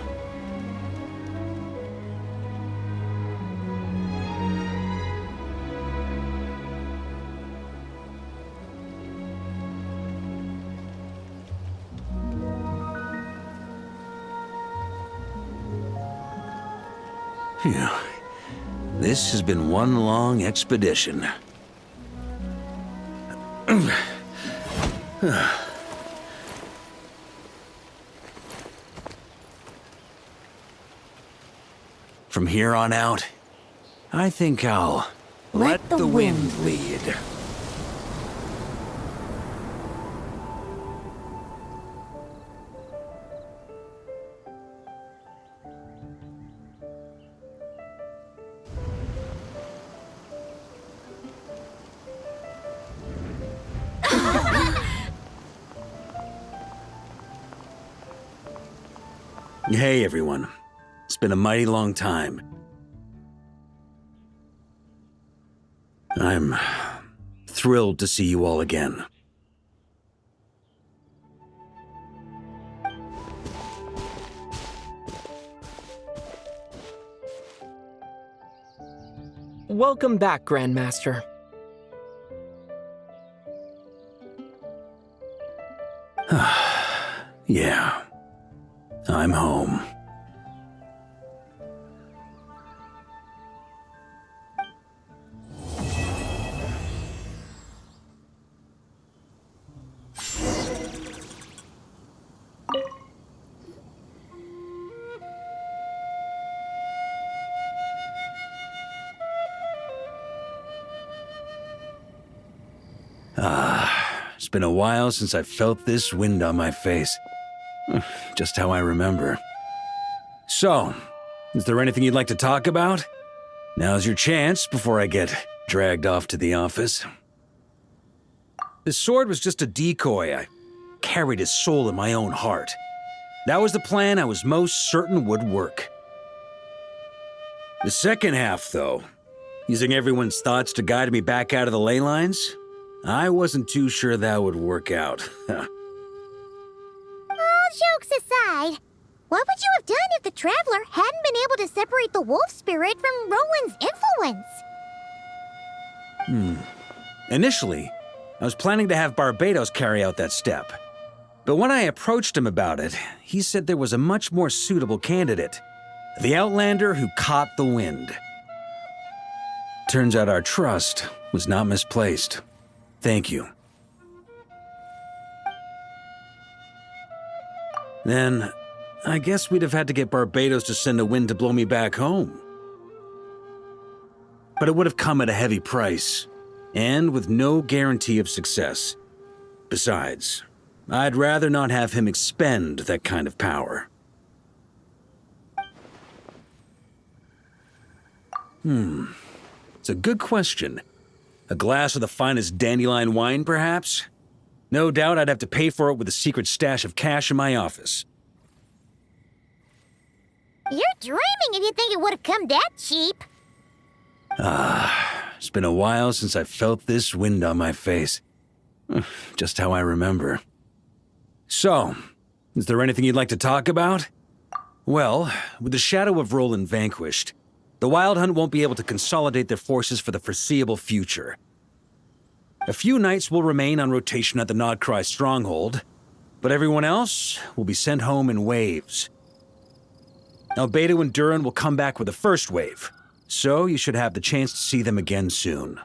Speaker 4: Phew. This has been one long expedition. From here on out, I think I'll let the wind lead. Hey, everyone. It's been a mighty long time. I'm thrilled to see you all again.
Speaker 7: Welcome back, Grandmaster.
Speaker 4: Yeah. I'm home. It's been a while since I felt this wind on my face. Just how I remember. So, is there anything you'd like to talk about? Now's your chance before I get dragged off to the office. This sword was just a decoy. I carried his soul in my own heart. That was the plan I was most certain would work. The second half, though, using everyone's thoughts to guide me back out of the ley lines, I wasn't too sure that would work out.
Speaker 1: All jokes aside, what would you have done if the Traveler hadn't been able to separate the wolf spirit from Roland's influence?
Speaker 4: Initially, I was planning to have Barbatos carry out that step. But when I approached him about it, he said there was a much more suitable candidate. The Outlander who caught the wind. Turns out our trust was not misplaced. Thank you. Then, I guess we'd have had to get Barbatos to send a wind to blow me back home. But it would have come at a heavy price, and with no guarantee of success. Besides, I'd rather not have him expend that kind of power. It's a good question. A glass of the finest dandelion wine, perhaps? No doubt I'd have to pay for it with a secret stash of cash in my office.
Speaker 1: You're dreaming if you think it would have come that cheap.
Speaker 4: It's been a while since I felt this wind on my face. Just how I remember. So, is there anything you'd like to talk about? Well, with the shadow of Roland vanquished, the Wild Hunt won't be able to consolidate their forces for the foreseeable future. A few knights will remain on rotation at the Nodcry stronghold, but everyone else will be sent home in waves. Albedo and Durin will come back with the first wave, so you should have the chance to see them again soon.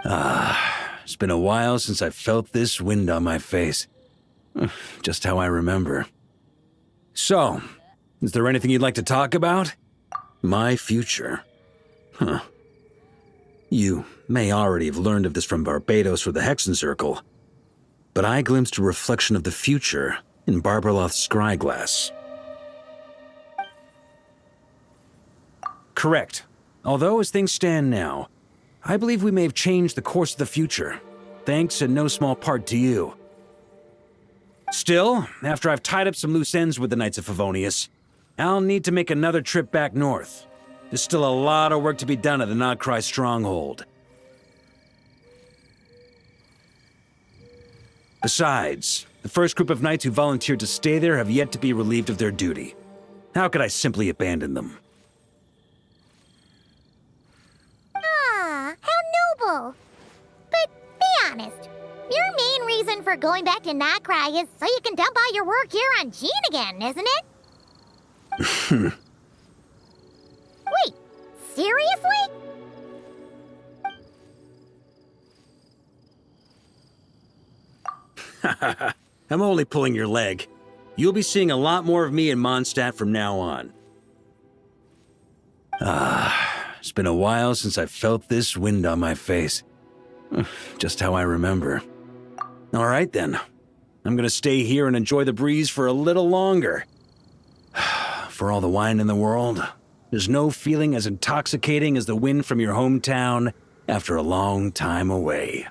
Speaker 18: It's been a while since I felt this wind on my face. Just how I remember. So, is there anything you'd like to talk about? My future. Huh. You may already have learned of this from Barbatos or the Hexen Circle, but I glimpsed a reflection of the future in Barbarloth's scryglass. Correct. Although, as things stand now, I believe we may have changed the course of the future, thanks in no small part to you. Still, after I've tied up some loose ends with the Knights of Favonius, I'll need to make another trip back north. There's still a lot of work to be done at the Nodcry stronghold. Besides, the first group of knights who volunteered to stay there have yet to be relieved of their duty. How could I simply abandon them?
Speaker 1: Ah, how noble. But be honest, your main reason for going back to Nodcry is so you can dump all your work here on Jean again, isn't it? Wait, seriously?
Speaker 18: I'm only pulling your leg. You'll be seeing a lot more of me in Mondstadt from now on. It's been a while since I felt this wind on my face. Just how I remember. All right then. I'm gonna stay here and enjoy the breeze for a little longer. For all the wine in the world, there's no feeling as intoxicating as the wind from your hometown after a long time away.